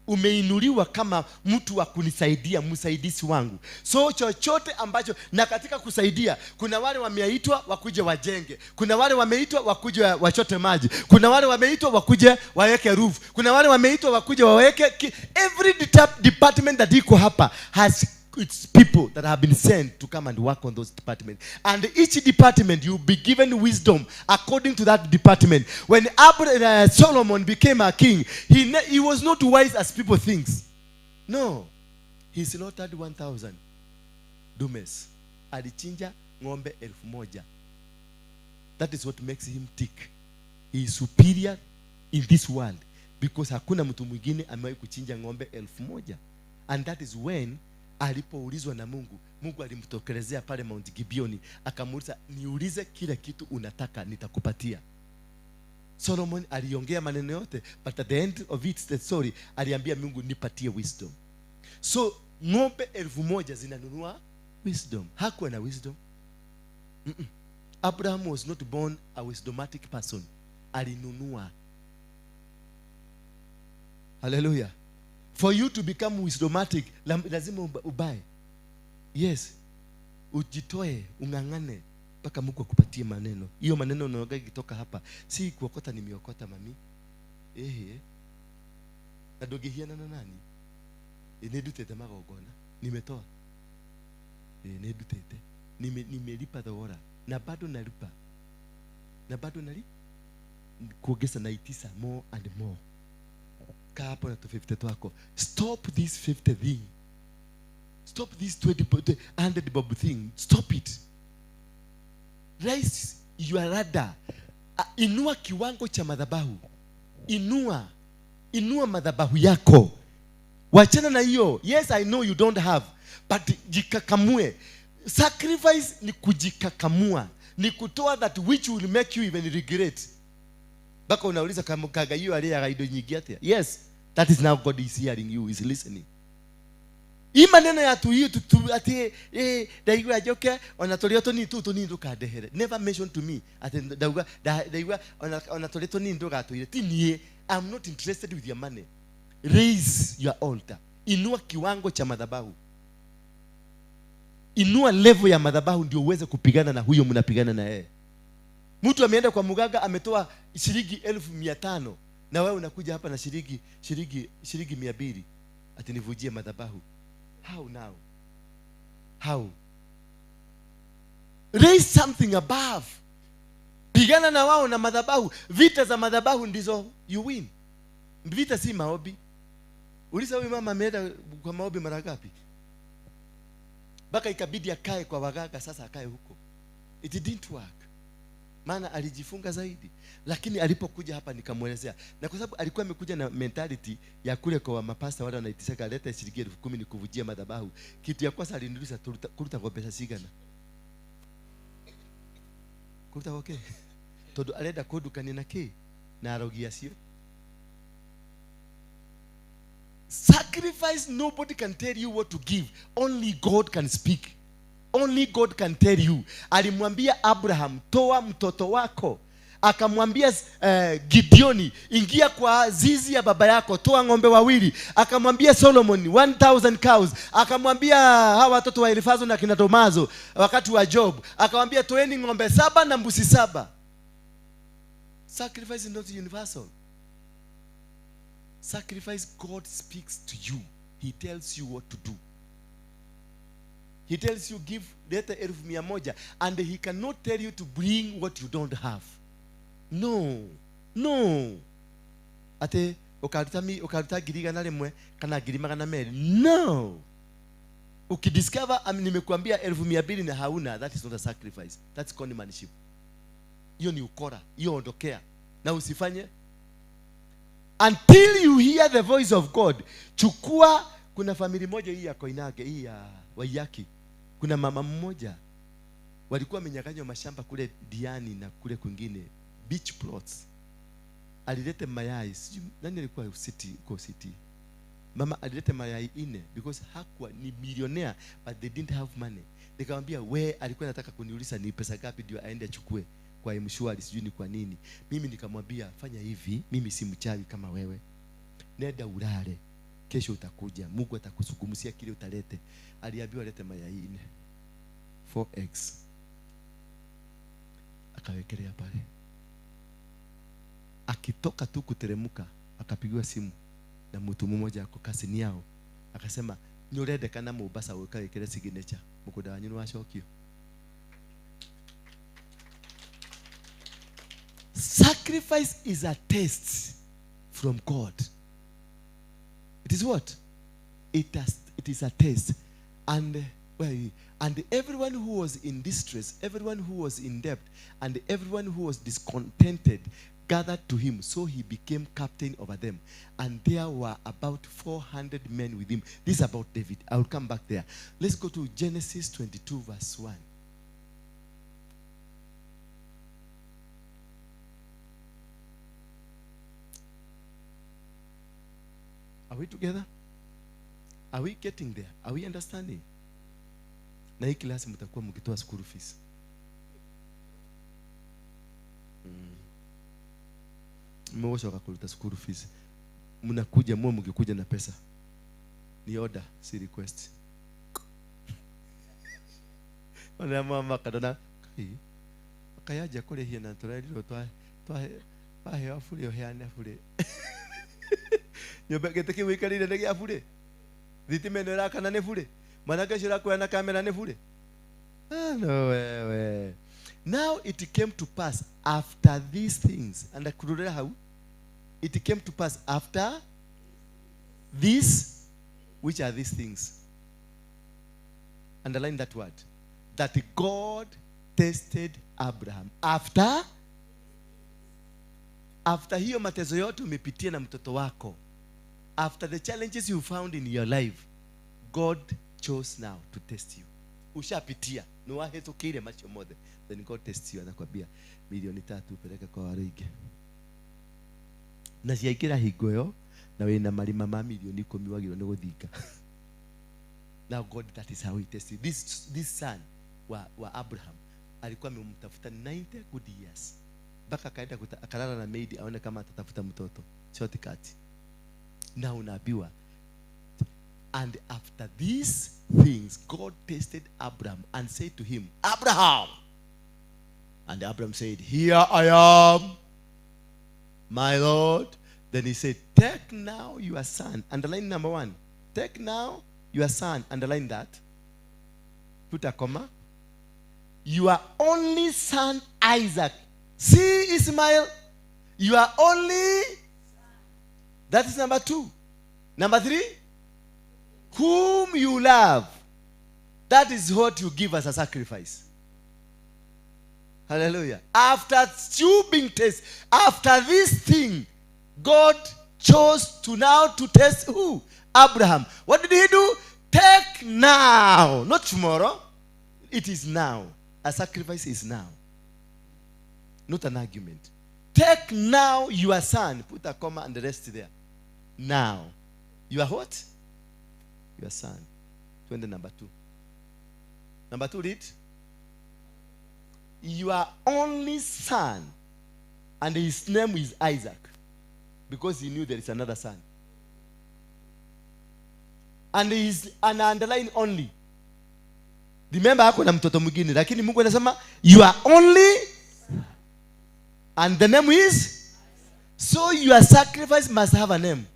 Umeinuliwa kama mtu wa kunisaidia, msaidizi wangu. So chochote ambacho, na katika kusaidia, kuna wale wameitwa wakuje wajenge, kuna wale wameitwa wakuje wachote maji, kuna wale wameitwa wakuje waweke roof, kuna wale wameitwa wakuje waweke every department that iko hapa has its people that have been sent to come and work on those departments. And each department you will be given wisdom according to that department. When Solomon became a king, he was not wise as people think. No. He slaughtered 1,000 dumes. Alichinja ng'ombe 1,000. That is what makes him tick. He is superior in this world because hakuna mtu mwingine amewahi kuchinja ng'ombe 1,000. And that is when alipoulizwa na Mungu, Mungu alimtokelezea pale Mount Gibeoni, akamuuliza, niulize kile kitu unataka nitakupatia. Solomon aliongea maneno yote, but at the end of it, the story, aliambia Mungu, nipatie wisdom. So ng'ombe 1,000 zinanunua wisdom. Hakuwa na wisdom. Abraham was not born a wisdomatic person. Alinunua. Hallelujah. For you to become wisdomatic, lazima ubae. Yes. Ujitoe, ungangane, mpaka Mungu akupatie maneno. Hiyo maneno unaoga kitoka hapa, si kuokota nimeokota mami. Adogehiana na nani? Nedutete magogona. Nimetoa. Nedutete. Nimelipa dhora. Na bado nalipa. Kuongeza na itisa more and more. Kapo na 50 twako. Stop this 50 thing. Stop this 100 bob thing. Stop it. Raise your radar. Inua kiwango cha madhabahu. Inua madhabahu yako. Wachana na hiyo. Yes, I know you don't have, but jikakamue. Sacrifice ni kujikakamua. Ni kutoa that which will make you even regret. Baka unauliza kama kaga hiyo aliye gaido nyingi ate. Yes, that is now God is hearing you, is listening. Hii maneno ya tu hiyo tu ate daiwa joke onatolio to ni ndo kadehere. Never mention to me ate daiwa onatolio to ni ndo gato. Tinie, I'm not interested with your money. Raise your altar. Inua kiwango cha madhabahu. Inua level ya madhabahu ndio uweze kupigana na huyo mnapigana na yeye. Mtu ameenda kwa muganga ametoa shilingi 1,500 na wewe unakuja hapa na shilingi 200 ati nivujie madhabahu. How now? How? Raise something above. Pigana na wao na madhabahu. Vita za madhabahu ndizo you win. Vita si maombi. Uliza huyu mama ameenda kwa maombi mara ngapi? Baka ikabidi akae kwa waganga, sasa akae huko. It didn't work. Maana alijifunga zaidi. Lakini alipokuja hapa nikamwelezea. Na kwa sababu alikuwa amekuja na mentality ya kule kwa mapasta wale wanaitisha leta shilingi 10,000 nikuvujia madhabahu. Kitu ya kwanza aliniuliza kuruta kwa pesa sigana. Kuruta okay. Todo alenda kodukani na ki na arogia sio. Sacrifice, nobody can tell you what to give. Only God can speak. Only God can tell you. Alimwambia Abraham, toa mtoto wako. Akamwambia Gideoni, ingia kwa zizi ya baba yako, toa ng'ombe wawili. Akamwambia Solomon 1,000 cows. Akamwambia hawa watoto wa Elifazo na kina Tomazo wakati wa Job, akamwambia toeni ng'ombe 7 na mbuzi 7. Sacrifice is not universal. Sacrifice, God speaks to you. He tells you what to do. He tells you give leta 1,100 and he cannot tell you to bring what you don't have. No. Ate ukaruta giriga na lemwe kana girima na meri. No. Ukidiscover nimekuambia 200,000 na hauna, that is not a sacrifice. That's conmanship. Hiyo ni ukora. Hiyo ondokea. Na usifanye until you hear the voice of God. Chukua, kuna family moja hii ya Koinage, hii ya Waiyaki. Kuna mama mmoja walikuwa wamenyang'anywa mashamba kule Diani na kule kwingine, beach plots. Alilete mayai, nani alikuwa city? Mama alilete mayai 4 because hakuwa ni millionaire but they didn't have money. Nikamwambia alikuwa anataka kuniuliza ni pesa ngapi ndio aende achukue kwa mshwari, sijui ni kwa nini. Mimi nikamwambia fanya hivi, mimi si mchawi kama wewe. Nenda ulale. Kesho utakuja. Mungu atakusukumusia kile utalete. Aliambiwa lete mayai 4 eggs. Akawekelea pale. Akitoka tu kuteremuka, akapigiwa simu na mtu mmoja ako kasini yao. Akasema, "Nyorede kana Mombasa ukawekele signature. Mukoda wanyu washokio." Sacrifice is a test from God. It is what? It is a test. And everyone who was in distress, everyone who was in debt, and everyone who was discontented gathered to him. So he became captain over them. And there were about 400 men with him. This is about David. I will come back there. Let's go to Genesis 22 verse 1. Are we together? Are we getting there? Are we understanding? Na hii klasi mtakuwa mkitoa school fees. Mmewasha wakakuta school fees. Mnakuja mkikuja na pesa. Ni order, si request. Wana mama kadona akayaje kule hii na turalilo twa hewa fule heane fule. Nyoba geteke wikalile ndege afule. Zitimeno la kana nefule. Manake shira kwa na kamera nefule. No way. Now it came to pass after these things. And how? It came to pass after these. Which are these things? Underline that word. That God tested Abraham. After hiyo matezo yote umepitia na mtoto wako. After the challenges you found in your life, God chose now to test you. Ushapitia. No wahe tukile macho mode. Then God tests you. Anakwambia 3,000,000 peleka kwa Waruinge. Na siyaikira higoyo na wena marima ma 10,000,000 wagiro ni guthinga. Now God, that is how he tests you. This son wa Abraham alikuwa amemtafuta 90 good years. Baka kaenda akalala na maid aone kama atatafuta mtoto. Shortcut. Now unaambiwa, and after these things God tested Abraham and said to him, Abraham. And Abraham said, here I am, my Lord. Then he said, take now your son. Underline number 1. Take now your son. Underline that. Put a comma. Your only son Isaac. See Ismail. You are only. That is number 2. Number 3, whom you love. That is what you give as a sacrifice. Hallelujah. After you being tested, after this thing, God chose to now to test who? Abraham. What did he do? Take now, not tomorrow. It is now. A sacrifice is now. Not an argument. Take now your son. Put a comma and the rest there. Now. You are what? Your son. 20 number 2. Number 2, read. Your only son. And his name is Isaac. Because he knew there is another son. And he is an underline only. Remember hako na mtoto mwingine, lakini Mungu anasema you are only, and the name is, so your sacrifice must have a name.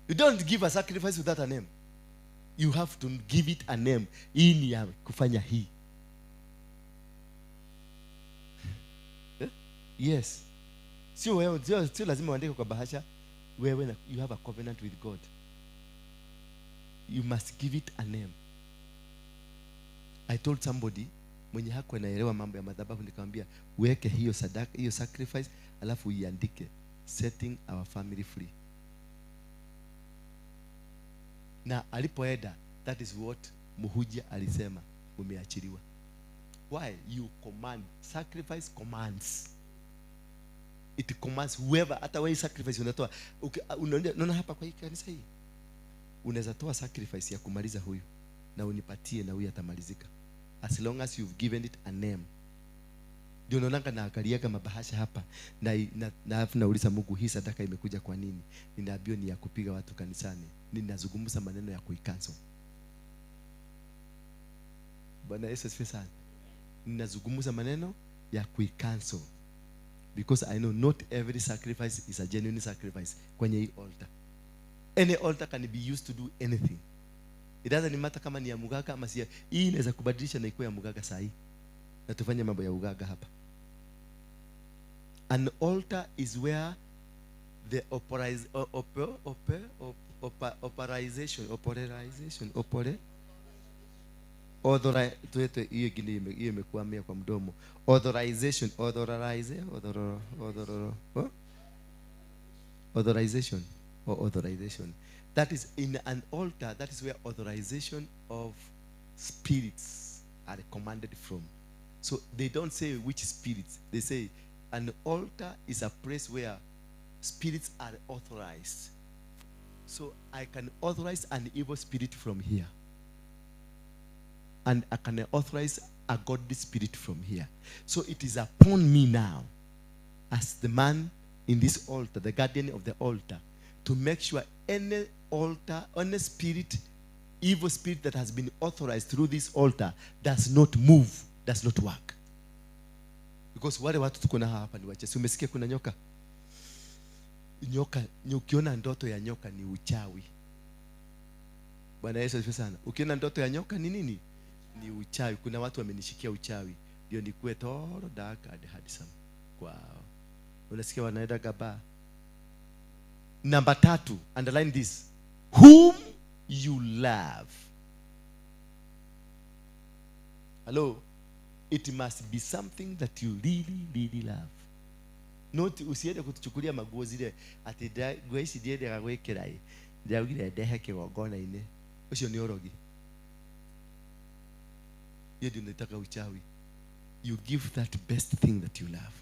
You don't give a sacrifice without a name. You have to give it a name. Hii ni ya kufanya hii. Yes. Sio lazima uandike kwa bahasha. Wewe you have a covenant with God. You must give it a name. I told somebody mwenye hako anaelewa mambo ya madhabahu, nikamwambia weke hiyo sadaka, hiyo sacrifice, alafu uiandike setting our family free. Na alipoenda, that is what Muhujia alisema, umeachiliwa. Why? You command. Sacrifice commands. It commands whoever, hata wewe sacrifice unatoa. Unaona hapa kwa hii kanisa hii, unaweza toa sacrifice ya kumaliza huyu na unipatie na huyu atamalizika, as long as you've given it a name. Ndio unaona na akalia kama bahasha hapa na afu nauliza Mungu, hii sadaka imekuja kwa nini? Ninaambiwa ni ya kupiga watu kanisani. Ninazungumza maneno ya kuicancel. Bwana Yesu asifiwe sana. Ninazungumza maneno ya kuicancel, because I know not every sacrifice is a genuine sacrifice kwenye hii altar. Any altar can be used to do anything. It doesn't matter kama ni ya mugaga ama si. Hii inaweza kubadilisha na ikuwe ya mugaga saa hii, na tufanye mambo ya ugaga hapa. An altar is where the authorization. That is in an altar. That is where authorization of spirits are commanded from. So they don't say which spirits. They say an altar is a place where spirits are authorized. So I can authorize an evil spirit from here, and I can authorize a godly spirit from here. So it is upon me now, as the man in this altar, the guardian of the altar, to make sure any altar, any spirit, evil spirit that has been authorized through this altar does not move, does not work. Because wale watu tuko na hapa ni wachache. Umesikia kuna nyoka? Nyoka, ukiona ndoto ya nyoka ni uchawi. Bwana Yesu asifiwe sana. Ukiona ndoto ya nyoka ni nini? Ni uchawi. Kuna watu wamenishikia uchawi. Ndio nikuwe toro dark and handsome. Wow. Unasikia wanaenda gaba. Number 3, underline this. Whom you love. Hello? It must be something that you really, really love. Not usiende kutuchukulia maguo zile ati gwesi diende gagwekerai. Ndiagire ndehe kigongona ine. Ucio ni orogi. Yeye ndio uchawi. You give that best thing that you love.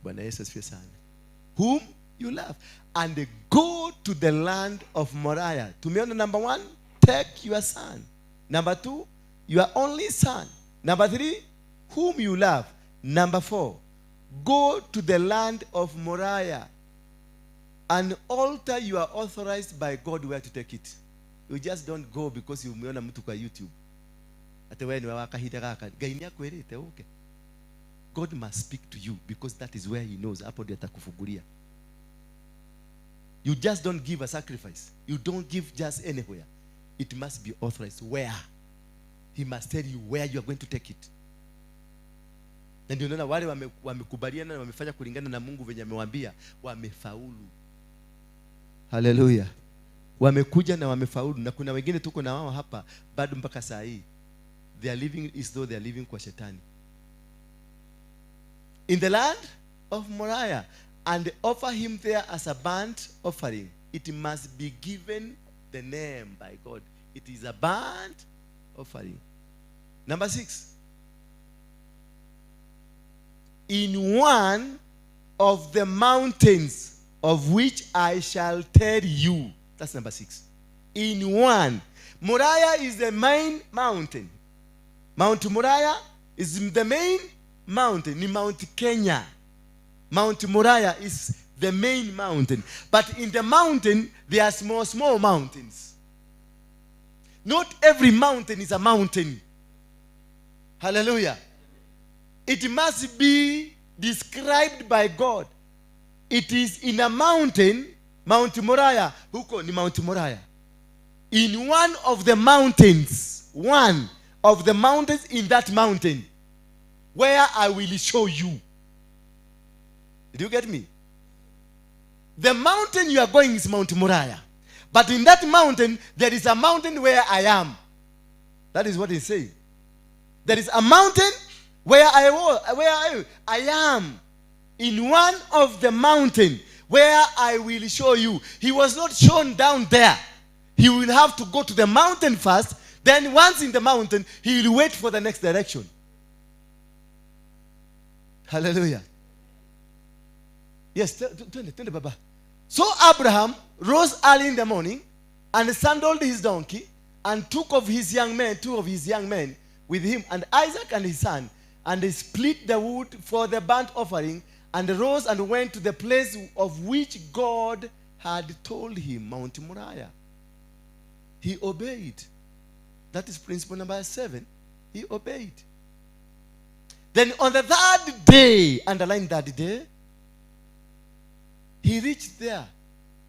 Bwana Yesu asifiwe sana. Whom you love, and go to the land of Moriah. Tumeona number 1, take your son. Number 2, your only son. Number 3, whom you love. Number 4, go to the land of Moriah. An altar you are authorized by God where to take it. You just don't go because you umeona mtu kwa YouTube. Ate wewe ni wakahita kaka. Gaini yako erete okay. God must speak to you because that is where he knows. Hapo ndio atakufungulia. You just don't give a sacrifice. You don't give just anywhere. It must be authorized. Where? He must tell you where you are going to take it. Na ndio unaona wale wamekubaliana na wamefanya kulingana na Mungu venye amewaambia, wamefaulu. Haleluya. Wamekuja na wamefaulu, na kuna wengine tuko na wao hapa bado mpaka saa hii. They are living as though they are living kwa shetani. In the land of Moriah, and offer him there as a burnt offering. It must be given the name by God. It is a burnt offering. Number 6. In one of the mountains of which I shall tell you. That's number 6. In one. Moriah is the main mountain. Mount Moriah is the main mountain. In Mount Kenya. Mount Moriah is the main mountain. But in the mountain, there are small mountains. Not every mountain is a mountain. Hallelujah. It must be described by God. It is in a mountain, Mount Moriah. Huko ni Mount Moriah. In one of the mountains in that mountain, where I will show you. Did you get me? The mountain you are going is Mount Moriah. But in that mountain, there is a mountain where I am. That is what he's saying. There is a mountain where I am. In one of the mountain where I will show you. He was not shown down there. He will have to go to the mountain first. Then once in the mountain, he will wait for the next direction. Hallelujah. Yes, tell Baba. So Abraham rose early in the morning and sandaled his donkey and took of his young men, 2 of his young men with him, and Isaac and his son, and they split the wood for the burnt offering, and rose and went to the place of which God had told him, Mount Moriah. He obeyed. That is principle number 7. He obeyed. Then on the 3rd day, underline that day, he reached there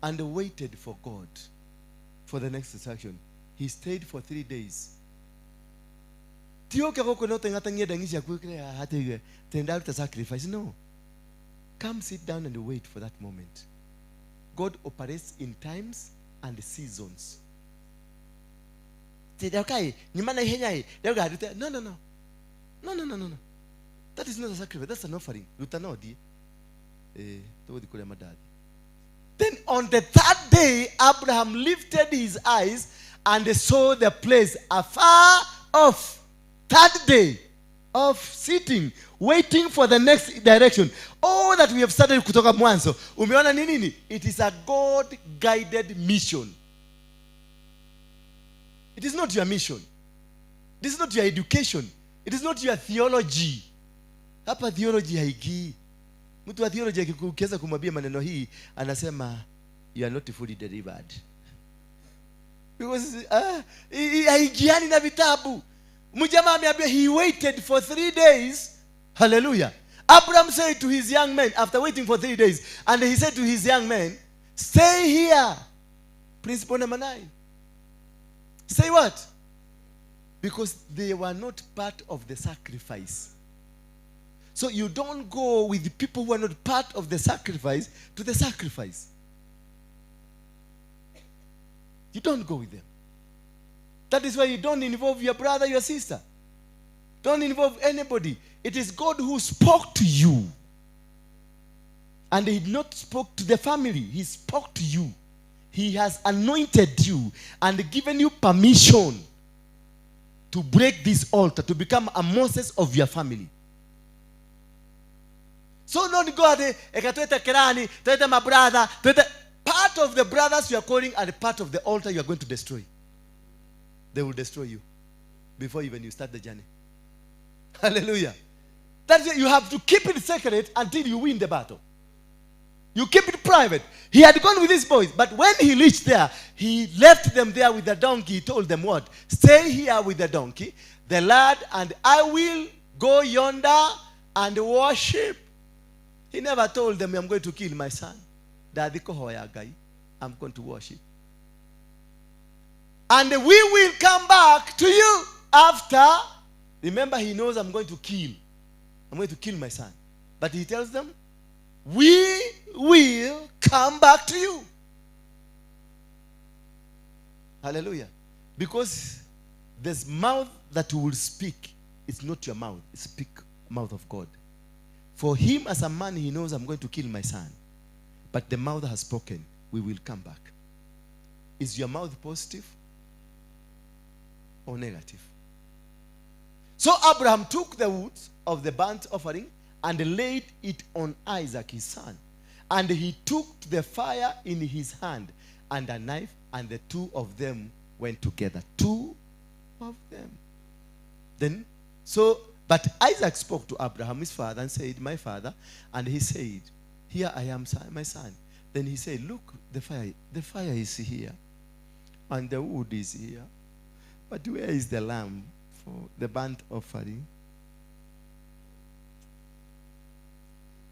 and waited for God for the next instruction. He stayed for 3 days. Sacrifice. No. Come sit down and wait for that moment. God operates in times and seasons. No. That is not a sacrifice. That's an offering. Then on the 3rd day, Abraham lifted his eyes and saw the place afar off. 3rd day of sitting, waiting for the next direction. All that we have started kutoka mwanzo. Umeona nini? It is a God-guided mission. It is not your mission. This is not your education. It is not your theology. Hapa theology haigii. Mtu wa theology akikiweza kumwambia maneno hii anasema you are not fully delivered. Because haigiani na vitabu. Mjamaa ameambia he waited for 3 days. Hallelujah. Abraham said to his young men after waiting for 3 days, and he said to his young men, stay here. Principle number 9. Say what? Because they were not part of the sacrifice. So you don't go with the people who are not part of the sacrifice to the sacrifice. You don't go with them. That is why you don't involve your brother, your sister. Don't involve anybody. It is God who spoke to you. And he not spoke to the family. He spoke to you. He has anointed you and given you permission to break this altar, to become a Moses of your family. So don't go at Kerani, my brother. Part of the brothers you are calling and part of the altar you are going to destroy. They will destroy you before even you start the journey. Hallelujah. That's it. You have to keep it secret until you win the battle. You keep it private. He had gone with his boys, but when he reached there, he left them there with the donkey. He told them what? Stay here with the donkey, the lad, and I will go yonder and worship. He never told them, I'm going to kill my son. I'm going to worship. And we will come back to you after. Remember, he knows I'm going to kill my son. But he tells them, we will come back to you. Hallelujah. Because this mouth that will speak, it's not your mouth. It's speak mouth of God. For him as a man, he knows I'm going to kill my son. But the mouth has spoken. We will come back. Is your mouth positive or negative? So Abraham took the wood of the burnt offering and laid it on Isaac his son. And he took the fire in his hand and a knife, and the two of them went together. Two of them. Then, but Isaac spoke to Abraham, his father, and said, my father. And he said, here I am, son, my son. Then he said, look, the fire is here, and the wood is here. But where is the lamb for the burnt offering?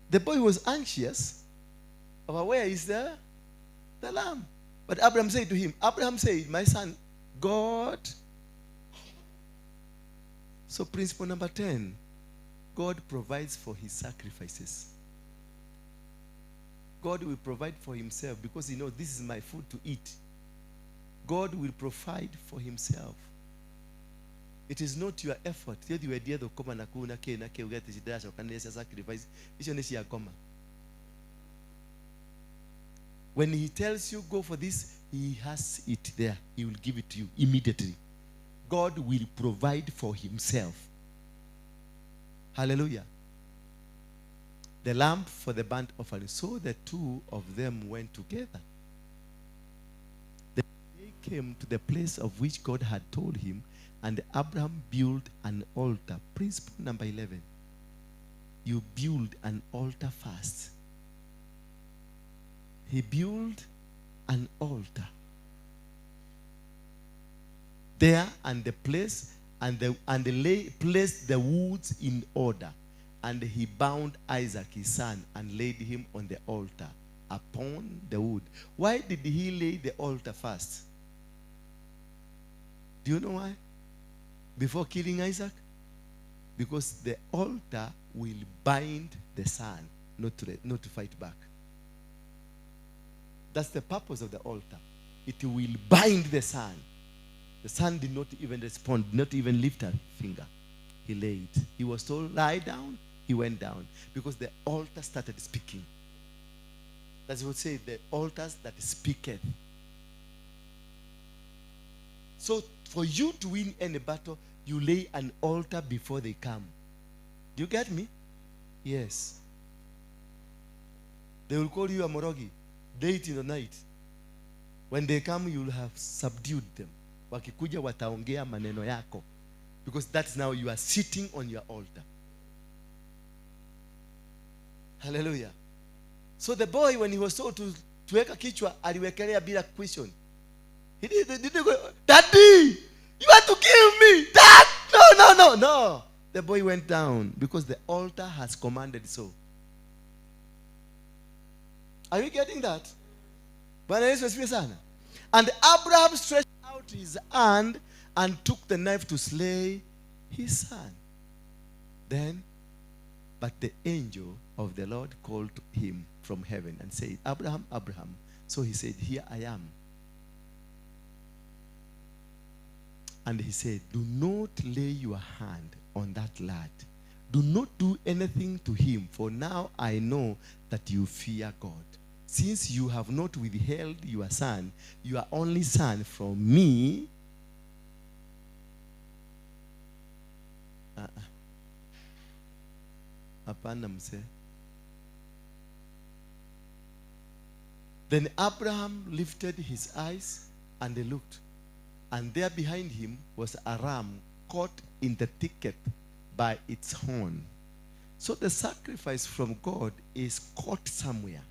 The boy was anxious about where is the lamb. But Abraham said to him, Abraham said, my son, God. So principle number 10, God provides for his sacrifices. God will provide for himself because he knows this is my food to eat. God will provide for himself. It is not your effort. When he tells you go for this, he has it there. He will give it to you immediately. God will provide for himself. Hallelujah. The lamb for the burnt offering. So the two of them went together. They came to the place of which God had told him, and Abraham built an altar. Principle number 11. You build an altar first. He built an altar there, and the place placed the woods in order, and he bound Isaac his son and laid him on the altar upon the wood. Why did he lay the altar first? Do you know why? Before killing Isaac? Because the altar will bind the son, not to fight back. That's the purpose of the altar. It will bind the son. The son did not even respond, not even lift a finger. He laid. He was told, lie down. He went down. Because the altar started speaking. That's what say, the altars that speaketh. So, for you to win any battle, you lay an altar before they come. Do you get me? Yes. They will call you a morogi. Late in the night. When they come, you will have subdued them. Wakikuja wataongea maneno yako. Because that's now you are sitting on your altar. Hallelujah. So the boy, when he was told to weka kichwa, aliwekelea bila question. He didn't go, Daddy, you want to kill me. Dad, no. The boy went down because the altar has commanded so. Are you getting that? And Abraham stretched out his hand and took the knife to slay his son. But the angel of the Lord called him from heaven and said, Abraham, Abraham. So he said, here I am. And he said, do not lay your hand on that lad. Do not do anything to him, for now I know that you fear God. Since you have not withheld your son, your only son, from me, Then Abraham lifted his eyes and he looked, and there behind him was a ram caught in the thicket by its horn. So the sacrifice from God is caught somewhere.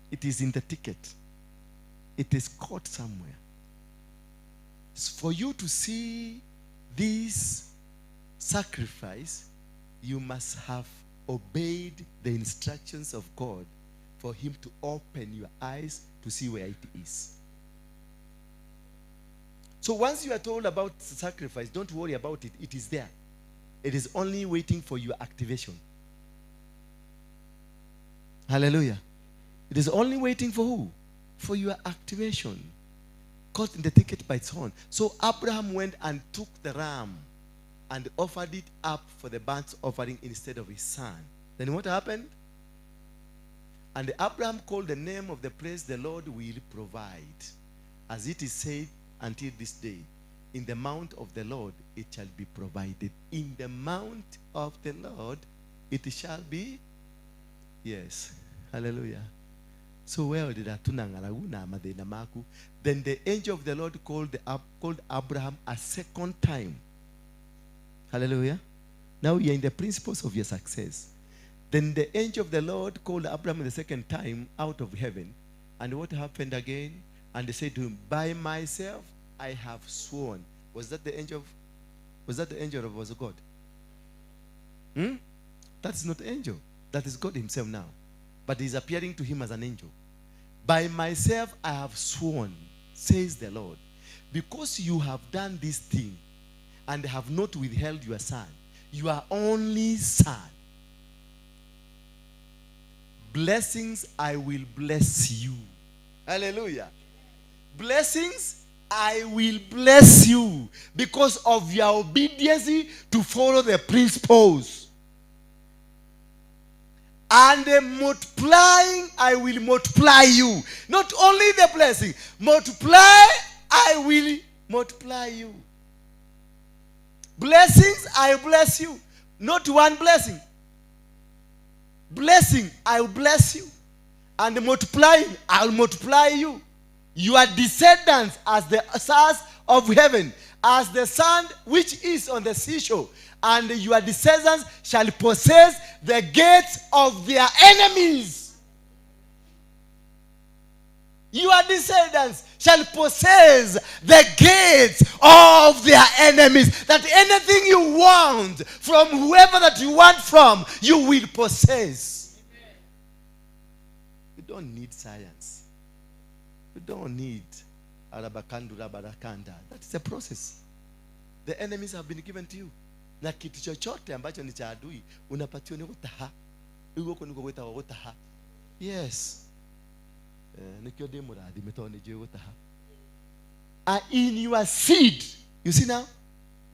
It is in the thicket. It is caught somewhere. For you to see this sacrifice, you must have obeyed the instructions of God for him to open your eyes to see where it is. So once you are told about sacrifice, don't worry about it. It is there. It is only waiting for your activation. Hallelujah. It is only waiting for who? for your activation. Cut the ticket by its horn. So Abraham went and took the ram and offered it up for the burnt offering instead of his son. Then what happened? And Abraham called the name of the place, the Lord will provide. As it is said until this day, in the mount of the Lord it shall be provided. In the mount of the Lord it shall be. Yes. Hallelujah. So well did Maku. Then the angel of the Lord called Abraham a second time. Hallelujah. Now you are in the principles of your success. Then the angel of the Lord called Abraham the second time out of heaven. And what happened again? And they said to him, by myself I have sworn. Was that the angel of was God? That is not angel. That is God himself now. But he's appearing to him as an angel. By myself I have sworn, says the Lord, because you have done this thing and have not withheld your son, your only son. Blessings I will bless you. Hallelujah. Blessings I will bless you because of your obedience to follow the principles. And the multiplying, I will multiply you. Not only the blessing, multiply, I will multiply you. Blessings, I bless you. Not one blessing. Blessing, I will bless you. And multiplying, I will multiply you. Your descendants as the stars of heaven, as the sand which is on the seashore. And your descendants shall possess the gates of their enemies. Your descendants shall possess the gates of their enemies. That anything you want from whoever that you want from, you will possess. You don't need science. You don't need arabakandura barakanda. That is a process. The enemies have been given to you. Na kitu chochote ambacho ni cha adui unapatiwa ni utaha. Uko niko kweta utaha. Yes. Nikyo demo radi metone je utaha. In your seed, you see now,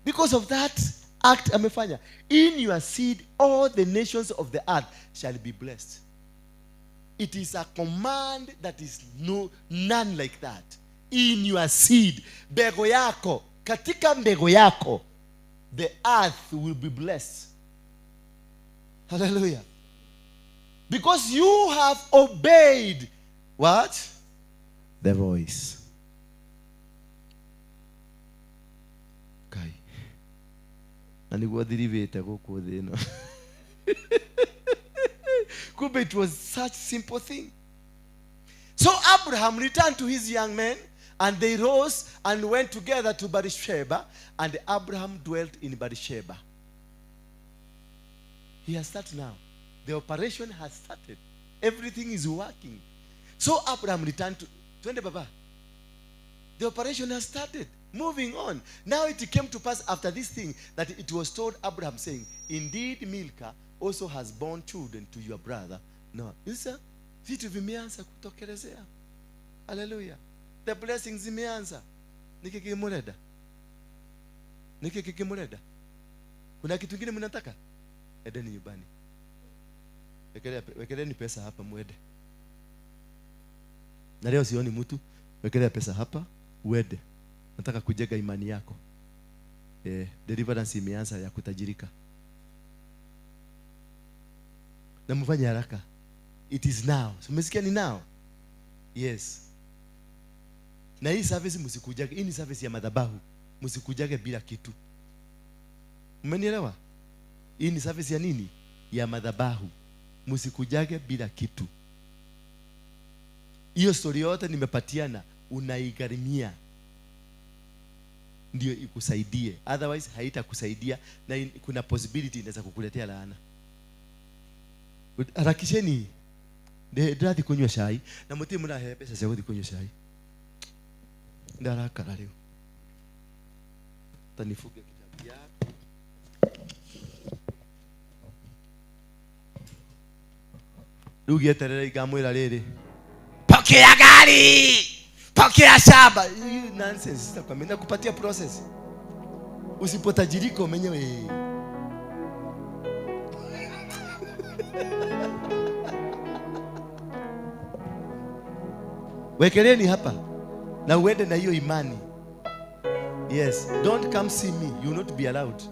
because of that act amefanya, in your seed all the nations of the earth shall be blessed. It is a command that is none like that. In your seed, mbegu yako, katika mbegu yako, the earth will be blessed. Hallelujah. Because you have obeyed what? The voice. Okay. It was such a simple thing. So Abraham returned to his young men, and they rose and went together to Beersheba, and Abraham dwelt in Beersheba. He has started now. The operation has started. Everything is working. So Abraham returned to Baba. The operation has started. Moving on. Now it came to pass after this thing that it was told Abraham, saying, indeed Milcah also has borne children to your brother. No. Isa, vitu vimeanza kutokelezea. Hallelujah. The blessings zimeanza. Nikikimureda. Kuna kitu kingine mnataka? Edeni nyumbani. Wekeleni pesa hapa muende. Na leo sioni mtu, wekelea pesa hapa, uende. Nataka kujenga imani yako. Deliverance imeanza ya kutajirika. Na mfanye haraka. It is now. So umesikia ni now? Yes. Na hii service msikujage, hii ni service ya madhabahu. Msikujage bila kitu. Umenielewa? Hii ni service ya nini? Ya madhabahu. Msikujage bila kitu. Hiyo story yote nimepatiana, unaigharimia ndio ikusaidie. Otherwise haitakusaidia, na kuna possibility inaweza kukuletea laana. Harakisheni. Ndio kunywa chai na mti mna pesa sasa kunywa chai. Ndaraka leo. Tanifuge kitabu yako. Rugi eterere igamwira riri. pokea gari, pokea shamba. Hii nonsense. Sitakwambia nakupatia process. Usipotajirika mwenyewe. Wekeleni hapa na uende na hiyo imani. Yes, don't come see me, you will not be allowed.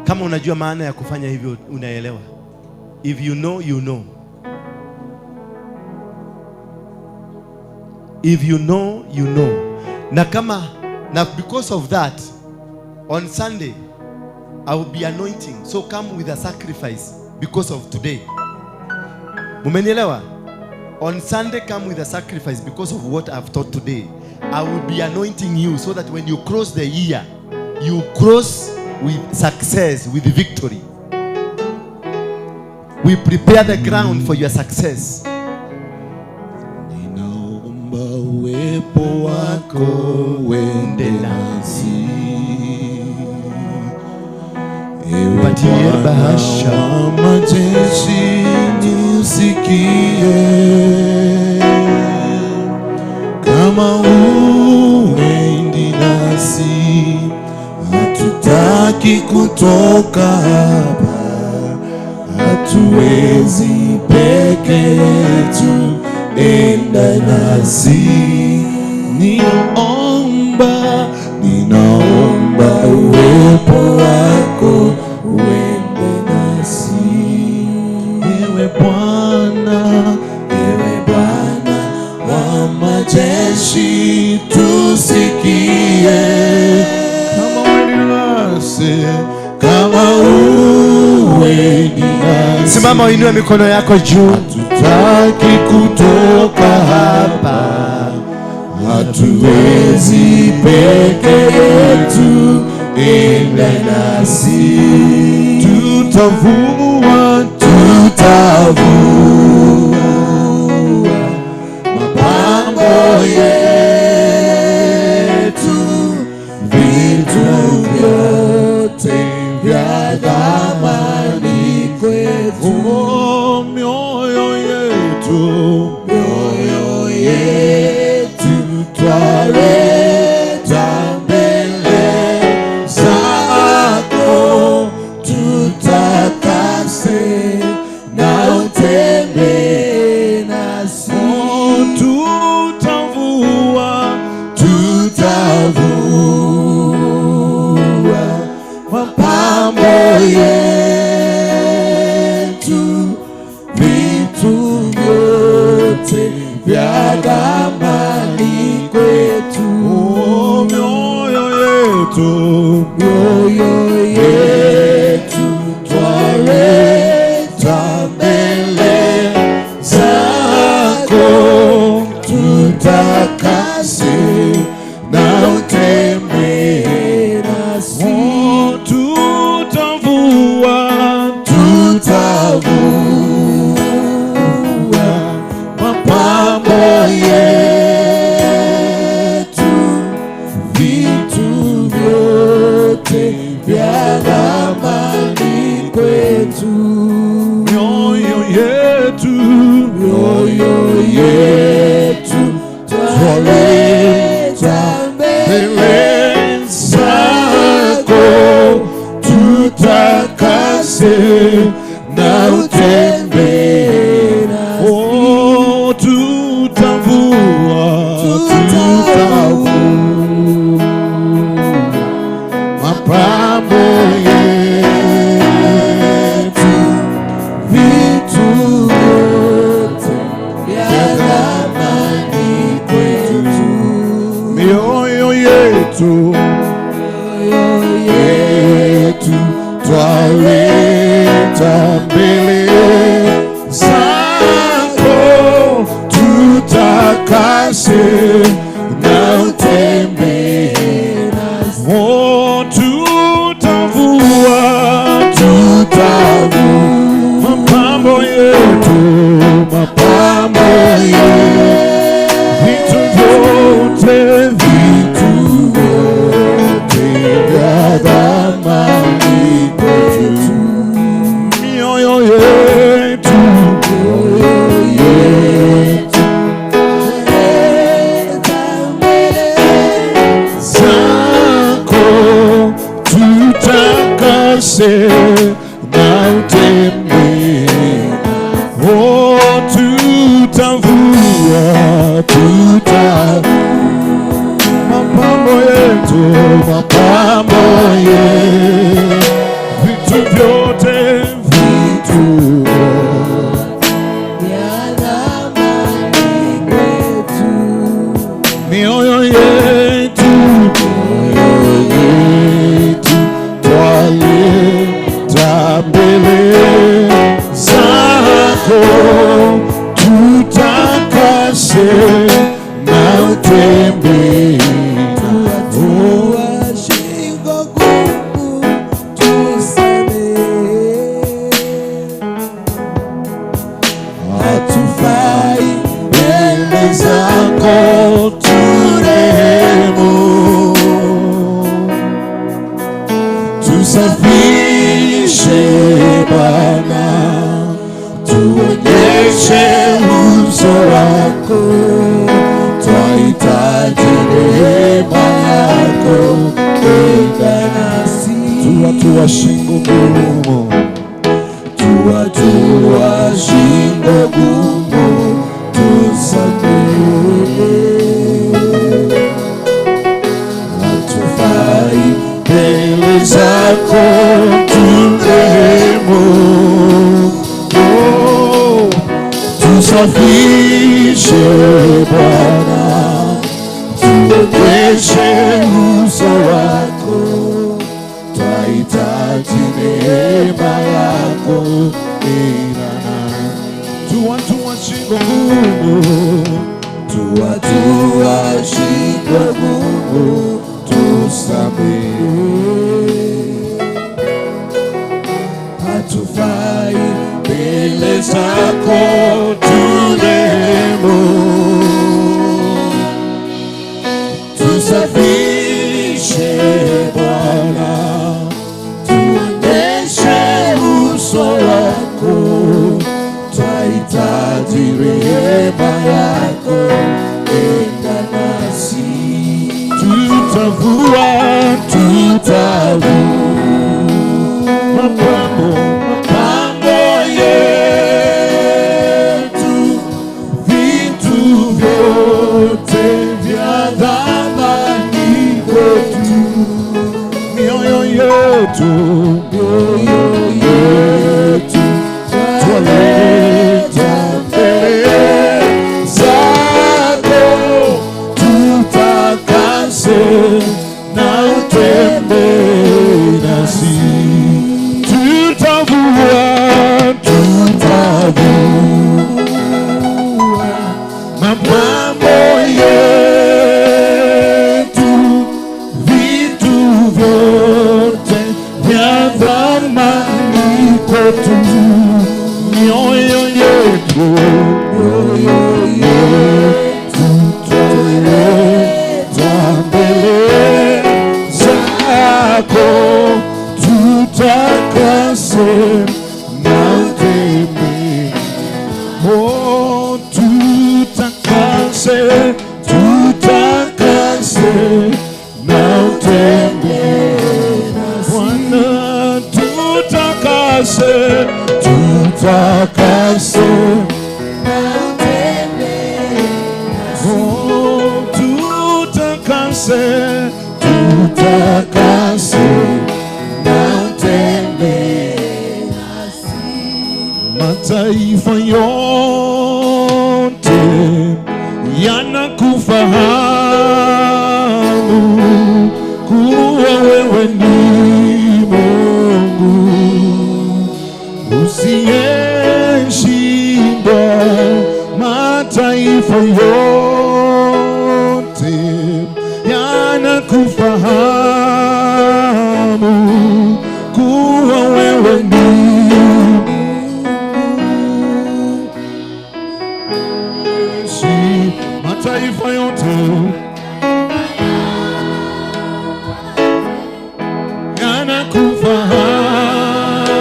Kama unajua maana ya kufanya hivyo, unaelewa. If you know, you know. If you know, you know. Na because of that, on Sunday I will be anointing. So come with a sacrifice because of today. Mumenielewa? On Sunday come with a sacrifice because of what I've taught today. I will be anointing you so that when you cross the year, you cross with success, with victory. We prepare the ground for your success. Ninaomba uwepo wako uende nasi. Ewe Bwana wa majeshi nisikie. Kama uendi nasi, hatutaki kutoka hapa. Hatuwezi peke yetu, enda nasi. Ninaomba uwepo wako uende nasi. Ewe Bwana wa majeshi tusikie. Kama uendi nasi, Simama uinue mikono yako juu. hatutaki kutoka hapa. Hatuwezi peke yetu, enda nasi. Tutavua mapambo yetu, vitu vyote vya thamani kwetu. Mioyo yetu twaleta mbele zako, tutakase na utembee nasi. Tutavua mapambo yetu, vitu vyote vya thamani kwetu. Mioyo yetu twaleta mbele zako, tutakase na utembee nasi. Tutavua mapambo yetu, vitu vyote vya thamani kwetu. Mioyo yetu twaleta mbele zako, tutakase na utembee nasi. Tutavua mapambo yetu, vitu vyote vya thamani kwetu. Mioyo yetu twaleta mbele zako, tutakase na utembee nasi. Tutavua mapambo yetu, vitu utakase na utembee. Oh, tutavua mapambo yetu, vitu vyote vya thamani kwetu, mioyo yetu twaleta mbele zako, tutakase na utembee. Tuatua shingo gumu, tusamehe. Hatufai mbele zako, turehemu. Tusafishe Bwana, tuonyeshe uso wako, twahitaji rehema yako, enda nasi. Tuatua shingo gumu, tuatua shingo gumu, tusamehe. Hatufai mbele zako, turehemu. Oh, tusafishe Bwana, tuonyeshe uso wako, twahitaji neema yako, ila tuatua shingo gumu, tuatua shingo gumu, tusamehe. Hatufai mbele zako, turehemu. Tusafishe Bwana, tuonyeshe uso wako, twahitaji rehema yako, enda nasi. Tutavua mapambo yetu, vitu vyote vya thamani kwetu, mioyo yetu twaleta mbele zako, tutakase na utembee nasi. Tutavua mapambo yetu, vitu vyote vya thamani kwetu, mioyo yetu twaleta mbele zako, tutakase na utembee. Oh, tutakase na utembee. Bwana, tutakase na utembee. Oh, tutakase na utembee nasi. Mataifa yote yanakufahamu kuwa wewe ni Mungu usiyeshindwa. Mataifa yote yanakufahamu kuwa wewe ni mataifa yote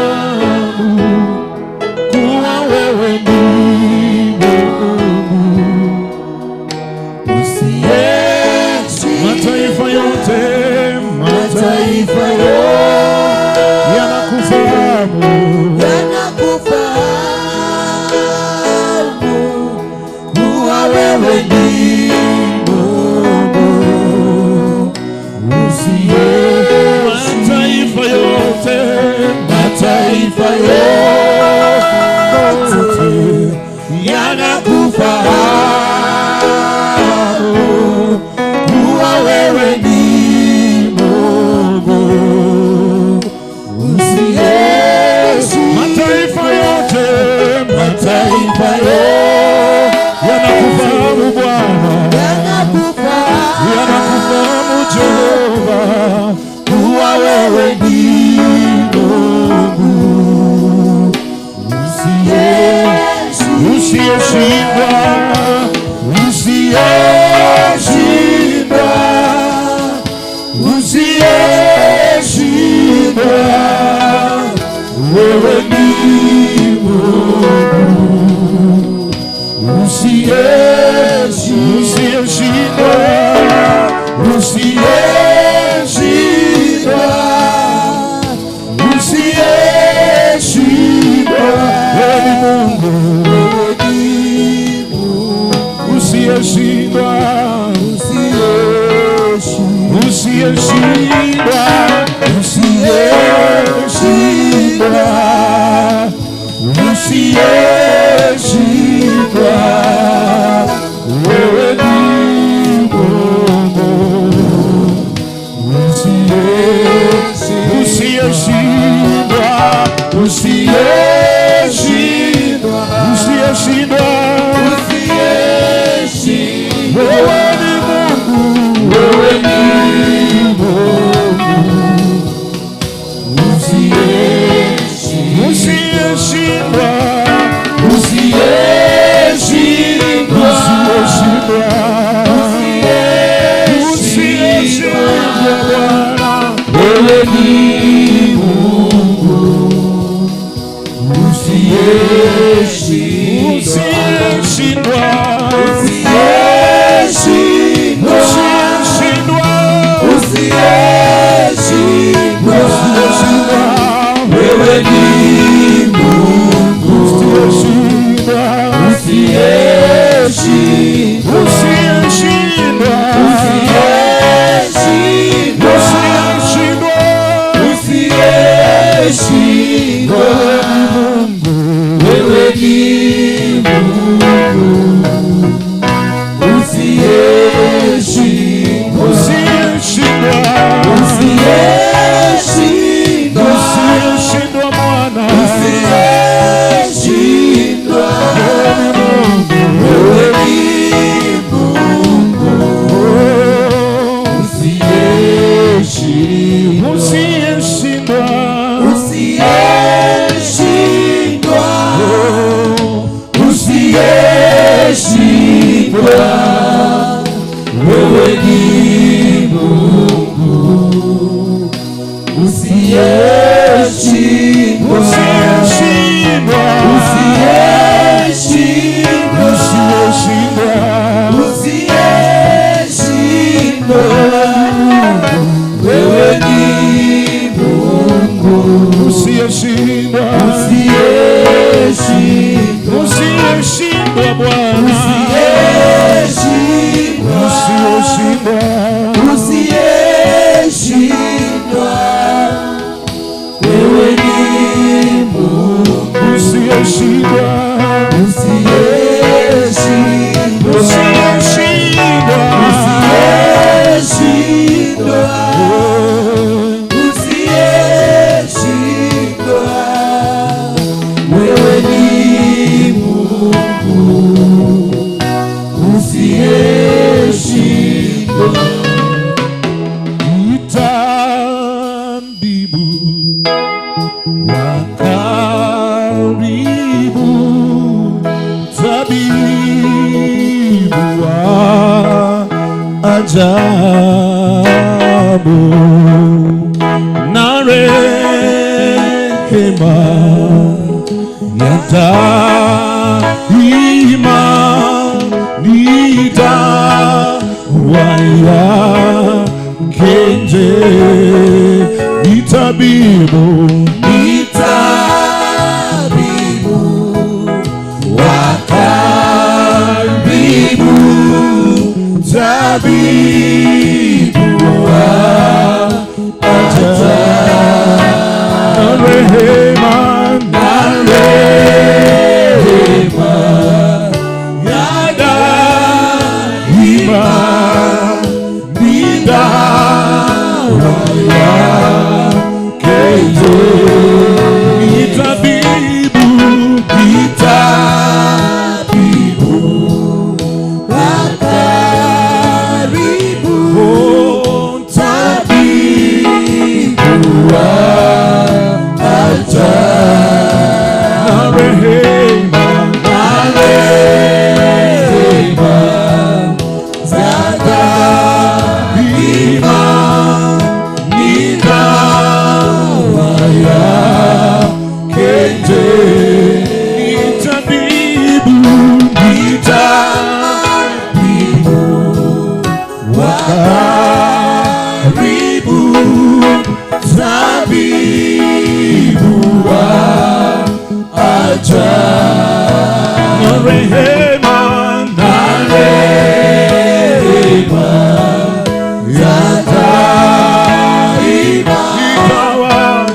yanakufahamu kuwa wewe ni Mungu usiyeshindwa. Mataifa yote kuwa wewe ni Mungu usiye. Mataifa yote yanakufahamu kuwa wewe ni Mungu usiye. Mataifa yote yanakufahamu Bwana, yanakufahamu Jehova kuwa wewe ni Mungu usiyeshindwa, wewe ni Mungu usiyeshindwa, wewe ni Mungu usiyeshindwa, wewe ni Mungu Nitabibu tabibu wa ajabu, na rehema ya daima ni dawa yake. Ni tabibu wa karibu, oh, tabibu wa ajabu, na rehema za daima ni dawa yake. Ni tabibu wa karibu, tabibu wa ajabu, na rehema ya daima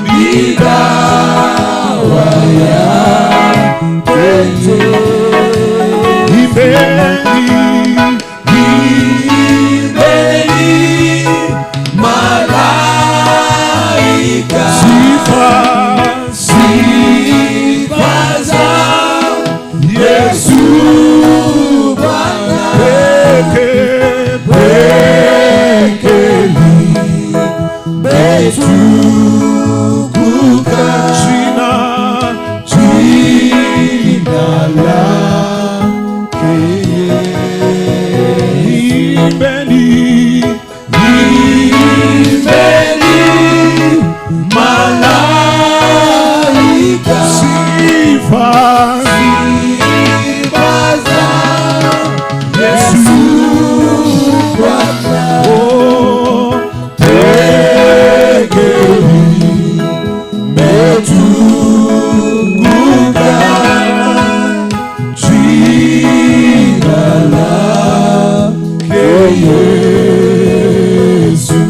ni dawa yake. Imbeni malaika, sifa za Yesu Bwana, peke limetukuka jina lake. Imbeni malaika, sifa za Yesu Bwana, oh, peke limetukuka jina lake Yesu.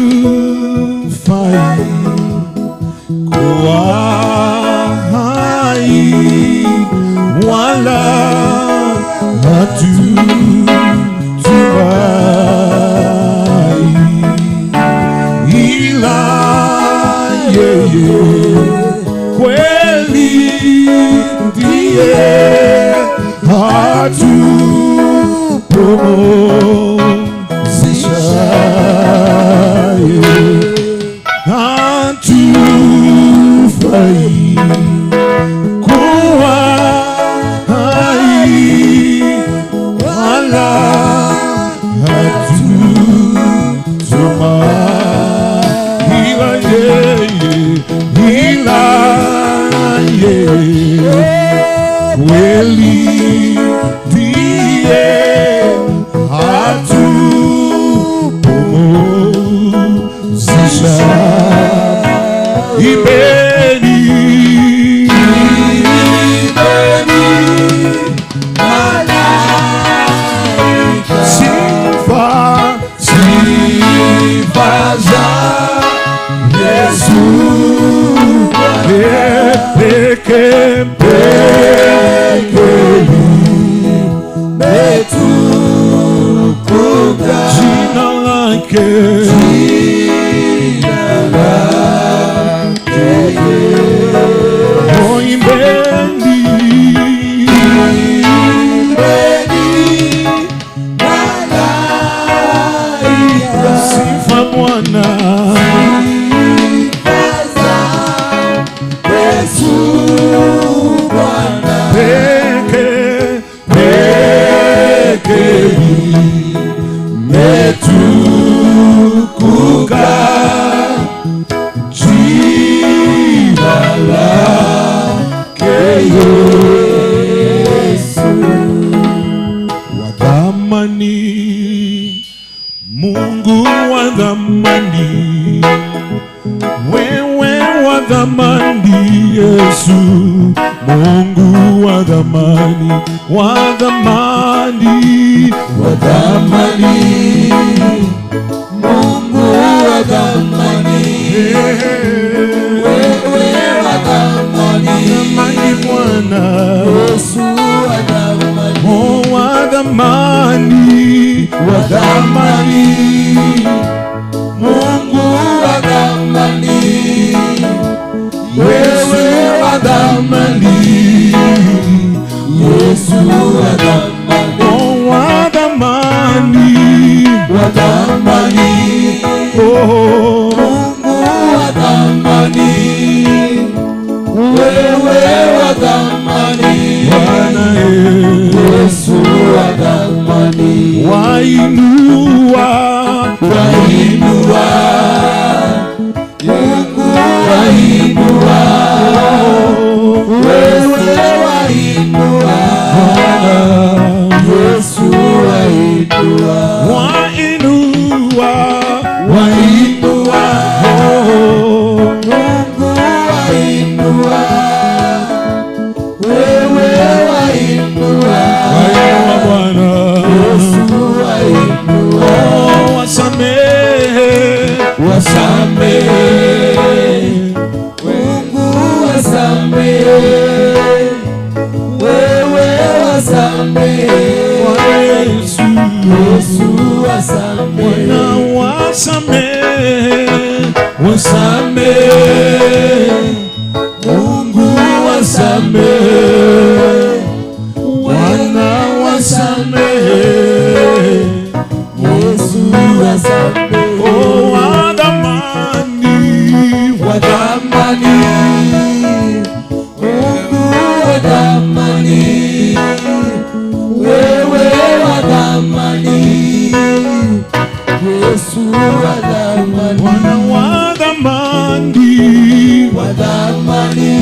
Hatufai kuwa hai wala hatutuwai, ila yeye kweli ndiye hatupumzishaye. Hatufai kuwa hai wala hatutumai, ila yeye kweli ndiye hatupumzisha. Imbeni malaika, sifa za Yesu peke limetukuka jina lake. Oh, imbeni malaika, sifa Bwana, Yesu Bwana, peke limetukuka jina lake Yesu. Wa thamani, Mungu wa thamani, wewe wa thamani Yesu, Mungu wa thamani, wa thamani, dhamani, Mungu wa dhamani, wewe wa dhamani, dhamani Bwana Yesu wa dhamani, oh wa dhamani, wa dhamani, Mungu wa dhamani, wewe wa dhamani, Yesu wa dhamani, oh wa dhamani, wa dhamani, oh Mungu wa dhamani, wewe wa dhamani, Bwana Yesu wa dhamani, wainua, wainua, Mungu wainua, wewe wainua, Yesu wainua, wainua, wainua, Mungu wainua, wewe wainua, Bwana Yesu wainua, wasamehe, wasamehe, Mungu wasamehe, wewe wasamehe, Yesu, Yesu wasamehe, Bwana wasamehe, wasamehe, Mungu wasamehe, Bwana wasamehe, Yesu wasamehe, oh wa dhamani, wa dhamani, Mungu wa dhamani, wewe wa dhamani, Yesu wa dhamani, Bwana wa dhamani, wa dhamani,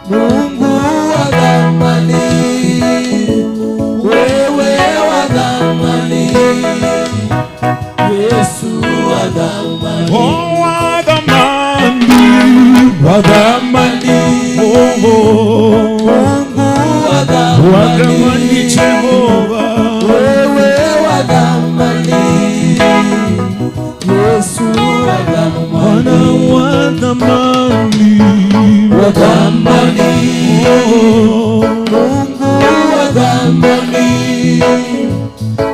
Mungu wa dhamani, wewe wa dhamani, Yesu wa dhamani, oh wa dhamani, wa dhamani, oh Mungu wa dhamani, Jehova, wewe wa dhamani, Yesu wa dhamani, wa dhamani, wa dhamani, oh Mungu wa dhamani,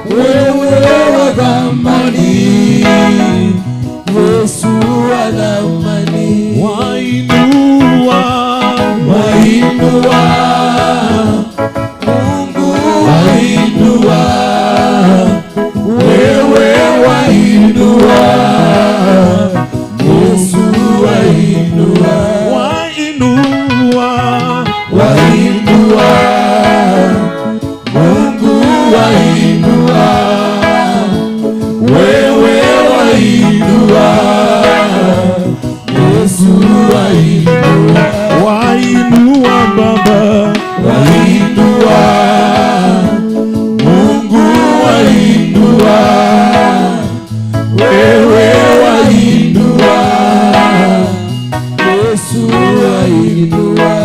wewe wa dhamani, Yesu wa dhamani, wainua, wainua, Mungu wainua, wewe wainua, Yesu wainua, wainua, wainua, Mungu wainua, wewe wainua, Yesu wainua, wainua Baba, wainua, Mungu wainua, wewe wainua, Yesu wainua,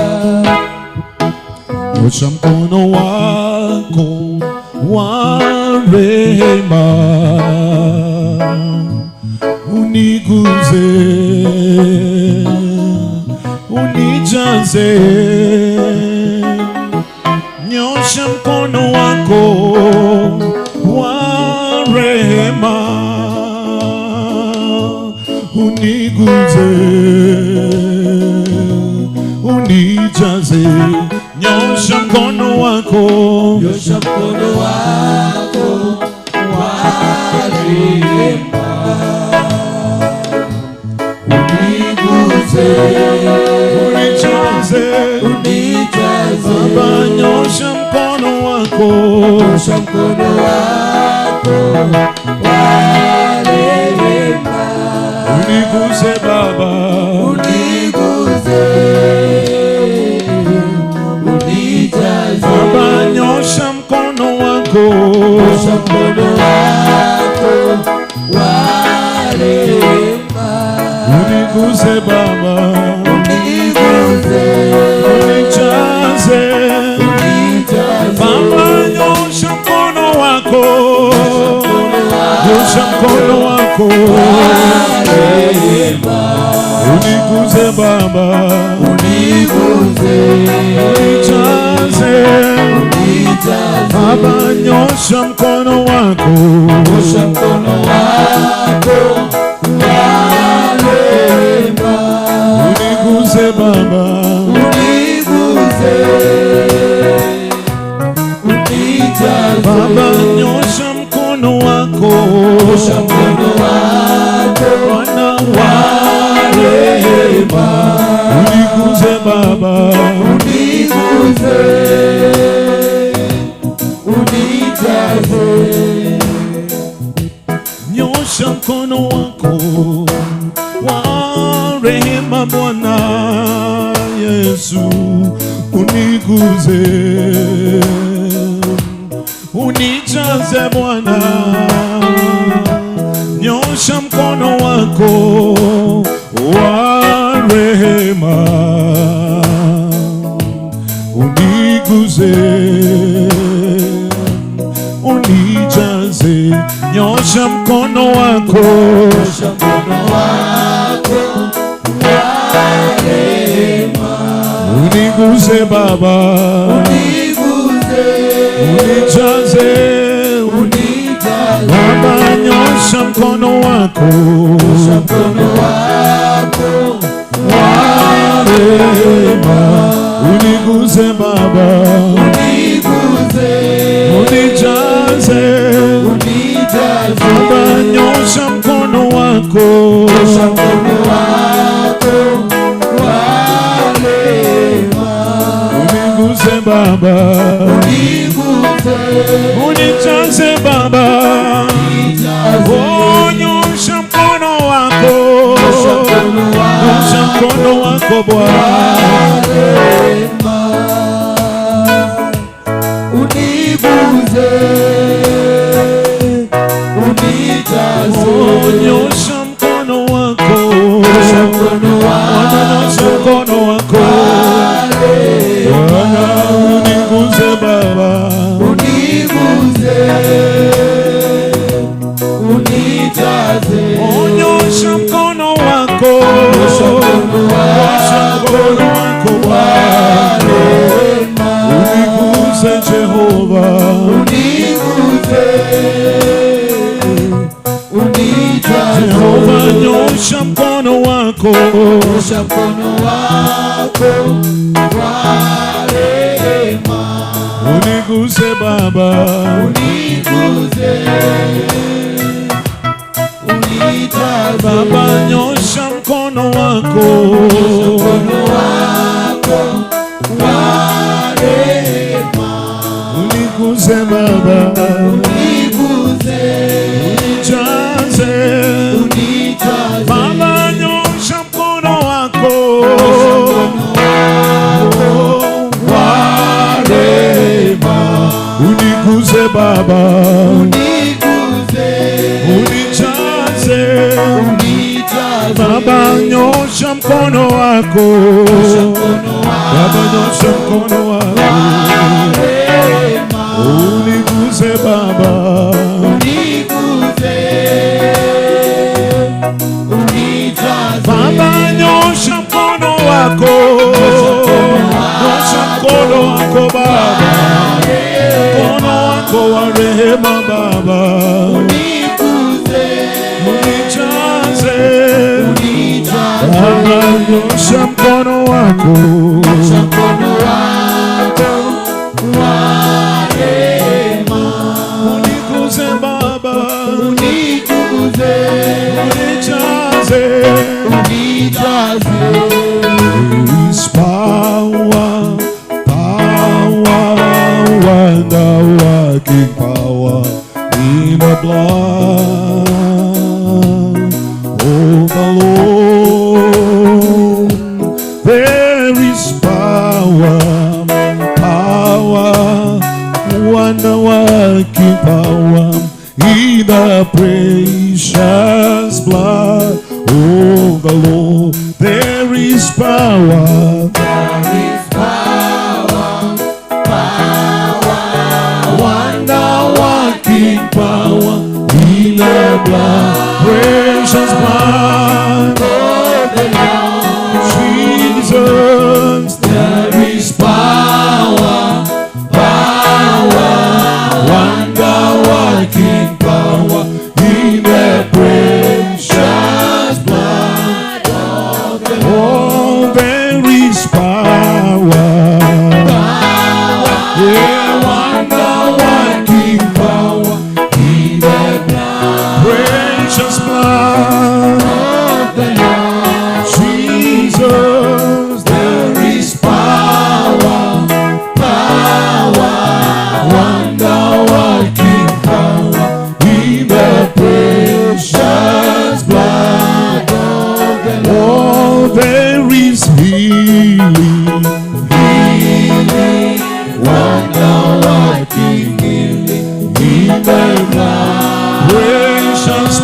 nyosha mkono wako wa rehema, uniguze, unijaze, nyosha mkono wako wa rehema, uniguze, unijaze, nyosha mkono wako, nyosha mkono wako wa rehema, uniguze, unijaze, unijaze, Baba, nyosha mkono wako, nyosha mkono wako wa rehema, uniguze Baba, uniguze, unijaze, Baba, nyosha mkono wako, nyosha mkono wako wa rehema, uniguze Baba, uniguze, unijaze, unijaze, Baba, nyosha mkono wako, mkono wako uniguze Baba, unijaze Baba, nyosha mkono wako uniguze Baba, Baba, nyosha mkono wako Bwana wa rehema, uniguze Baba, nyosha mkono wako wa rehema Bwana Yesu, uniguze, unijaze Bwana, nyosha mkono wako wa rehema, uniguze, unijaze, nyosha mkono wako uniguze Baba, unijaze Baba, nyosha mkono wako wa rehema, uniguze Baba, unijaze Baba, nyosha mkono wako uniguze Baba, unijaze Baba, nyosha mkono wako, nyosha mkono wako Bwana, nyosha mkono wako, nyosha mkono wako Bwana, uniguze Baba, nyosha mkono wako, nyosha mkono wako Bwana, uniguze Jehova, Jehova, nyosha mkono wako uniguze Baba, Baba, nyosha mkono wako uniguze Baba, unijaze Baba, nyosha mkono wako wa rehema, uniguze Baba, unijaze Baba, nyosha mkono wako Baba, nyosha mkono wako uniguze Baba, Baba, nyosha mkono wako, nyosha mkono wako Baba, mkono wako wa rehema Baba, unijaze Baba, nyosha mkono wako uniguze Baba, unijaze is power, wonder working power in the blood of the Lord. There is power, wonder working power in the precious blood of the Lord. There is power, wonder working power in the blood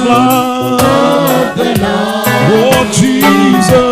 blood, oh Jesus.